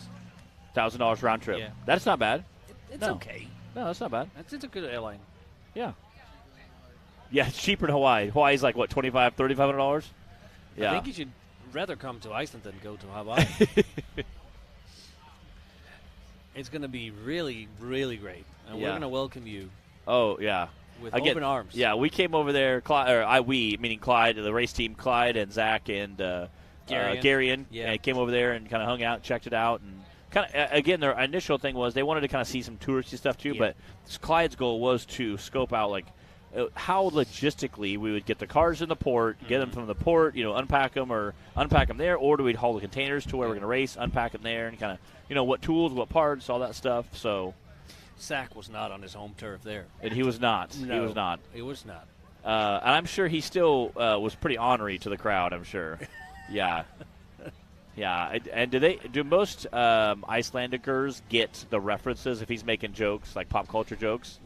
$1,000 round trip. Yeah. That's not bad. It's okay. No, that's not bad. It's a good airline. Yeah. Yeah, it's cheaper in Hawaii. Hawaii's like, what, $2,500, $3,500? Yeah. I think you should rather come to Iceland than go to Hawaii. It's going to be really, really great, and we're going to welcome you. Oh yeah, with open arms. Yeah, we came over there. We meaning Clyde, the race team, Clyde and Zach and Garion. Yeah, came over there and kind of hung out, checked it out, and kind of again their initial thing was they wanted to kind of see some touristy stuff too. But Clyde's goal was to scope out like how logistically we would get the cars in the port, get them from the port, unpack them there, or do we haul the containers to where we're going to race, unpack them there, and kind of what tools, what parts, all that stuff. So Zach was not on his home turf there, and he was not. No, he was not. He was not. And I'm sure he still was pretty ornery to the crowd. I'm sure. Yeah. Yeah, and do most Icelanders get the references if he's making jokes, like pop culture jokes?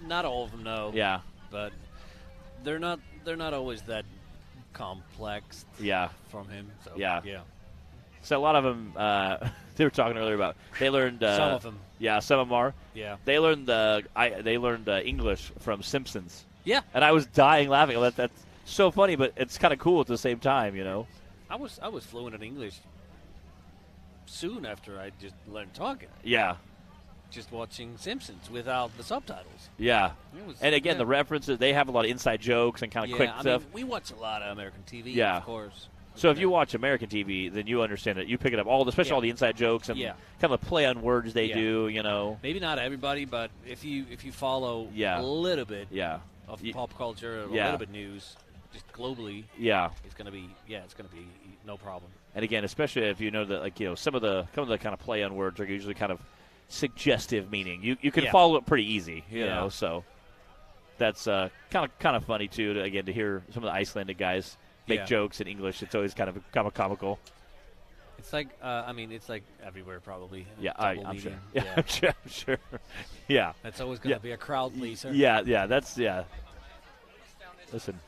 Not all of them, no. Yeah, but they're not always that complex. Yeah, from him. So, yeah. So a lot of them, they were talking earlier about they learned some of them. Yeah, some of them are. Yeah, they learned English from Simpsons. Yeah, and I was dying laughing. That's so funny, but it's kind of cool at the same time, I was fluent in English soon after I just learned talking. Yeah. Just watching Simpsons without the subtitles. Yeah. And again, the references, they have a lot of inside jokes and kind of quick stuff. We watch a lot of American TV, of course. So if you watch American TV, then you understand it. You pick it up, especially all the inside jokes and kind of the play on words they do, Maybe not everybody, but if you follow a little bit of pop culture, a little bit news, just globally, it's going to be no problem. And again, especially if you know that some of the kind of play on words are usually kind of suggestive meaning. You can follow it pretty easy, you know. So that's kind of funny too. To hear some of the Icelandic guys make jokes in English, it's always kind of comical. It's like it's like everywhere probably. Yeah, I'm sure. Yeah, I'm sure. Yeah, that's always going to be a crowd pleaser. Yeah. Listen.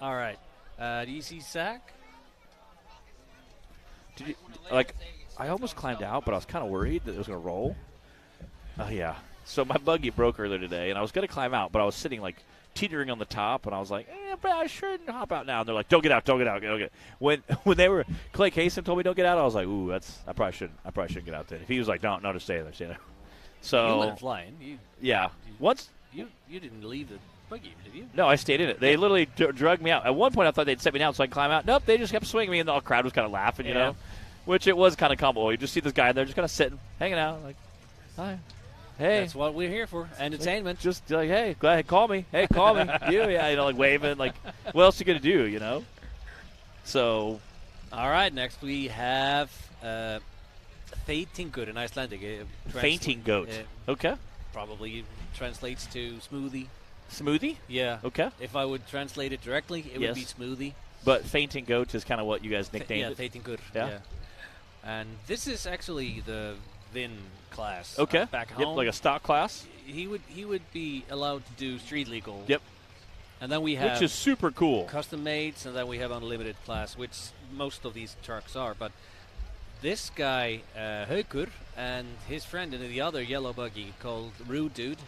All right. Do you see Zach? Did you I almost climbed out, but I was kind of worried that it was going to roll. Oh, yeah. So my buggy broke earlier today, and I was going to climb out, but I was sitting, teetering on the top, and I was like, but I shouldn't hop out now. And they're like, don't get out. When they were – Clay Kaysen told me don't get out, I was like, ooh, I probably shouldn't get out then. If he was like, no, just stay there. So – you went flying. Once – You didn't leave the buggy, did you? No, I stayed in it. They literally drug me out. At one point, I thought they'd set me down so I could climb out. Nope, they just kept swinging me, and the crowd was kind of laughing, you know. Which it was kind of comical. You just see this guy in there just kind of sitting, hanging out, like, hi. Hey. That's what we're here for, entertainment. Just hey, go ahead, call me. Hey, call me. Waving. What else are you going to do, So. All right, next we have Feitingur in Icelandic. Fainting goat. Okay. Probably translates to smoothie. Smoothie? Yeah. Okay. If I would translate it directly, it would be smoothie. But fainting goat is kind of what you guys nicknamed it. Feitingur. Yeah. And this is actually the Vin class. Okay. Back home. Yep, like a stock class. He would be allowed to do street legal. Yep. And then we have which is super cool. Custom mates, and then we have unlimited class, which most of these trucks are. But this guy, Haukur, and his friend in the other yellow buggy called Rude Dude.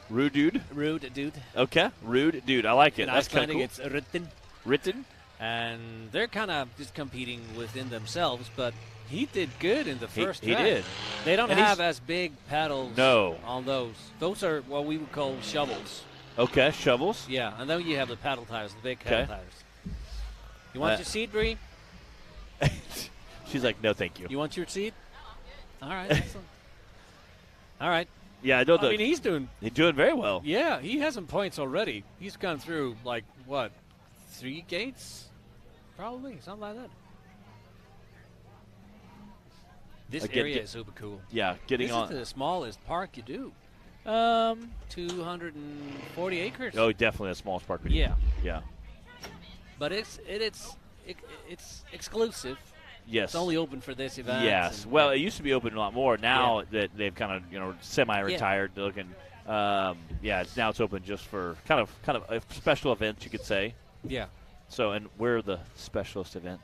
Rude Dude? Rude Dude. Okay. Rude Dude. I like it. In That's kind of cool. It's Ritten. Written. And they're kind of just competing within themselves, but he did good in the first He track. did. They don't have as big paddles on those. Those are what we would call shovels. Okay, shovels. Yeah, and then you have the paddle tires, the big paddle tires. You want your seat, Bree? She's like, no, thank you. You want your seat? All right. Excellent. All right. Yeah, I know. I mean, he's doing very well. Yeah, he has some points already. He's gone through, 3 gates? Probably, something like that. This area is super cool. Yeah, this is the smallest park you do. 240 acres. Oh, definitely the smallest park we do. Yeah. Yeah. But it's exclusive. Yes. It's only open for this event. Yes. Well, it used to be open a lot more. Now that they've kind of semi-retired looking. Now it's open just for kind of a special event, you could say. Yeah. So, and we're the specialist event.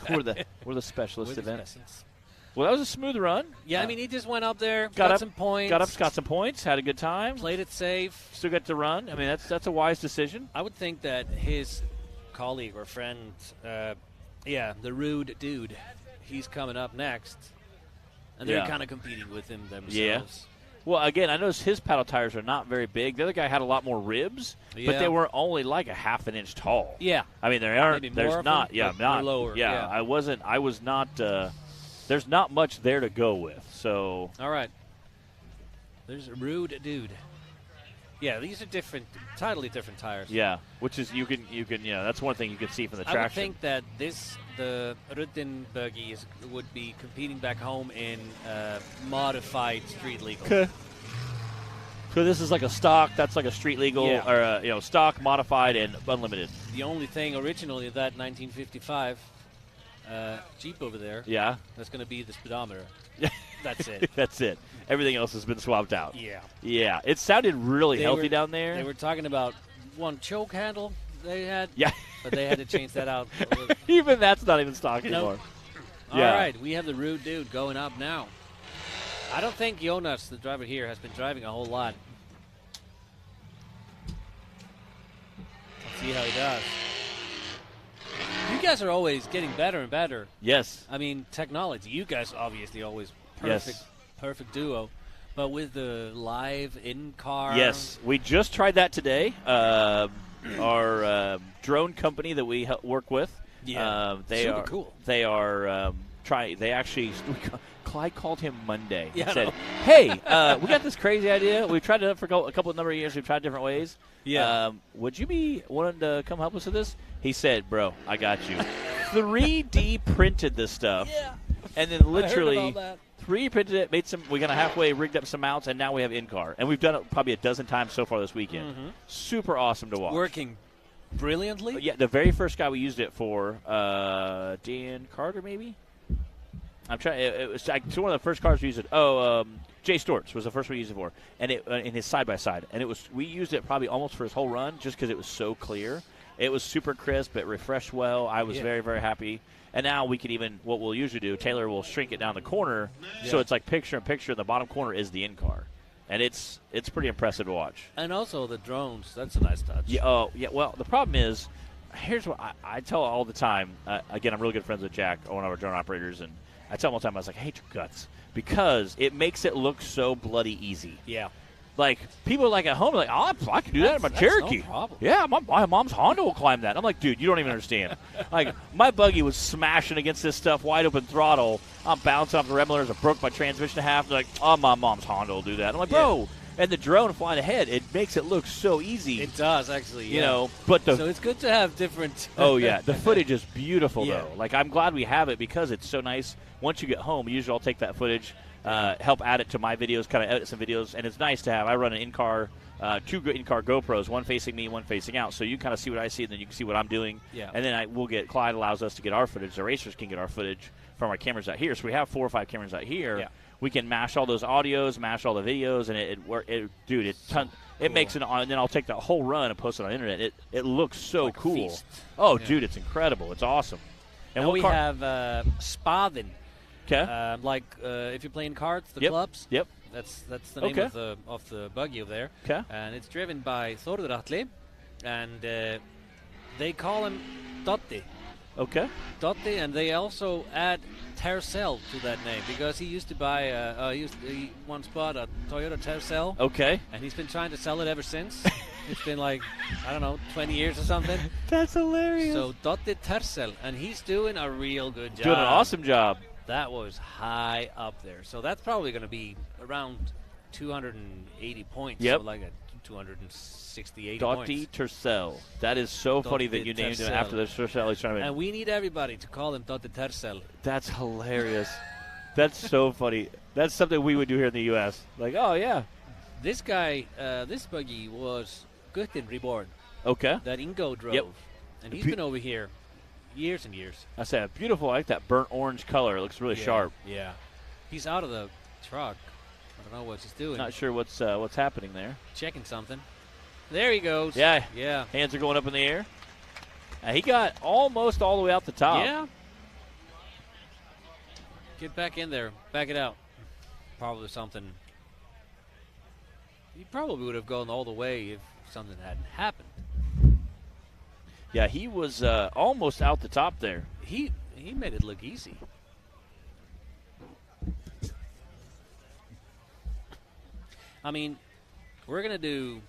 we're the specialist event. Well, that was a smooth run. Yeah, I mean, he just went up there, got some points. Got some points, had a good time. Played it safe. Still got to run. I mean, that's a wise decision. I would think that his colleague or friend, the Rude Dude, he's coming up next. and they're kind of competing with him themselves. Yeah. Well, again, I noticed his paddle tires are not very big. The other guy had a lot more ribs, but they were only like a half an inch tall. Yeah. I mean, there aren't. Maybe There's more not. them, Yeah, but not lower. Yeah, Yeah. I was not. There's not much there to go with. So. All right. There's a rude dude. Yeah, these are different, totally different tires. Yeah, which is you can that's one thing you can see from the traction. I would think that the Ruddin buggy would be competing back home in modified street legal. Okay. So this is like a stock. That's like a street legal, or stock, modified, and unlimited. The only thing originally of that 1955 Jeep over there. Yeah. That's going to be the speedometer. Yeah. That's it. That's it. Everything else has been swapped out. Yeah. Yeah. It sounded really healthy down there. They were talking about one choke handle they had. Yeah. But they had to change that out. Even that's not even stock anymore. All right. We have the rude dude going up now. I don't think Jonas, the driver here, has been driving a whole lot. Let's see how he does. You guys are always getting better and better. Yes. I mean, technology. You guys obviously always perfect duo. But with the live in-car. Yes. We just tried that today. Our drone company that we work with. Yeah. Super cool. They are trying. They actually. Clyde called him Monday and said, no. "Hey, we got this crazy idea. We've tried it for a couple of number of years. We've tried different ways. Yeah. Would you be wanting to come help us with this?" He said, "Bro, I got you." 3D printed this stuff, and then literally 3D printed it. Made some. We got halfway rigged up some mounts, and now we have in car. And we've done it probably a dozen times so far this weekend. Mm-hmm. Super awesome to watch. Working brilliantly. Yeah, the very first guy we used it for, Dan Carter, maybe. I'm trying. It was like one of the first cars we used it. Jay Storts was the first one we used it for, and it in his side by side, and it was we used it probably almost for his whole run just because it was so clear. It was super crisp. It refreshed well. I was very, very happy. And now we can even what we'll usually do. Taylor will shrink it down the corner, so it's like picture in picture. In the bottom corner is the in car, and it's pretty impressive to watch. And also the drones. That's a nice touch. Yeah. Oh, yeah. Well, the problem is, here's what I tell all the time. Again, I'm really good friends with Jack, one of our drone operators, and I tell him all the time, I was like, I hate your guts, because it makes it look so bloody easy. Yeah. Like, people like at home are like, oh, I can do that in my Cherokee. No problem. Yeah, my mom's Honda will climb that. I'm like, dude, you don't even understand. Like, my buggy was smashing against this stuff, wide open throttle. I'm bouncing off the red millers. I broke my transmission in half. They're like, oh, my mom's Honda will do that. I'm like, bro. And the drone flying ahead, it makes it look so easy. It does, actually, You know, but so it's good to have different. Oh, yeah. The footage is beautiful, though. Like, I'm glad we have it because it's so nice. Once you get home, usually I'll take that footage, help add it to my videos, kind of edit some videos. And it's nice to have. I run an in-car, two in-car GoPros, one facing me, one facing out. So you kind of see what I see, and then you can see what I'm doing. Yeah. And then Clyde allows us to get our footage. The racers can get our footage from our cameras out here. So we have 4 or 5 cameras out here. Yeah. We can mash all those audios, mash all the videos, and it makes it on. And then I'll take that whole run and post it on the internet. It looks so like cool. Oh, dude, it's incredible. It's awesome. And we have Spaden. Okay. If you're playing cards, the Yep. clubs. Yep. That's the name of the buggy over there. Okay. And it's driven by Þórður Atli, and they call him Dotti. Okay. Dotti, and they also add Tercel to that name because he used to buy. He once bought a Toyota Tercel. Okay. And he's been trying to sell it ever since. It's been like, I don't know, 20 years or something. That's hilarious. So Dotti Tercel, and he's doing a real good job. Doing an awesome job. That was high up there. So that's probably going to be around 280 points. Yep. So like a 268 Dotti points. Tercel. That is so funny that you named him after the Tercel tournament. And we need everybody to call him Dotti Tercel. That's hilarious. That's so funny. That's something we would do here in the U.S. Like, oh, yeah. This guy, this buggy was Guttin Reborn. Okay. That Ingo drove. Yep. And he's been over here years and years. I said, beautiful. I like that burnt orange color. It looks really sharp. Yeah. He's out of the truck. I don't know what he's doing. Not sure what's happening there. Checking something. There he goes. Yeah. Yeah. Hands are going up in the air. He got almost all the way out the top. Yeah. Get back in there. Back it out. Probably something. He probably would have gone all the way if something hadn't happened. Yeah, he was almost out the top there. He made it look easy. I mean, we're going to do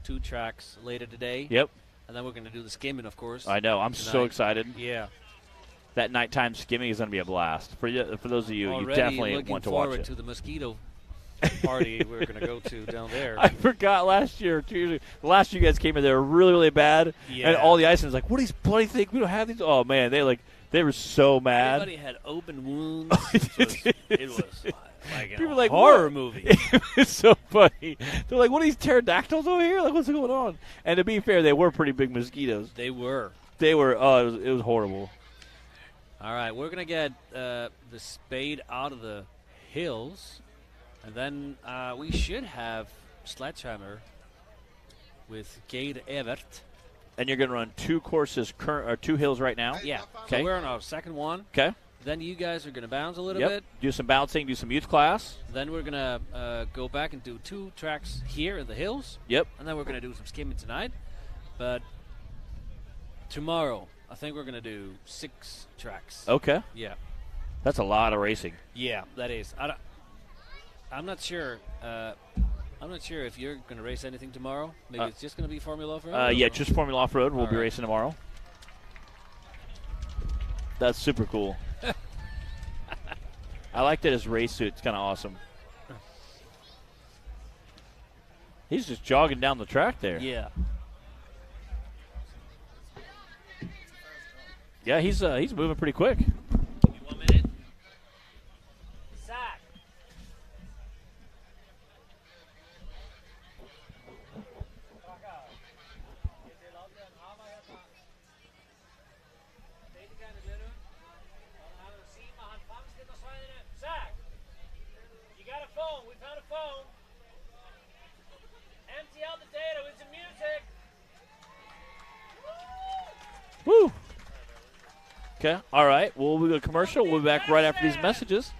2 tracks later today. Yep. And then we're going to do the skimming, of course. I know. I'm tonight. so excited. Yeah. That nighttime skimming is going to be a blast. For those of you, Already you definitely want to watch it. looking forward to the mosquito party we're going to go to down there. I forgot last year, 2 years ago. Last year you guys came in there really, really bad. Yeah. And all the Icelanders like, what are these bloody things? We don't have these. Oh, man. They were so mad. Everybody had open wounds. It was like a People like, horror what? movie. It's so funny. They're like, what are these pterodactyls over here? Like, what's going on? And to be fair, they were pretty big mosquitoes. They were. Oh, it was horrible. All right, we're going to get the spade out of the hills, and then we should have Sledgehammer with Geir Evert. And you're going to run 2 courses, 2 hills right now? Yeah. Okay. So we're on our second one. Okay. Then you guys are going to bounce a little Yep. bit. Do some bouncing, do some youth class. Then we're going to go back and do 2 tracks here in the hills. Yep. And then we're going to do some skimming tonight. But tomorrow, I think we're going to do 6 tracks. Okay. Yeah. That's a lot of racing. Yeah, that is. I'm not sure. I'm not sure if you're going to race anything tomorrow. Maybe it's just going to be Formula Off-Road? Yeah, just Formula Off-Road. We'll be right. racing tomorrow. That's super cool. I like that his race suit. It's kind of awesome. He's just jogging down the track there. Yeah. Yeah, he's moving pretty quick. Give me 1 minute. Zach. Zach, you got a phone. We found a phone. Empty out the data with some music. Woo! Okay, all right. Well, we'll go to commercial. We'll be back right after these messages.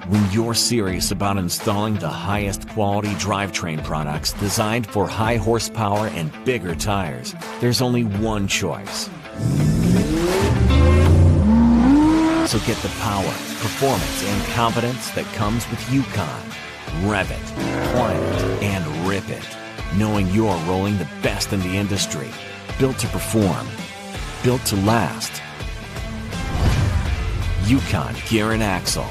When you're serious about installing the highest quality drivetrain products designed for high horsepower and bigger tires, there's only one choice. So get the power, performance, and confidence that comes with Yukon. Rev it, climb it, and rip it, knowing you're rolling the best in the industry. Built to perform, built to last. Yukon Gear and Axle.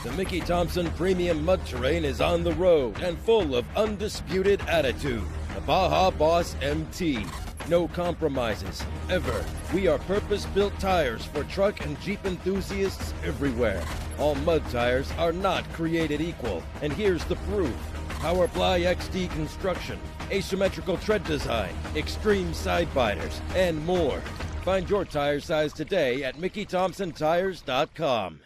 The Mickey Thompson Premium Mud Terrain is on the road and full of undisputed attitude. The Baja Boss MT. No compromises, ever. We are purpose-built tires for truck and Jeep enthusiasts everywhere. All mud tires are not created equal, and here's the proof. Powerfly XD construction, asymmetrical tread design, extreme side biters, and more. Find your tire size today at MickeyThompsonTires.com.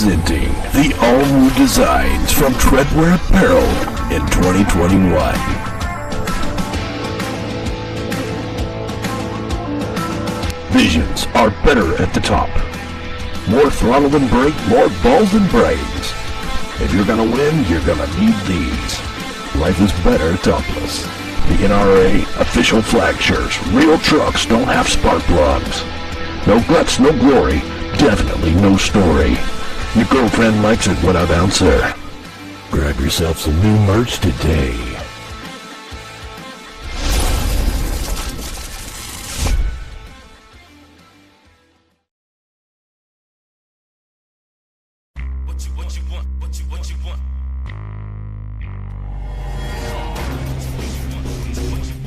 Presenting the all-new designs from Treadwear Apparel in 2021. Visions are better at the top. More throttle than brake, more balls than brains. If you're gonna win, you're gonna need these. Life is better topless. The NRA official flag shirts. Real trucks don't have spark plugs. No guts, no glory. Definitely no story. Your girlfriend likes it when I bounce her. Grab yourself some new merch today.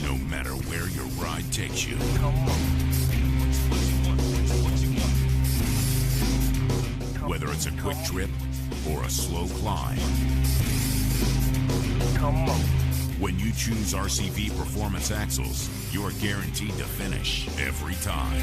No matter where your ride takes you. Whether it's a quick trip or a slow climb. When you choose RCV Performance Axles, you're guaranteed to finish every time.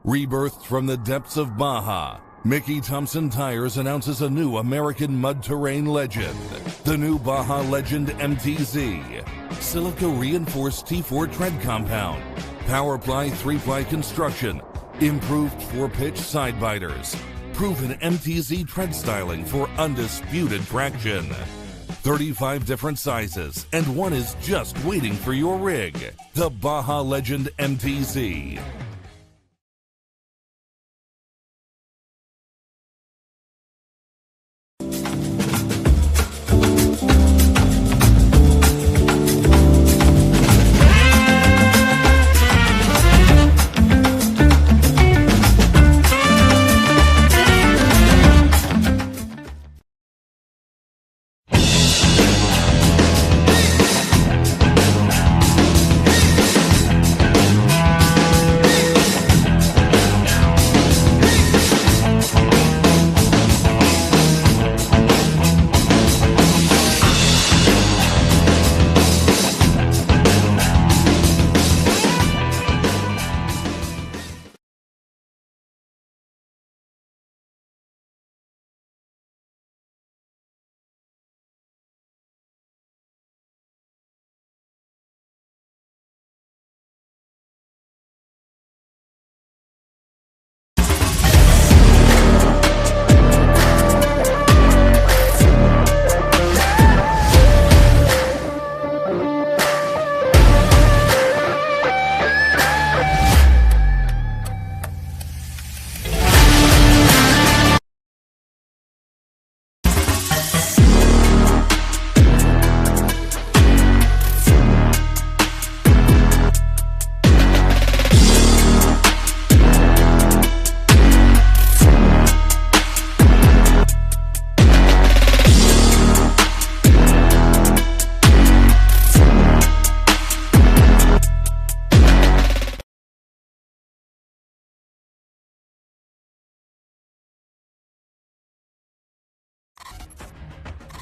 Rebirthed from the depths of Baja, Mickey Thompson Tires announces a new American mud terrain legend, the new Baja Legend MTZ. Silica reinforced T4 tread compound, Powerply 3-ply construction, improved 4-pitch side biters, proven MTZ tread styling for undisputed traction. 35 different sizes, and one is just waiting for your rig. The Baja Legend MTZ.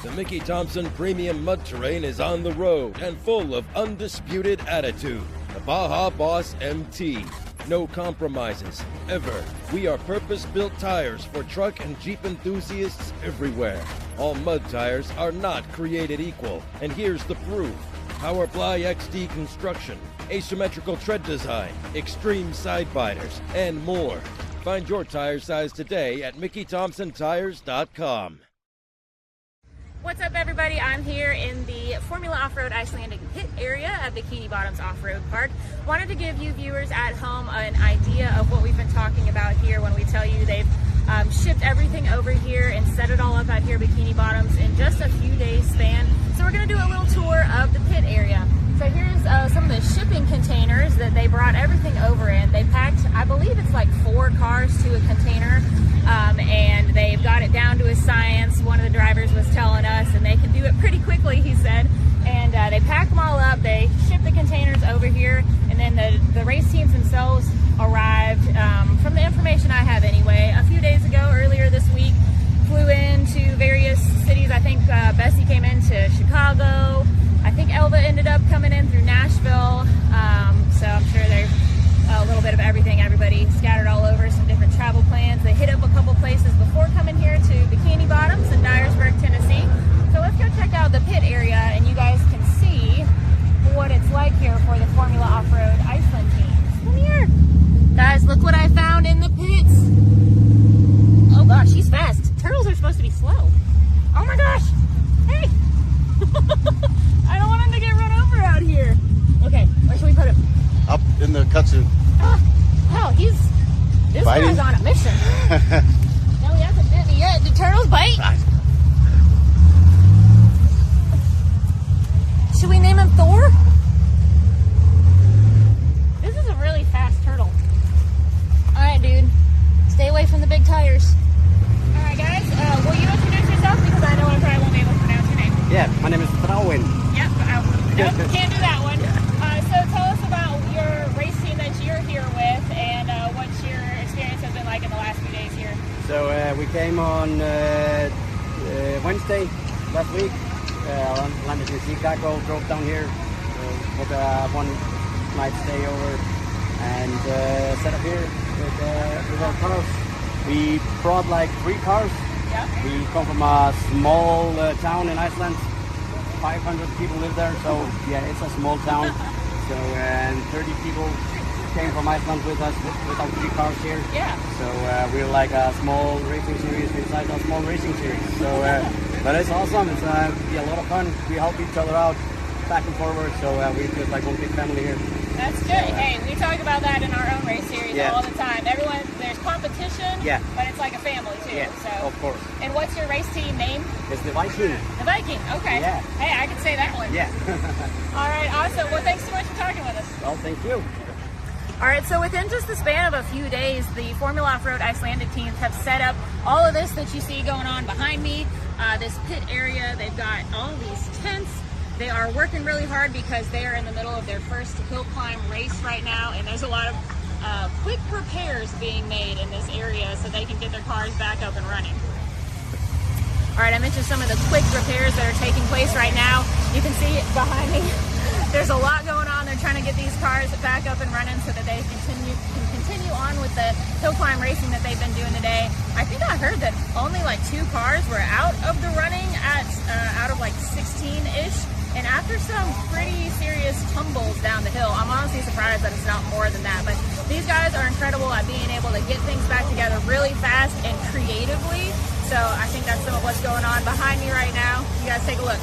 The Mickey Thompson Premium Mud Terrain is on the road and full of undisputed attitude. The Baja Boss MT. No compromises, ever. We are purpose-built tires for truck and Jeep enthusiasts everywhere. All mud tires are not created equal, and here's the proof. Powerply XD construction, asymmetrical tread design, extreme side biters, and more. Find your tire size today at MickeyThompsonTires.com. What's up, everybody? I'm here in the Formula Off-Road Icelandic pit area at Bikini Bottoms Off-Road Park. Wanted to give you viewers at home an idea of what we've been talking about here when we tell you they've shipped everything over here and set it all up out here at Bikini Bottoms in just a few days span. So we're going to do a little tour of the pit area. So here's some of the shipping containers that they brought everything over in. They packed, I believe it's like 4 cars to a container, and they've got it down to a science. One of the drivers was telling us, and they can do it pretty quickly, he said. And they pack them all up, they ship the containers over here, and then the race teams themselves arrived, from the information I have anyway, a few days ago, earlier this week, flew into various cities. I think Bessie came into Chicago. I think Elva ended up coming in through Nashville, so I'm sure there's a little bit of everything. Everybody scattered all over, some different travel plans. They hit up a couple places before coming here to Bikini Bottoms in Dyersburg, Tennessee. So let's go check out the pit area, and you guys can see what it's like here for the Formula Off-Road Iceland teams. Come here. Guys, look what I found in the pits. Oh gosh, she's fast. Turtles are supposed to be slow. Oh my gosh. Hey. I don't want him to get run over out here. Okay, where should we put him? Up in the kudzu. Hell, this Biting? guy's on a mission. No, he hasn't bit me yet. Did turtles bite? Should we name him Thor? This is a really fast turtle. Alright, dude. Stay away from the big tires. Alright, guys. Will you introduce yourself? Because I know I probably won't be able to pronounce your name. Yeah, my name is Frauen. Yep. Nope, can't do that one. So tell us about your race team that you're here with and what your experience has been like in the last few days here. So we came on Wednesday last week. Landed in Chicago, drove down here, took a one night stay over, and set up here with our cars. We brought like 3 cars. Yep. We come from a small town in Iceland. 500 people live there, so yeah, it's a small town. So and 30 people came from Iceland with us with our 3 cars here. Yeah. So we're like a small racing series inside a small racing series. So, but it's awesome. It's be a lot of fun. We help each other out back and forward. So we just like one big family here. That's good. Hey, we talk about that in our own race series all the time. Everyone, there's competition, but it's like a family too. Yeah, so. of course. And what's your race team name? It's the Viking. The Viking. Okay. Yeah. Hey, I can say that one. Yeah. All right. Awesome. Well, thanks so much for talking with us. Well, thank you. All right, so within just the span of a few days, the Formula Off-Road Icelandic teams have set up all of this that you see going on behind me, this pit area. They've got all these tents. They are working really hard because they are in the middle of their first hill climb race right now, and there's a lot of quick repairs being made in this area so they can get their cars back up and running. All right, I mentioned some of the quick repairs that are taking place right now. You can see it behind me. There's a lot going on. They're trying to get these cars back up and running so that they can continue on with the hill climb racing that they've been doing today. I think I heard that only like 2 cars were out of the running out of like 16-ish. And after some pretty serious tumbles down the hill, I'm honestly surprised that it's not more than that. But these guys are incredible at being able to get things back together really fast and creatively. So I think that's some of what's going on behind me right now. You guys take a look.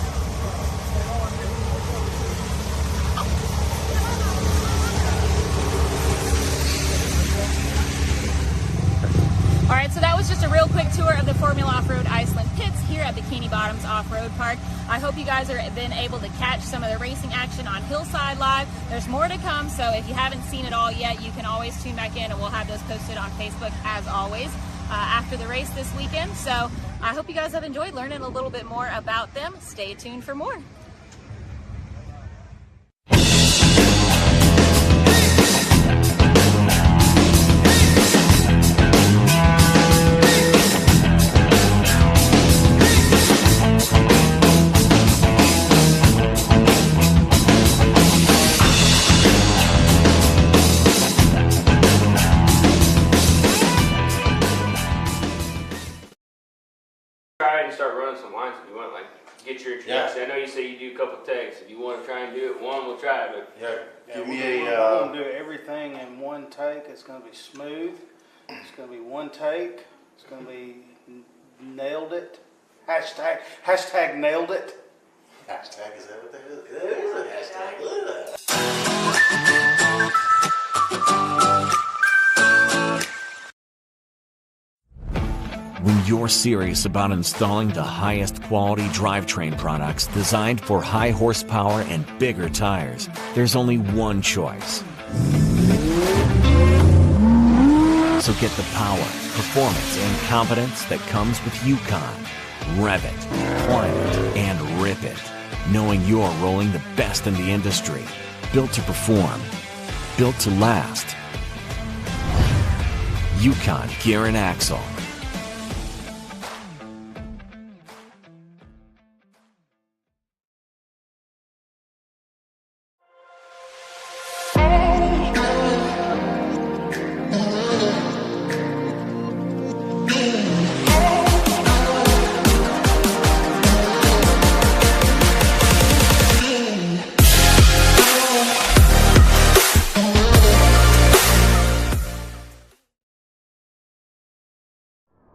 All right, so that was just a real quick tour of the Formula Off-Road Iceland pits here at Bikini Bottoms Off-Road Park. I hope you guys have been able to catch some of the racing action on Hillside Live. There's more to come, so if you haven't seen it all yet, you can always tune back in, and we'll have those posted on Facebook as always after the race this weekend. So I hope you guys have enjoyed learning a little bit more about them. Stay tuned for more. You want get your introduction? Yeah. I know you say you do a couple takes. If you want to try and do it one, we'll try it. But Give me we're going to do everything in one take. It's going to be smooth. It's going to be one take. It's going to be nailed it. Hashtag nailed it. Hashtag, is that what that is? There is a hashtag. Look at that. When you're serious about installing the highest quality drivetrain products designed for high horsepower and bigger tires, there's only one choice. So get the power, performance, and confidence that comes with Yukon. Rev it, climb it, and rip it, knowing you're rolling the best in the industry. Built to perform, built to last. Yukon Gear and Axle.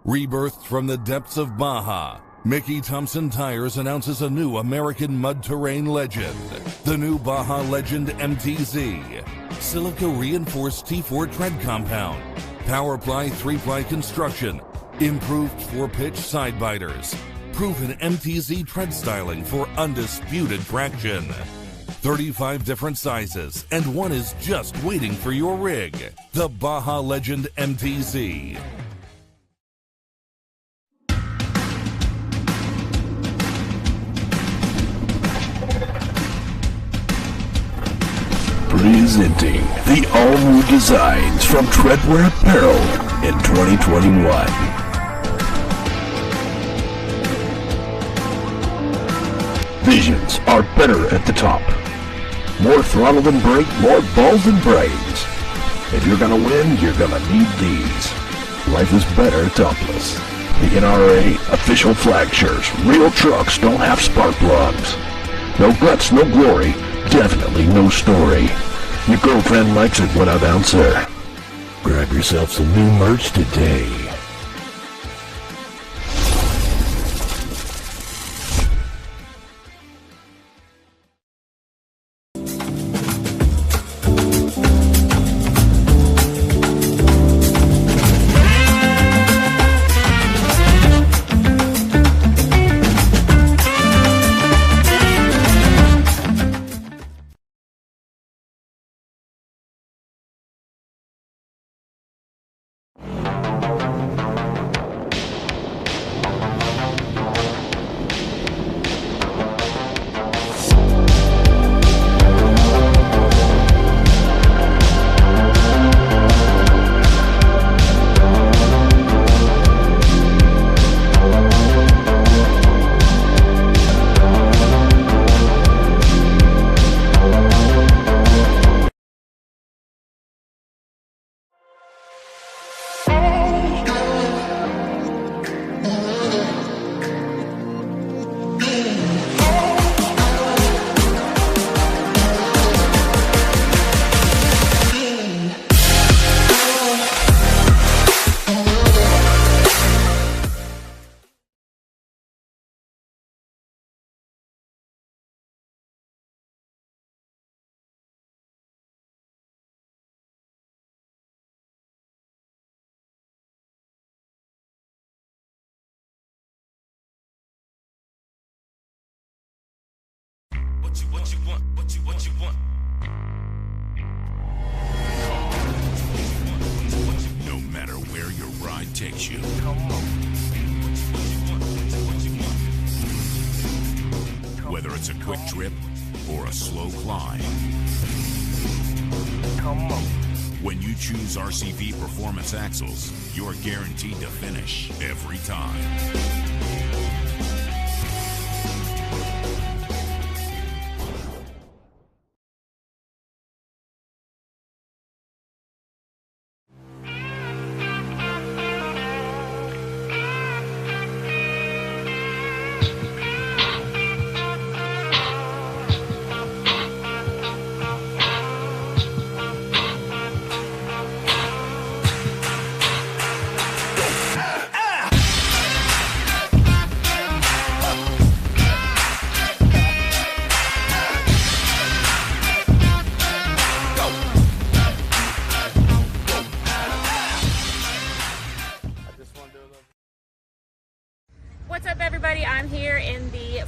Rebirthed from the depths of Baja, Mickey Thompson Tires announces a new American mud terrain legend. The new Baja Legend MTZ. Silica reinforced T4 tread compound. Powerply 3-ply construction. Improved 4-pitch side biters. Proven MTZ tread styling for undisputed traction. 35 different sizes, and one is just waiting for your rig. The Baja Legend MTZ. Presenting the all-new designs from Treadwear Apparel in 2021. Visions are better at the top. More throttle than brake, more balls than brains. If you're gonna win, you're gonna need these. Life is better topless. The NRA official flag shirts. Real trucks don't have spark plugs. No guts, no glory. Definitely no story. Your girlfriend likes it when I bounce her. Grab yourself some new merch today. What you want. No matter where your ride takes you. Whether it's a quick trip or a slow climb. When you choose RCV Performance Axles, you're guaranteed to finish every time.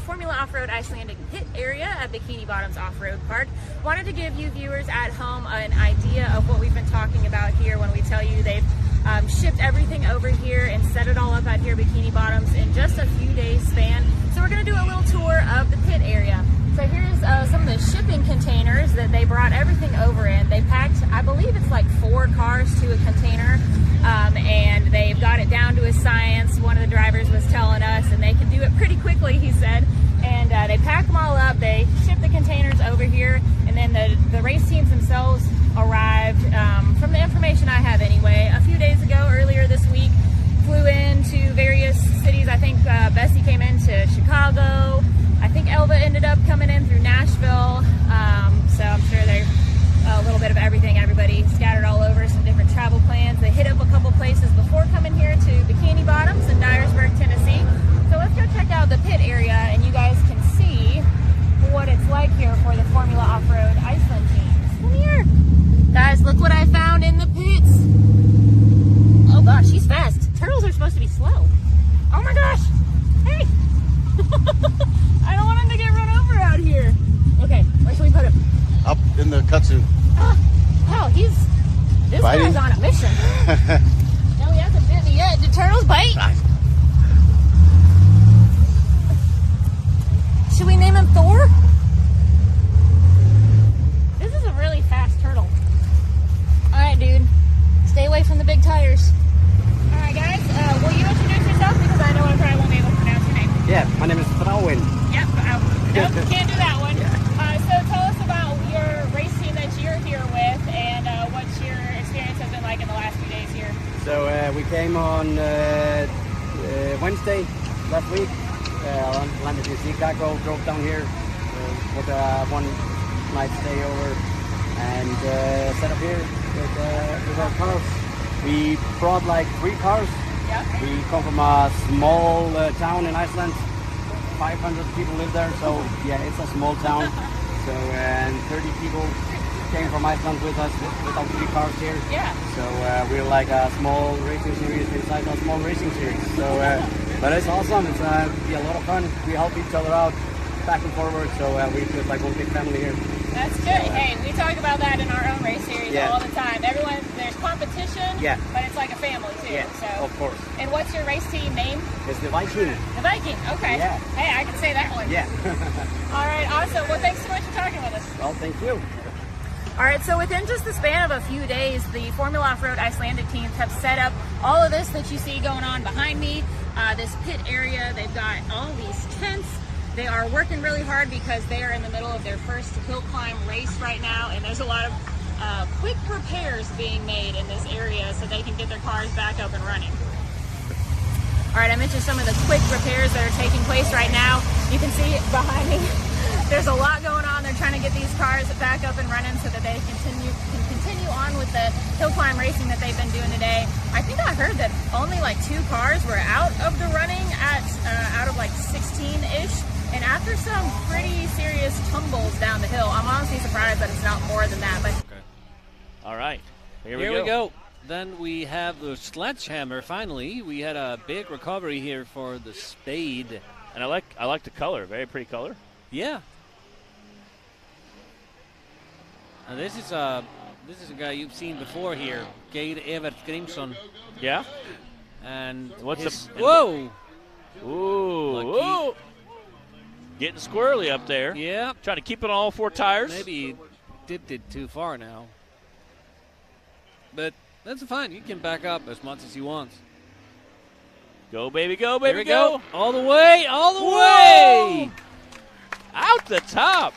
Formula Off-Road Icelandic pit area at Bikini Bottoms Off-Road Park. Wanted to give you viewers at home an idea of what we've been talking about here when we tell you they've shipped everything over here and set it all up out here, Bikini Bottoms, in just a few days span. So we're going to do a little tour of the pit area. So here's some of the shipping containers that they brought everything over in. They packed, I believe it's like 4 cars to a container, and they've got it down to a science. One of the drivers was telling us, and they can do it pretty quickly, he said. And they pack them all up, they ship the containers over here, and then the race teams themselves arrived, from the information I have anyway, a few days ago, earlier this week, flew into various cities. I think Bessie came into Chicago. I think Elva ended up coming in through Nashville, so I'm sure they're a little bit of everything. Everybody scattered all over, some different travel plans. They hit up a couple places before coming here to Bikini Bottoms in Dyersburg, Tennessee. So let's go check out the pit area, and you guys can see what it's like here for the Formula Off-Road Iceland teams. Come here. Guys, look what I found in the pits. Oh gosh, she's fast. Turtles are supposed to be slow. Oh my gosh. Hey. I don't want him to get run over out here. Okay, where should we put him? Up in the kudzu. Oh, this biting? guy's on a mission. No, he hasn't bit me yet. Did turtles bite? Should we name him Thor? This is a really fast turtle. Alright, dude. Stay away from the big tires. Alright, guys. Will you introduce yourself? Because I know I probably won't be able to pronounce your name. Yeah, my name is Thrawin. Yep. Nope, can't do that one. So tell us about your race team that you're here with, and what your experience has been like in the last few days here. So we came on Wednesday last week. Landed in Chicago, drove down here with a one-night stay over, and set up here with our cars. We brought like 3 cars. Yeah. We come from a small town in Iceland. 500 people live there, so yeah, it's a small town. So and 30 people came from Iceland with us with our 3 cars here. Yeah. So we're like a small racing series inside a small racing series. So, but it's awesome. It's be a lot of fun. We help each other out back and forward. So we feel like one big family here. That's good. Hey, we talk about that in our own race series all the time. There's competition, but it's like a family too. Yeah, so. of course. And what's your race team name? It's the Viking. The Viking, okay. Yeah. Hey, I can say that one. Yeah. All right, awesome. Well, thanks so much for talking with us. Well, thank you. All right, so within just the span of a few days, the Formula Off-Road Icelandic teams have set up all of this that you see going on behind me, this pit area. They've got all these tents. They are working really hard because they are in the middle of their first hill climb race right now, and there's a lot of quick repairs being made in this area so they can get their cars back up and running. All right, I mentioned some of the quick repairs that are taking place right now. You can see behind me, there's a lot going on. They're trying to get these cars back up and running so that they can continue on with the hill climb racing that they've been doing today. I think I heard that only like 2 cars were out of the running out of like 16-ish. And after some pretty serious tumbles down the hill, I'm honestly surprised that it's not more than that. But okay. All right, here we go. Then we have the sledgehammer. Finally, we had a big recovery here for the spade, and I like the color. Very pretty color. Yeah. And this is a guy you've seen before here, Geir Evert Grimsson. Yeah. And what's whoa? Ooh. Getting squirrely up there. Yeah. Trying to keep it on all 4 tires. Maybe he dipped it too far now. But that's fine. You can back up as much as he wants. Go, baby, go, baby, Here we go. All the Whoa! way. Out the top.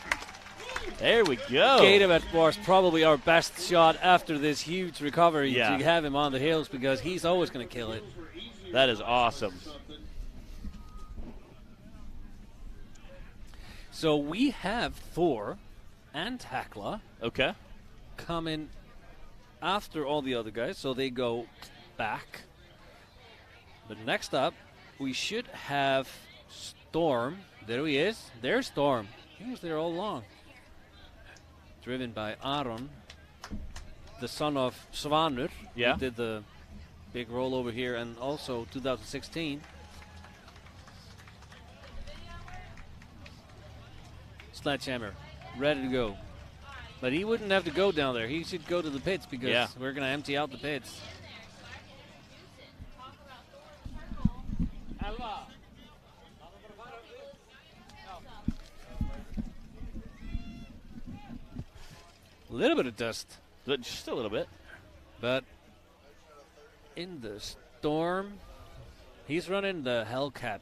There we go. Geir was probably our best shot after this huge recovery to have him on the hills because he's always going to kill it. That is awesome. So we have Thor and Tekla coming after all the other guys, so they go back. But next up, we should have Storm. There he is. There's Storm. He was there all along. Driven by Aron, the son of Svanur. Yeah. Who did the big roll over here, and also 2016. Sledgehammer, ready to go. But he wouldn't have to go down there. He should go to the pits because we're going to empty out the pits. A little bit of dust. Just a little bit. But in the Storm, he's running the Hellcat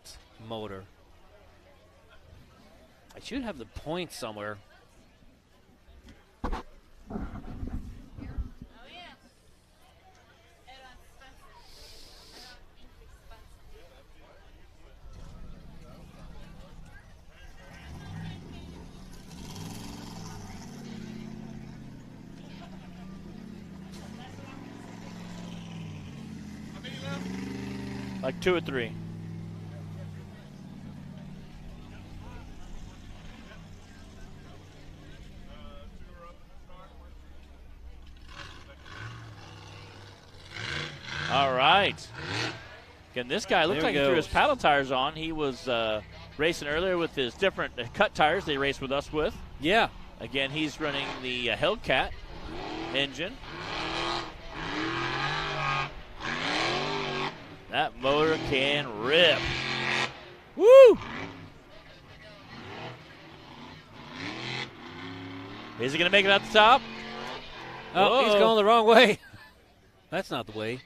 motor. I should have the points somewhere. Like 2 or 3. All right. Again, this guy looked like he threw his paddle tires on. He was racing earlier with his different cut tires they raced with us with. Yeah. Again, he's running the Hellcat engine. That motor can rip. Woo! Is he going to make it out the top? Oh, he's going the wrong way. That's not the way.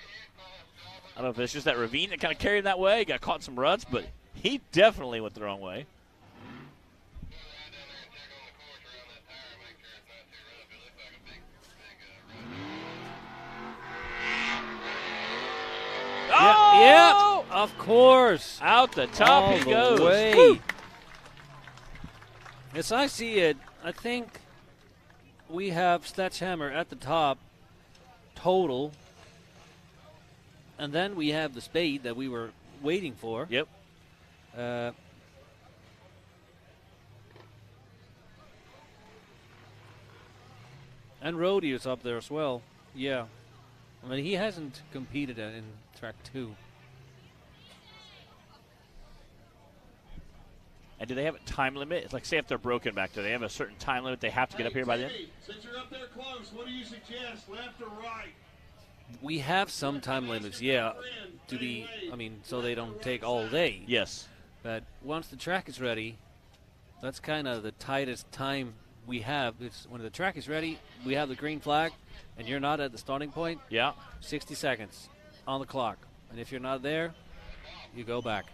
I don't know if it's just that ravine that kind of carried him that way. He got caught in some ruts, but he definitely went the wrong way. Yeah, of course. Out the top all he goes. Way. Woo. As I see it, I think we have Sledgehammer at the top total. And then we have the Spade that we were waiting for. Yep. And Rodeo's up there as well. Yeah. I mean, he hasn't competed in track 2. And do they have a time limit? It's like, say if they're broken back, do they have a certain time limit they have to get up here by then? Since you're up there close, what do you suggest, left or right? We have some time limits, yeah, to be, so they don't take all day. Yes. But once the track is ready, that's kind of the tightest time we have. It's when the track is ready, we have the green flag, and you're not at the starting point. Yeah. 60 seconds on the clock. And if you're not there, you go back.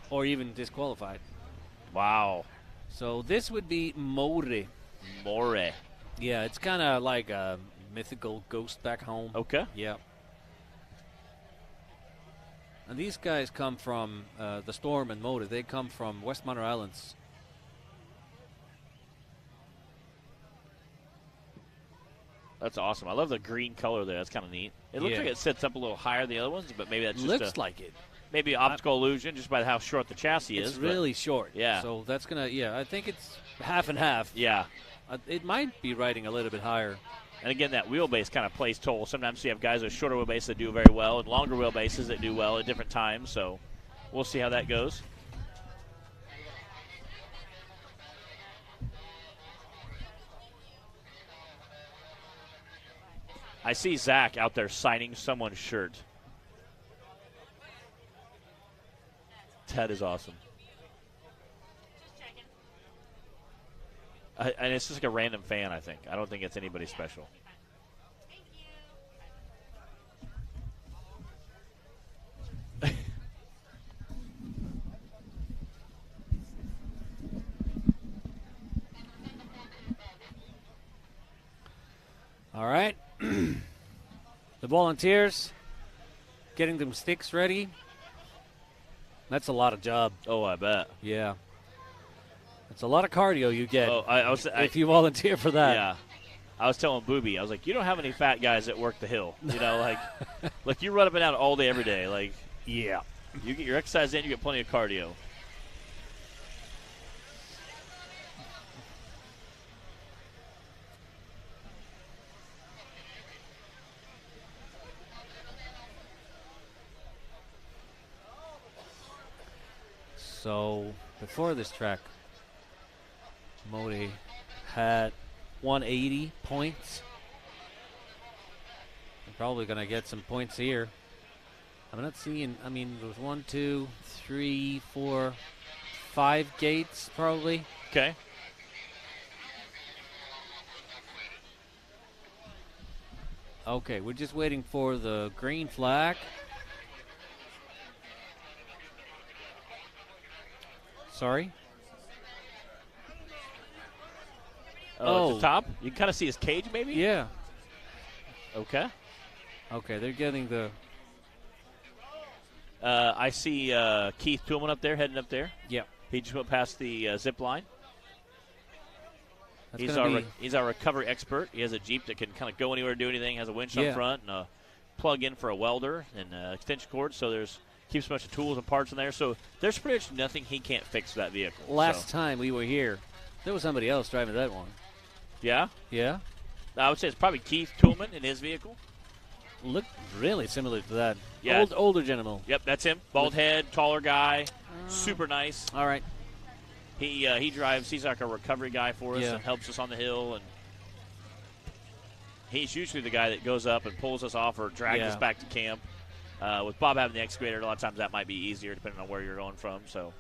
Or even disqualified. Wow. So this would be More. More. Yeah, it's kind of like a mythical ghost back home. Okay. Yeah. And these guys come from the Storm and Motor. They come from West Manor Islands. That's awesome. I love the green color there. That's kind of neat. It looks like it sits up a little higher than the other ones, but maybe that's just looks like it. Maybe optical illusion just by how short the chassis is. It's really short. Yeah. So that's going to, I think it's half and half. Yeah. It might be riding a little bit higher. And again, that wheelbase kind of plays toll. Sometimes you have guys with shorter wheelbases that do very well and longer wheelbases that do well at different times. So we'll see how that goes. I see Zach out there signing someone's shirt. That is awesome. And it's just like a random fan, I think. I don't think it's anybody special. All right. The volunteers getting them sticks ready. That's a lot of job. Oh, I bet. Yeah. It's a lot of cardio you get if you volunteer for that. Yeah. I was telling Booby, I was like, you don't have any fat guys that work the hill. You know, like you run up and down all day, every day. Like, yeah. You get your exercise in, you get plenty of cardio. So, before this track, Modi had 180 points. They're probably going to get some points here. I'm not seeing, I mean, there was 1, 2, 3, 4, 5 gates probably. Okay. Okay, we're just waiting for the green flag. Sorry? Oh, at the top? You can kind of see his cage, maybe? Yeah. Okay. Okay, they're getting the... I see Keith Toolman up there, heading up there. Yep. He just went past the zip line. That's He's our recovery expert. He has a Jeep that can kind of go anywhere, do anything, has a winch up front and a plug-in for a welder and extension cord, so keeps a bunch of tools and parts in there. So there's pretty much nothing he can't fix with that vehicle. Last time we were here, there was somebody else driving that one. Yeah? Yeah. I would say it's probably Keith Toolman in his vehicle. Looked really similar to that. Yeah. Older gentleman. Yep, that's him. Bald head, taller guy, super nice. All right. He drives. He's like a recovery guy for us Yeah. and helps us on the hill. And he's usually the guy that goes up and pulls us off or drags us back to camp. With Bob having the excavator, a lot of times that might be easier depending on where you're going from. So.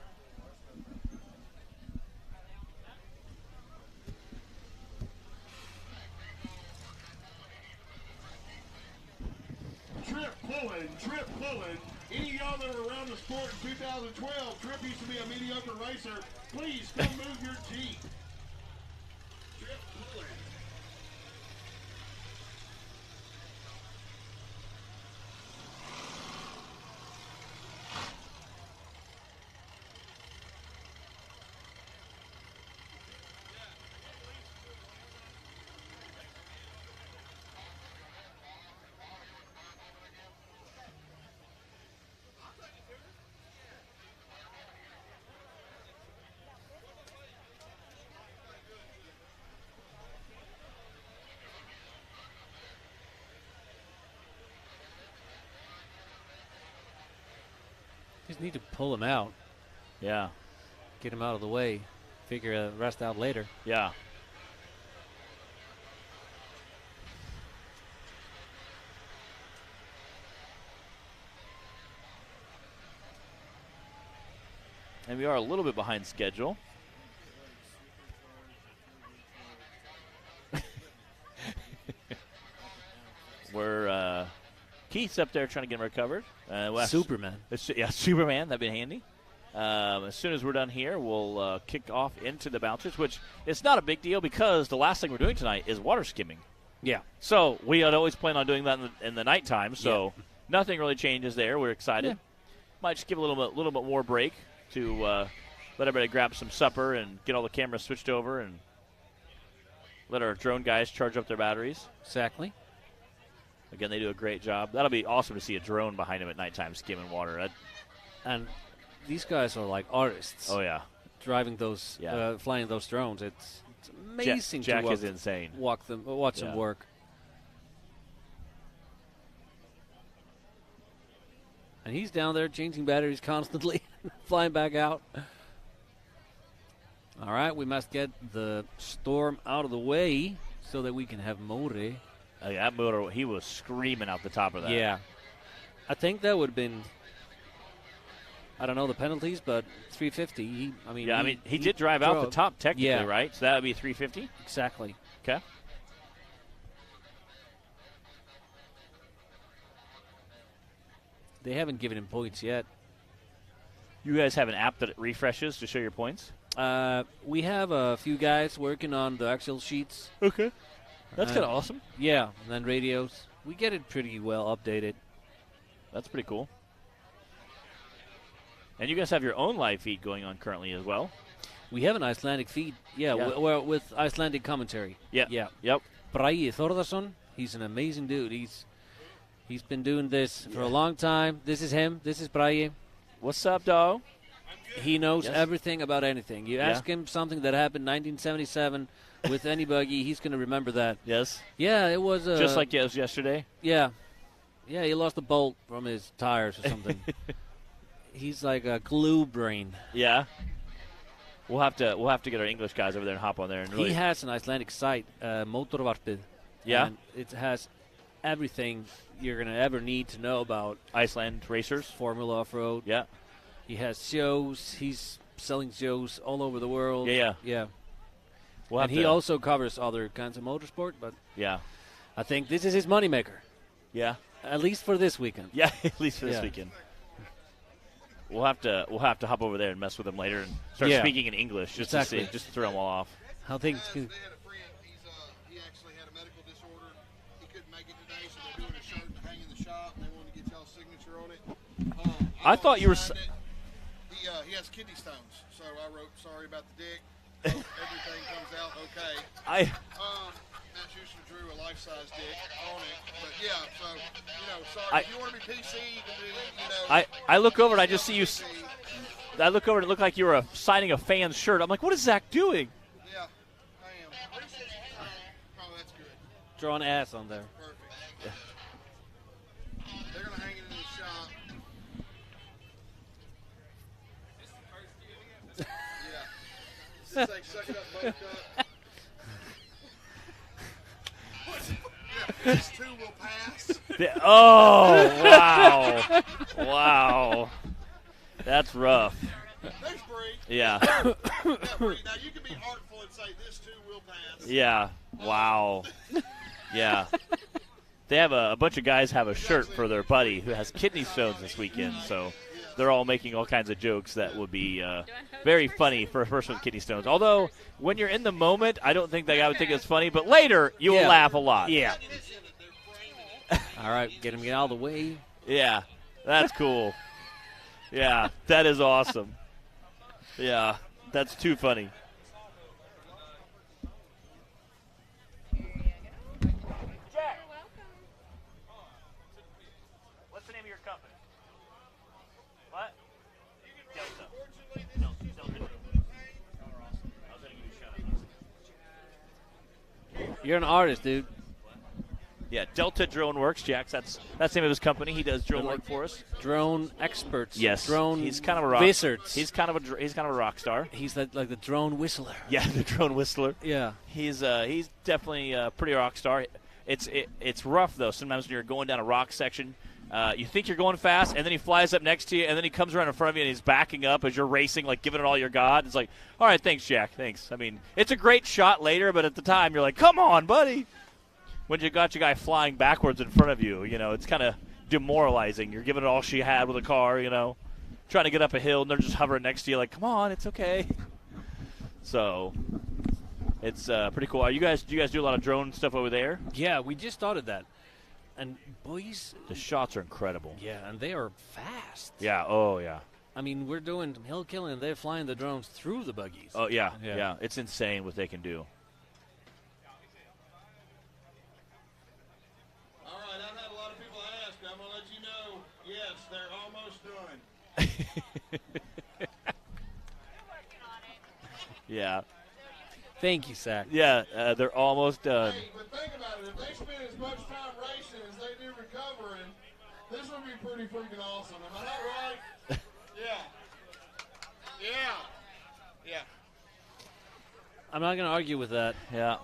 Trip pulling. Any of y'all that were around the sport in 2012, Trip used to be a mediocre racer. Please come move your Jeep. Trip pulling. Just need to pull him out. Yeah. Get him out of the way. Figure the rest out later. Yeah. And we are a little bit behind schedule. We're Keith's up there trying to get him recovered. Superman. Yeah, Superman. That'd be handy. As soon as we're done here, we'll kick off into the bouncers, which it's not a big deal because the last thing we're doing tonight is water skimming. Yeah. So we had always planned on doing that in the nighttime. So nothing really changes there. We're excited. Yeah. Might just give a little bit more break to let everybody grab some supper and get all the cameras switched over and let our drone guys charge up their batteries. Exactly. Again, they do a great job. That'll be awesome to see a drone behind them at nighttime skimming water. And these guys are like artists. Oh, yeah. Driving those, flying those drones. It's amazing Jack to is insane. watch them work. And he's down there changing batteries constantly, flying back out. All right, we must get the storm out of the way so that we can have Mori. That motor, he was screaming out the top of that. Yeah. I think that would have been, I don't know the penalties, but 350. He did drive out the top technically, right? So that would be 350? Exactly. Okay. They haven't given him points yet. You guys have an app that refreshes to show your points? We have a few guys working on the Excel sheets. Okay. That's kind of awesome. Yeah, and then radios. We get it pretty well updated. That's pretty cool. And you guys have your own live feed going on currently as well. We have an Icelandic feed. Yeah. We're with Icelandic commentary. Yeah. Yeah. Yep. Bragi Þórðarson, he's an amazing dude. He's been doing this for a long time. This is him. This is Bragi. What's up, dog? He knows everything about anything. You ask him something that happened in 1977 with any buggy, he's going to remember that. Yes. Yeah, it was just like it was yesterday. Yeah. Yeah, he lost a bolt from his tires or something. He's like a glue brain. Yeah. We'll have to get our English guys over there and hop on there. And really he has an Icelandic site, Motorvarpið. Yeah. And it has everything you're going to ever need to know about Iceland racers. Formula off-road. Yeah. He has shows. He's selling shows all over the world. Yeah. And he also covers other kinds of motorsport, but yeah, I think this is his moneymaker. Yeah. At least for this weekend. Yeah, at least for this weekend. We'll have to hop over there and mess with him later and start speaking in English just to see, just to throw them all off. How things They had a friend. He actually had a medical disorder. He couldn't make it today, so they're doing a shirt to hang in the shop. And they wanted to get y'all's signature on it. I thought you were. He has kidney stones, so I wrote sorry about the dick. Everything comes out okay. Matt Schuster drew a life-size dick on it, but yeah. So sorry. If you want to be PC, you can do. I look over and I just see you. I look over and it looked like you were signing a fan's shirt. I'm like, what is Zach doing? Yeah, I am. Oh, that's good. Drawing ass on there. Perfect. They're gonna hang it in the shop. Yeah. Say, suck it up, buttercup. This too will pass. Oh, wow. Wow. That's rough. Thanks, Bree. Yeah. Bree. Now, you can be artful and say this too will pass. Yeah. Wow. Yeah. They have a bunch of guys have a shirt for their buddy who has kidney stones this weekend, so they're all making all kinds of jokes that would be very funny for a person with kidney stones. Although, when you're in the moment, I don't think that guy would think it's funny, but later, you will laugh a lot. Yeah. All right, get him out of the way. Yeah, that's cool. Yeah, that is awesome. Yeah, that's too funny. Jack. What's the name of your company? What? Delta. No, Delta. I was going to give you a shout out. You're an artist, dude. Yeah, Delta Drone Works, Jax. That's the name of his company. He does drone work for us. Drone experts. Yes, Drone. He's kind of a rock. Wizards. He's kind of a rock star. He's like the drone whistler. Yeah, the drone whistler. Yeah. He's definitely a pretty rock star. It's rough though. Sometimes when you're going down a rock section, you think you're going fast, and then he flies up next to you, and then he comes around in front of you, and he's backing up as you're racing, like giving it all your God. It's like, all right, thanks, Jack, thanks. I mean, it's a great shot later, but at the time you're like, come on, buddy. When you got your guy flying backwards in front of you, it's kind of demoralizing. You're giving it all she had with a car, trying to get up a hill, and they're just hovering next to you like, come on, it's okay. So it's pretty cool. Do you guys do a lot of drone stuff over there? Yeah, we just started that. And boys, the shots are incredible. Yeah, and they are fast. Yeah, oh yeah. I mean, we're doing hill killing, and they're flying the drones through the buggies. Oh yeah. It's insane what they can do. I'm going to let you know, yes, they're almost done. Yeah. Thank you, Zach. Yeah, they're almost done. Hey, but think about it. If they spend as much time racing as they do recovering, this would be pretty freaking awesome. Am I not right? Yeah. Yeah. I'm not going to argue with that. Yeah.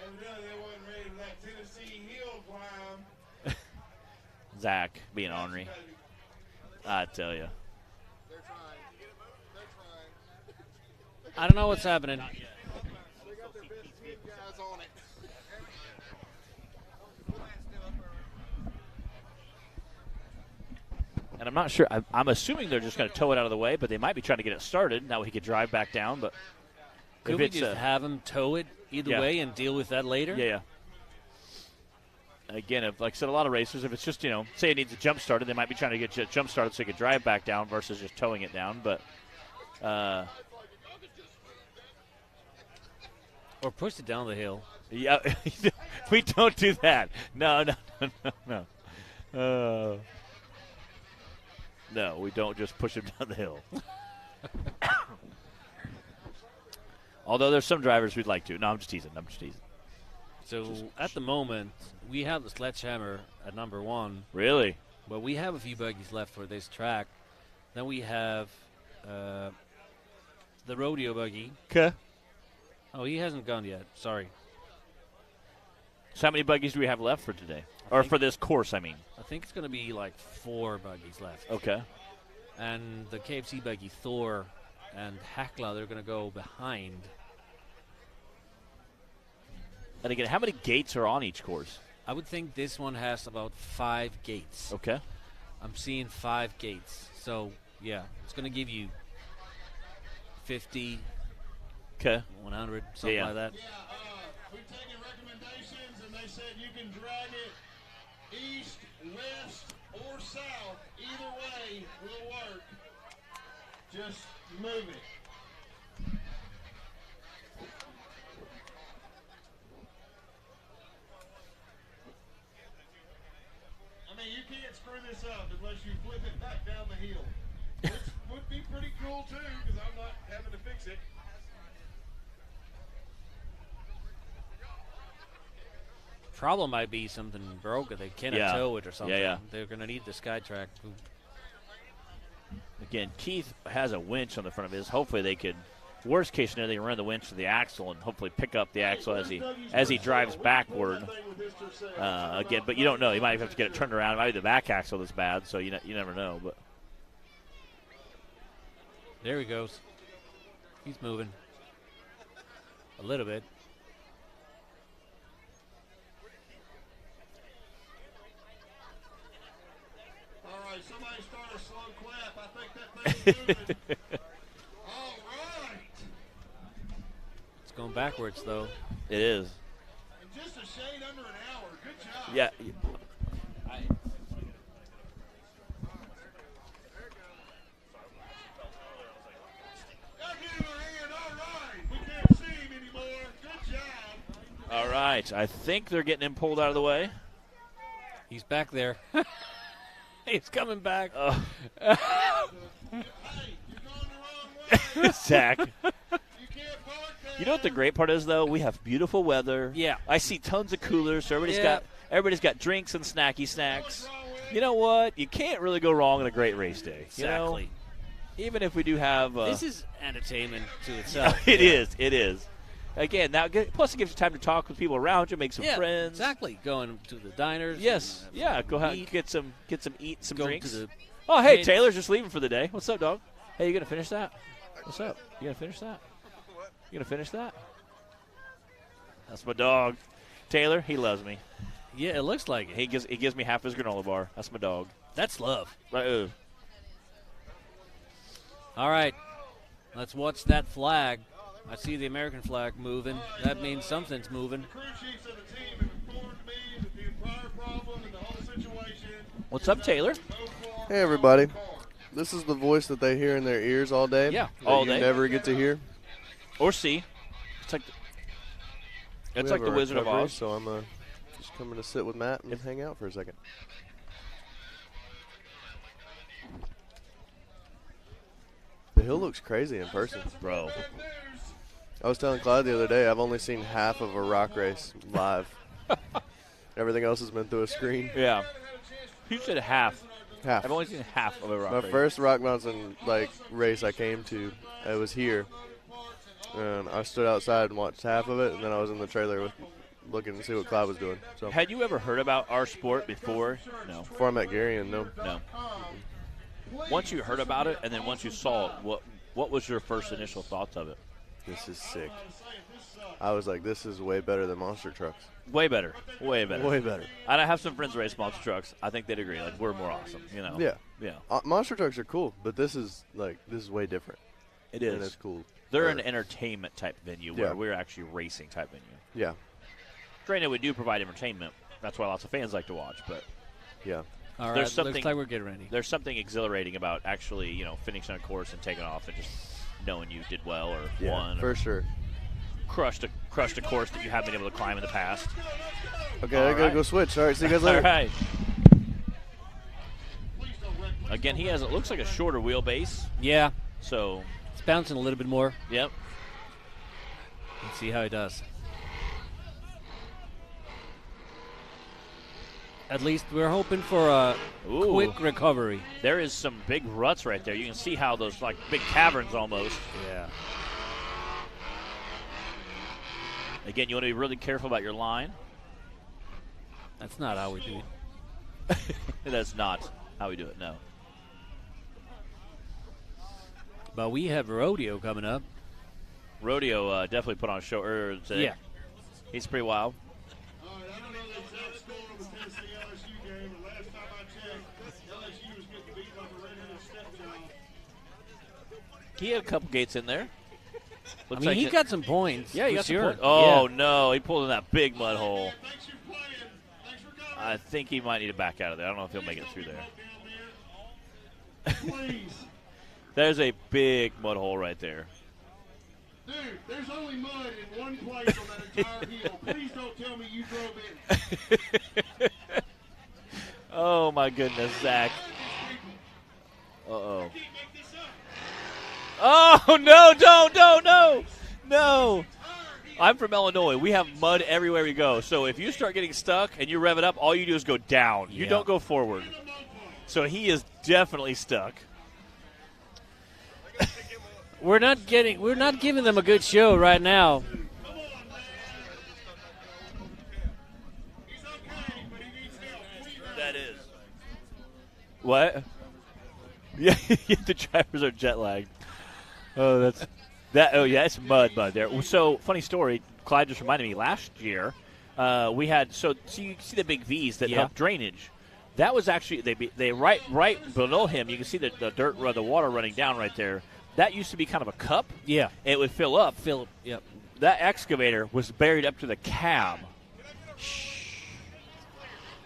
Evidently, they wasn't ready for that Tennessee hill climb. Zach being ornery. I tell you. They're trying. I don't know what's happening. They got their best 10 guys on it. And I'm not sure. I'm assuming they're just going to tow it out of the way, but they might be trying to get it started. That way he could drive back down. But could we just have him tow it either way and deal with that later? Yeah. Again, like I said, a lot of racers, if it's just, say it needs a jump started, they might be trying to get it jump started so you could drive back down versus just towing it down. But or push it down the hill. Yeah, we don't do that. No. No, we don't just push him down the hill. Although there's some drivers we'd like to. No, I'm just teasing. So at the moment, we have the Sledgehammer at number 1. Really? But we have a few buggies left for this track. Then we have the rodeo buggy. Okay. Oh, he hasn't gone yet. Sorry. So how many buggies do we have left for today? Or for this course, I mean. I think it's going to be like 4 buggies left. Okay. And the KFC buggy, Thor and Hekla, they're going to go behind. And again, how many gates are on each course? I would think this one has about 5 gates. Okay. I'm seeing 5 gates. So, yeah, it's going to give you 50, 100, something like that. Yeah, we've taken recommendations, and they said you can drag it east, west, or south. Either way will work. Just move it. I mean, you can't screw this up unless you flip it back down the hill. Which would be pretty cool, too, because I'm not having to fix it. Problem might be something broke, or they cannot tow it or something. Yeah. They're going to need the SkyTrack. Again, Keith has a winch on the front of his. Hopefully they could, worst case scenario, they can run the winch to the axle and hopefully pick up the axle as he drives backward. Again, but you don't know. You might have to get it turned around. It might be the back axle that's bad, so you never know. But there he goes. He's moving a little bit. Somebody start a slow clap. I think that thing's moving. All right. It's going backwards, though. It is. In just a shade under an hour. Good job. Yeah. We can't see him anymore. Good job. All right. I think they're getting him pulled out of the way. He's back there. He's coming back. Zach. You know what the great part is, though? We have beautiful weather. Yeah. I see tons of coolers. So everybody's got drinks and snacky snacks. You know what? You can't really go wrong on a great race day. Exactly. You know? Even if we do have this is entertainment to itself. It is. Again, now plus it gives you time to talk with people around you, make some friends. Exactly. Going to the diners. Yes. Yeah. Go ahead. Get some drinks. To the oh, hey, Taylor's just leaving for the day. What's up, dog? Hey, you gonna finish that? What's up? You gonna finish that? You gonna finish that? That's my dog, Taylor. He loves me. Yeah, it looks like it. He gives me half his granola bar. That's my dog. That's love. All right, let's watch that flag. I see the American flag moving. That means something's moving. What's up, Taylor? Hey, everybody. This is the voice that they hear in their ears all day. Yeah, all day. You never get to hear. Or see. It's like the Wizard of Oz. So I'm just coming to sit with Matt and hang out for a second. The hill looks crazy in person. Bro. I was telling Clyde the other day, I've only seen half of a rock race live. Everything else has been through a screen. Yeah. You said half. Half. I've only seen half of a rock My race. first Rock Mountain race I came to, it was here. And I stood outside and watched half of it, and then I was in the trailer looking to see what Clyde was doing. So, had you ever heard about our sport before? No. Before I met Gary, and no. Once you heard about it, and then once you saw it, what was your first initial thoughts of it? This is sick. I was like, this is way better than monster trucks. Way better. Way better. Way better. And I have some friends who race monster trucks. I think they'd agree. Like, we're more awesome, you know? Yeah. Yeah. Monster trucks are cool, but this is way different. It is. And it's cool. They're an entertainment type venue where we're actually racing type venue. Yeah. Granted, we do provide entertainment. That's why lots of fans like to watch, but yeah. All right, looks like we're getting ready. There's something exhilarating about actually, finishing a course and taking off and just knowing you did well or won. For sure. Crushed a course that you haven't been able to climb in the past. Okay, I gotta go switch. All right, see you guys later. All right. Again, he has, it looks like a shorter wheelbase. Yeah. So it's bouncing a little bit more. Yep. Let's see how he does. At least we're hoping for a quick recovery. There is some big ruts right there. You can see how those, like, big caverns almost. Yeah. Again, you want to be really careful about your line. That's not how we do it. That's not how we do it, no. But we have rodeo coming up. Rodeo definitely put on a show earlier today. Yeah. He's pretty wild. All right, I don't know the exact score of the Tennessee-LSU game, but last time I checked, LSU was getting beat like a red-headed stepchild. He had a couple gates in there. I mean, he got some points. Yeah, he got sure. some points. Oh, no. He pulled in that big mud hole. I think he might need to back out of there. I don't know if he'll make it through there. Please. There's a big mud hole right there. Dude, there's only mud in one place on that entire hill. Please don't tell me you drove in. Oh, my goodness, Zach. Uh-oh. Oh, no. No. I'm from Illinois. We have mud everywhere we go. So if you start getting stuck and you rev it up, all you do is go down. You don't go forward. So he is definitely stuck. We're not giving them a good show right now. That is. What? Yeah, the drivers are jet lagged. Oh, that's that. Oh, yeah, it's mud there. So, funny story. Clyde just reminded me. Last year, we had so you see the big V's that help drainage. That was actually they right below him. You can see the dirt, the water running down right there. That used to be kind of a cup. Yeah, it would fill up. Yep. That excavator was buried up to the cab.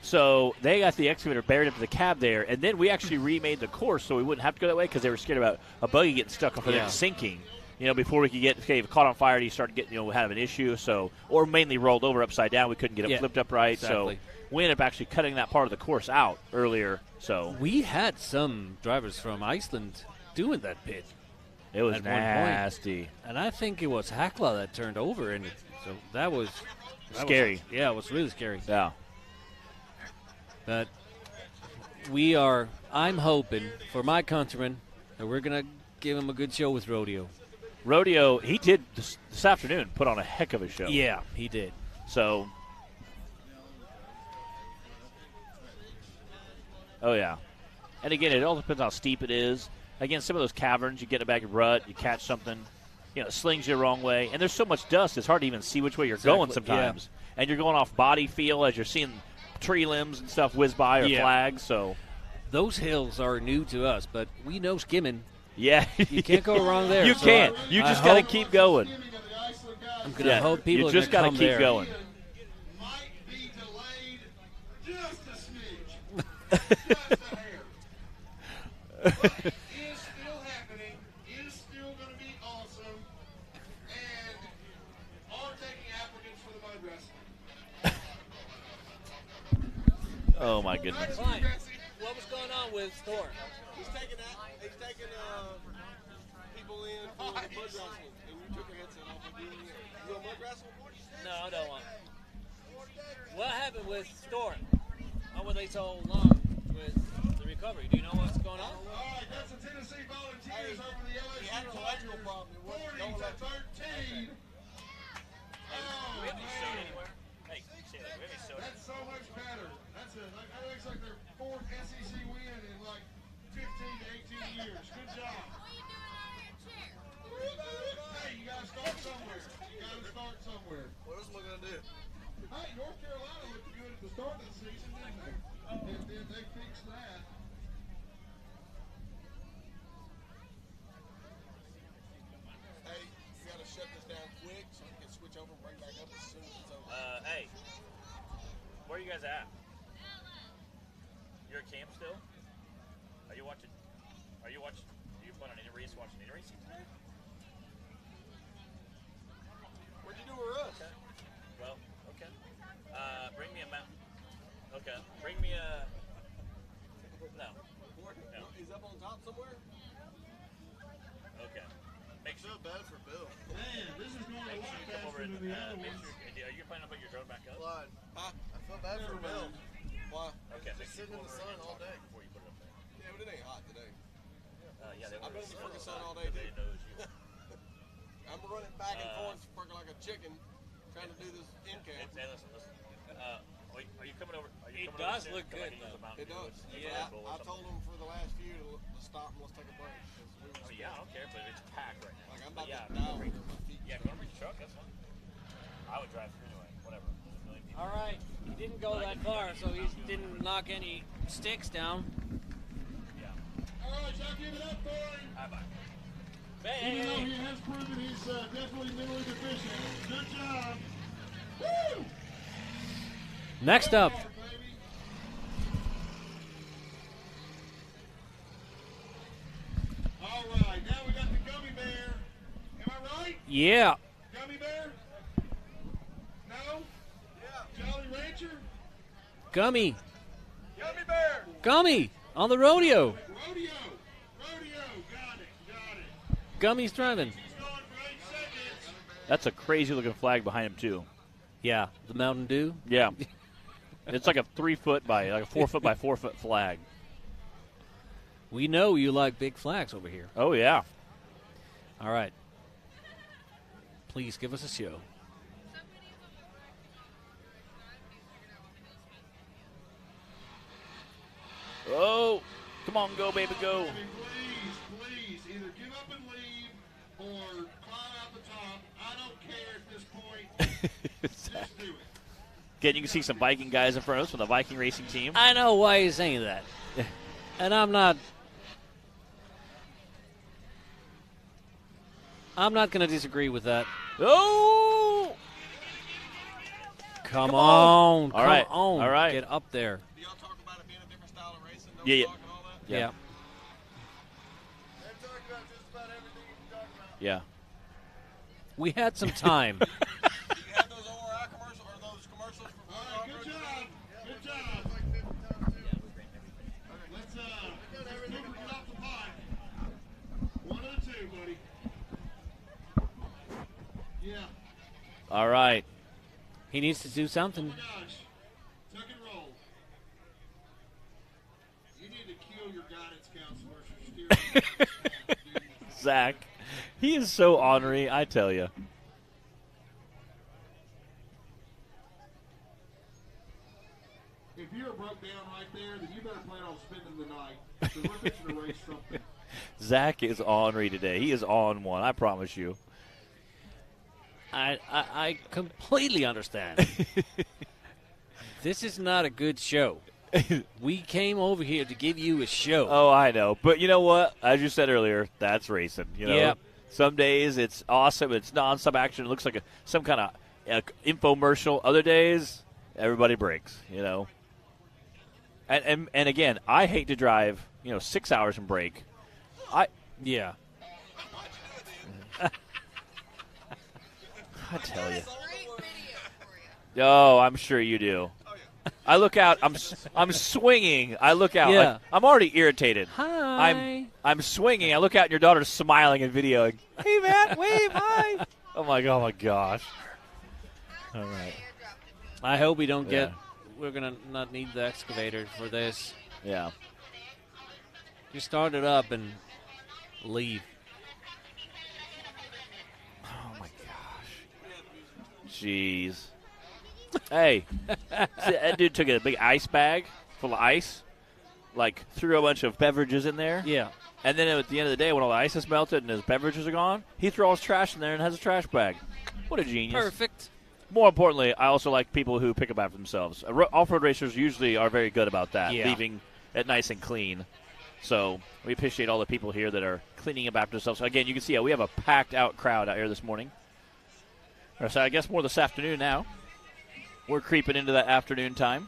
So they got the excavator buried up to the cab there, and then we actually remade the course so we wouldn't have to go that way because they were scared about a buggy getting stuck up there and sinking. You know, before we could get caught on fire, you started getting have an issue. So or mainly rolled over upside down. We couldn't get it flipped up right. Exactly. So we ended up actually cutting that part of the course out earlier. So we had some drivers from Iceland doing that pit. It was nasty. And I think it was Hakla that turned over in it. So that was scary. It was really scary. Yeah. But I'm hoping for my countrymen that we're going to give him a good show with rodeo. Rodeo, he did this afternoon put on a heck of a show. Yeah, he did. So, oh, yeah. And again, it all depends how steep it is. Again, some of those caverns, you get in a back of rut, you catch something, it slings you the wrong way. And there's so much dust, it's hard to even see which way you're going sometimes. Yeah. And you're going off body feel as you're seeing tree limbs and stuff whiz by or flags. So those hills are new to us, but we know skimming. Yeah. You can't go wrong there. You can't. You just got to keep going. I'm going to hope people you just got to keep going. Might be delayed just a smidge. Just a hair. Is still happening, is still going to be awesome, and are taking applicants for the mud wrestling. Oh, my goodness. What was going on with Thor? He's taking people in for mud wrestling, and you took your headset off and doing it. You a mud wrestle? No, I don't want. What happened with Storm? How were they so long with the recovery? Do you know what's going on? All right, that's the Tennessee Volunteers over the LSU. He had an electrical problem. 40-13. Oh, man. That's so much better. That looks like their fourth SEC win in like 15 to 18 years. Good job. Hey, you got to start somewhere. What else am I going to do? Hey, North Carolina looked good at the start of the season, didn't they? And then they fixed that. Hey, you got to shut this down quick so I can switch over and bring back up as soon as it's over. Hey, where are you guys at? You're at camp still? Are you watching? Do you plan on any race? Watching any racing today? What'd you do with us? Okay. Well, okay. Bring me a map. Okay. Bring me a. No. He's up on top somewhere? Okay. Make sure. I feel bad for Bill. Man, this is going a lot faster than the other ones. Are you planning on putting your drone back up? Clyde. I feel bad for Bill. Why? Okay. Just sitting in the sun all day. Before you put it up there. Yeah, but it ain't hot today. Yeah, I've been in the freaking sun all day, dude. I'm running back and forth freaking like a chicken trying to do this in camp. Hey, listen. Are you coming over? It does look good, though. It does. Yeah. I told them for the last few to stop and let's take a break. Oh, yeah, I don't care, but it's packed right now. Like, I'm about to die over here. My feet. Yeah, go over your truck. That's fine. I would drive through anyway. Whatever. There's a million people. All right. He didn't go that far, so he didn't knock any sticks down. Yeah. All right, y'all give it up for him. Bye-bye. Even though he has proven he's definitely mentally deficient. Good job. Woo! Next up. All right, now we got the gummy bear. Am I right? Yeah. Gummy bear? No? Yeah. Jolly Rancher? Gummy. Gummy bear. Gummy on the rodeo. Rodeo. Got it. Gummy's driving. That's a crazy-looking flag behind him, too. Yeah, the Mountain Dew. Yeah. It's like a 3 foot by, like a 4 foot by 4 foot flag. We know you like big flags over here. Oh, yeah. All right. Please give us a show. Oh, come on, go, baby, go. Please, either give up and leave or climb out the top. I don't care at this point. Just do it. Again, you can see some Viking guys in front of us from the Viking racing team. I know why you're saying that. And I'm not going to disagree with that. Oh! Come on. All right. All right. Get up there. Do y'all talk about it being a different style of racing? No Yeah. talk and all that? Yeah. They've talked about just about everything you can talk about. Yeah. We had some time. You had those ORI commercials or those commercials for All right, good job. Good job. Let's move it off the pot. One of the two, buddy. Yeah. All right. He needs to do something. Oh my gosh. Tuck and roll. You need to kill your guidance counselors for steering. Zach, he is so ornery, I tell you. If you're broke down right there, then you better plan on spending the night. So we're fixing to race something. Zach is ornery today. He is on one, I promise you. I completely understand. This is not a good show. We came over here to give you a show. Oh, I know. But you know what? As you said earlier, that's racing. You know, Yep. Some days it's awesome. It's nonstop action. It looks like some kind of infomercial. Other days, everybody breaks, you know. And again, I hate to drive, 6 hours and break. Yeah. I tell you. Oh, I'm sure you do. I look out. I'm swinging. I look out. Yeah. Like, I'm already irritated. Hi. I'm swinging. I look out, and your daughter's smiling and videoing. Hey, man, wave, hi. Oh my gosh. All right. I hope we don't get. We're gonna not need the excavator for this. Yeah. Just start it up and leave. Oh my gosh. Jeez. Hey, that dude took a big ice bag full of ice, like threw a bunch of beverages in there. Yeah. And then at the end of the day, when all the ice is melted and his beverages are gone, he throws all his trash in there and has a trash bag. What a genius. Perfect. More importantly, I also like people who pick up after themselves. Off-road racers usually are very good about that, leaving it nice and clean. So we appreciate all the people here that are cleaning up after themselves. Again, you can see we have a packed-out crowd out here this morning. Or so I guess more this afternoon now. We're creeping into that afternoon time.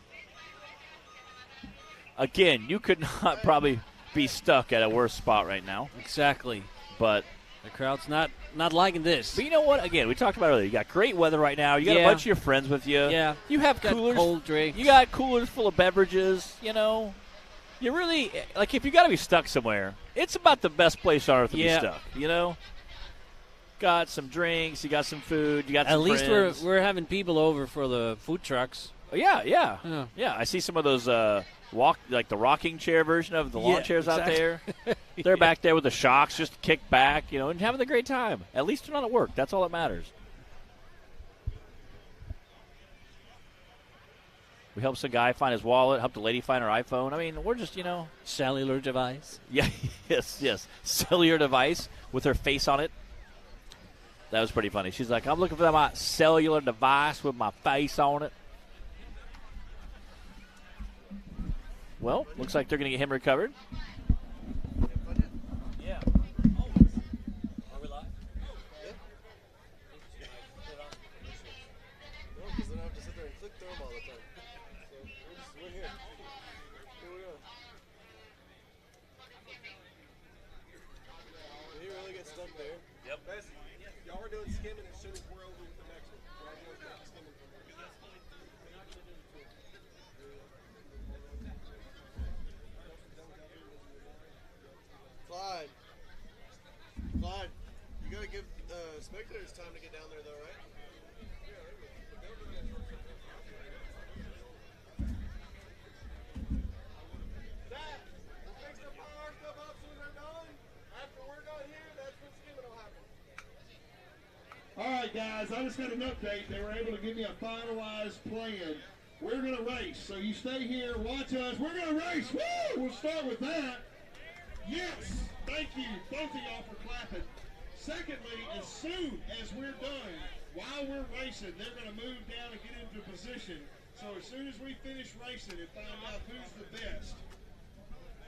Again, you could not probably be stuck at a worse spot right now. Exactly. But the crowd's not liking this. But you know what? Again, we talked about it earlier. You got great weather right now. You got a bunch of your friends with you. Yeah. You have got coolers. Cold drinks. You got coolers full of beverages. You really, like, if you got to be stuck somewhere, it's about the best place on earth to be stuck. Got some drinks. You got some food. You got some At least friends. we're having people over for the food trucks. Yeah. I see some of those like the rocking chair version of the lawn chairs out there. They're back there with the shocks, just kicked back, and having a great time. At least they're not at work. That's all that matters. We helped some guy find his wallet, helped a lady find her iPhone. I mean, we're just, Cellular device. Yeah, yes. Cellular device with her face on it. That was pretty funny. She's like, I'm looking for my cellular device with my face on it. Well, looks like they're going to get him recovered. Yeah. Are we live? Yeah. No, because then I have to sit there and click through them all the time. So we're here. Here we go. Did he really get stuck there? Yep. Guys, y'all were doing skimming as soon as we're over with the next one. We're all going to start skimming from there. Clyde, you got to give spectators time to get down there, though, right? Dad, we'll fix the power stuff up soon as they're done. After we're done here, that's when skimming will happen. All right, guys, I just got an update. They were able to give me a finalized plan. We're going to race, so you stay here, watch us. We're going to race. Woo! We'll start with that. Yes, thank you, both of y'all, for clapping. Secondly, as soon as we're done, while we're racing, they're going to move down and get into position. So as soon as we finish racing and find out who's the best,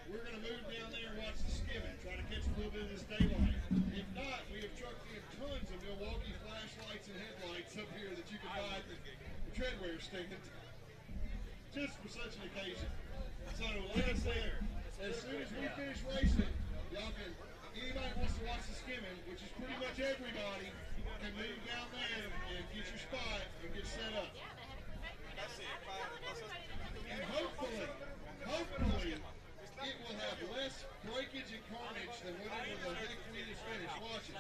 we're going to move down there and watch the skimming, try to catch a little bit of this daylight. If not, we have trucked in tons of Milwaukee flashlights and headlights up here that you can buy at the treadwear stand, just for such an occasion. So, like I said, as soon as we finish racing, y'all can, anybody wants to watch the skimming, which is pretty much everybody, can move down there and get your spot and get set up. And hopefully, it will have less breakage and carnage than whenever the next meet is finished. Watch it.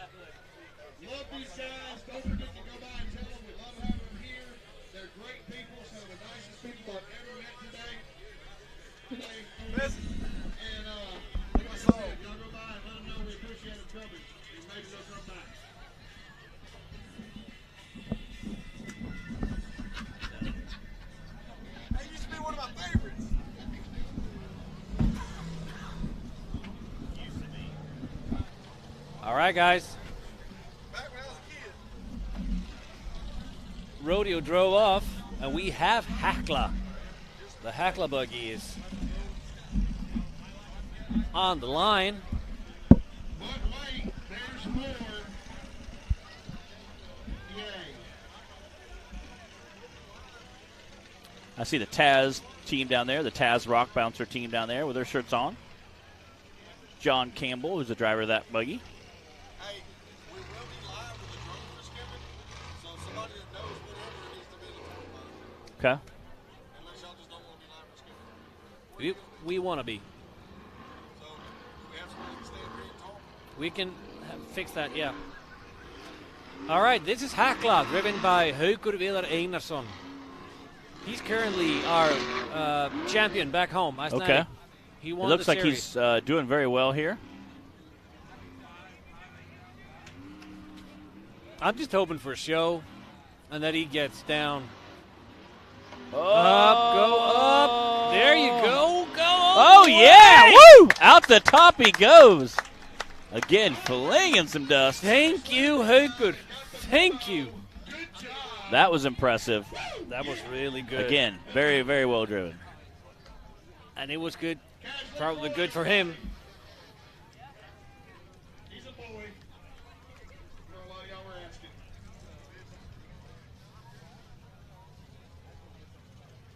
Love these guys. Don't forget to go by and tell them we love having them here. They're great people, some of the nicest people I've ever met today. And like I said, y'all go by and let them know we appreciate them coming. And maybe they'll come back. That used to be one of my favorites. All right, guys. Back when I was a kid. Rodeo drove off, and we have Hackla. The Hackla buggy is on the line. But wait, there's more. Yay. I see the Taz team down there, the Taz Rock Bouncer team down there with their shirts on. John Campbell, who's the driver of that buggy. Hey, we will be live with the drone for skimming, so somebody that knows whatever needs to be in the front. Okay. Unless y'all just don't want to be live for skimming. We want to be. So, do we have somebody to stand here and talk? We can fix that, yeah. All right, this is Hackla, driven by Haukur Viðar Einarsson. He's currently our champion back home. Last night, he won it looks the like series. he's doing very well here. I'm just hoping for a show and that he gets down. Oh. Up, go up. There you go. Go up. Oh, yeah. Woo! Out the top he goes. Again, flinging some dust. Thank you, Haukur. Thank you. That was impressive. That was really good. Again, very, very well driven. And it was good. Probably good for him. He's a boy. A lot of y'all were asking.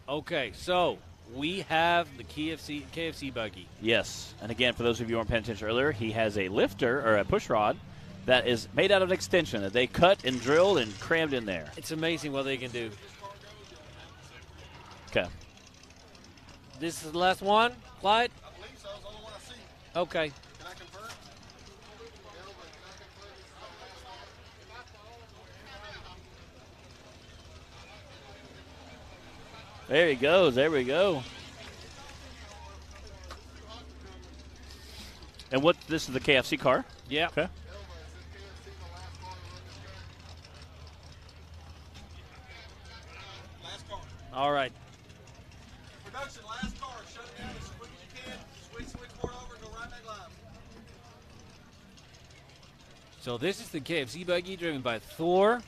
Okay, so we have the KFC buggy. Yes. And again, for those of you who weren't paying attention earlier, he has a lifter or a push rod that is made out of extension that they cut and drilled and crammed in there. It's amazing what they can do. Okay. This is the last one, Clyde? I believe so. It's the only one I see. Okay. Can I confirm? There he goes. There we go. And this is the KFC car? Yeah. Okay. All right. Production, last car. Shut it down as quick as you can. Switchboard over and go right back live. So this is the KFC buggy driven by Thor.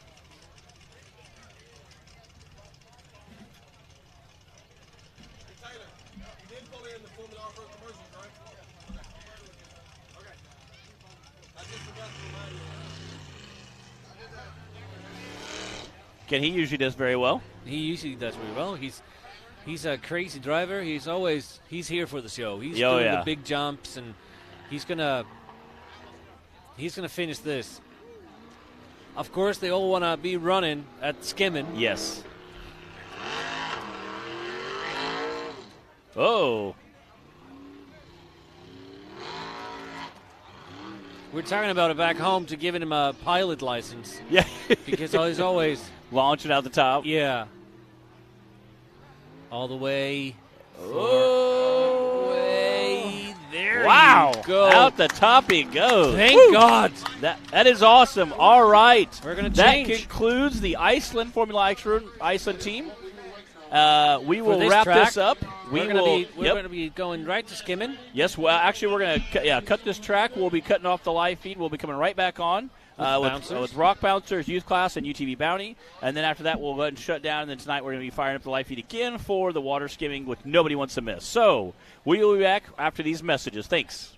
He usually does very well. He usually does very well. He's a crazy driver. He's here for the show. He's doing the big jumps, and he's gonna finish this. Of course, they all want to be running at skimming. Yes. Oh. We're talking about it back home to giving him a pilot license. Yeah. Because he's always launching out the top. Yeah. All the way. Oh. Way. There Wow. you go. Out the top he goes. Thank God. That is awesome. All right. We're going to change. That concludes the Iceland Formula Iceland team. We will wrap this up. We're going to be going right to skimming. Yes, well, actually, we're going to cut this track. We'll be cutting off the live feed. We'll be coming right back on with Rock Bouncers, Youth Class, and UTV Bounty. And then after that, we'll go ahead and shut down. And then tonight, we're going to be firing up the live feed again for the water skimming, which nobody wants to miss. So we will be back after these messages. Thanks.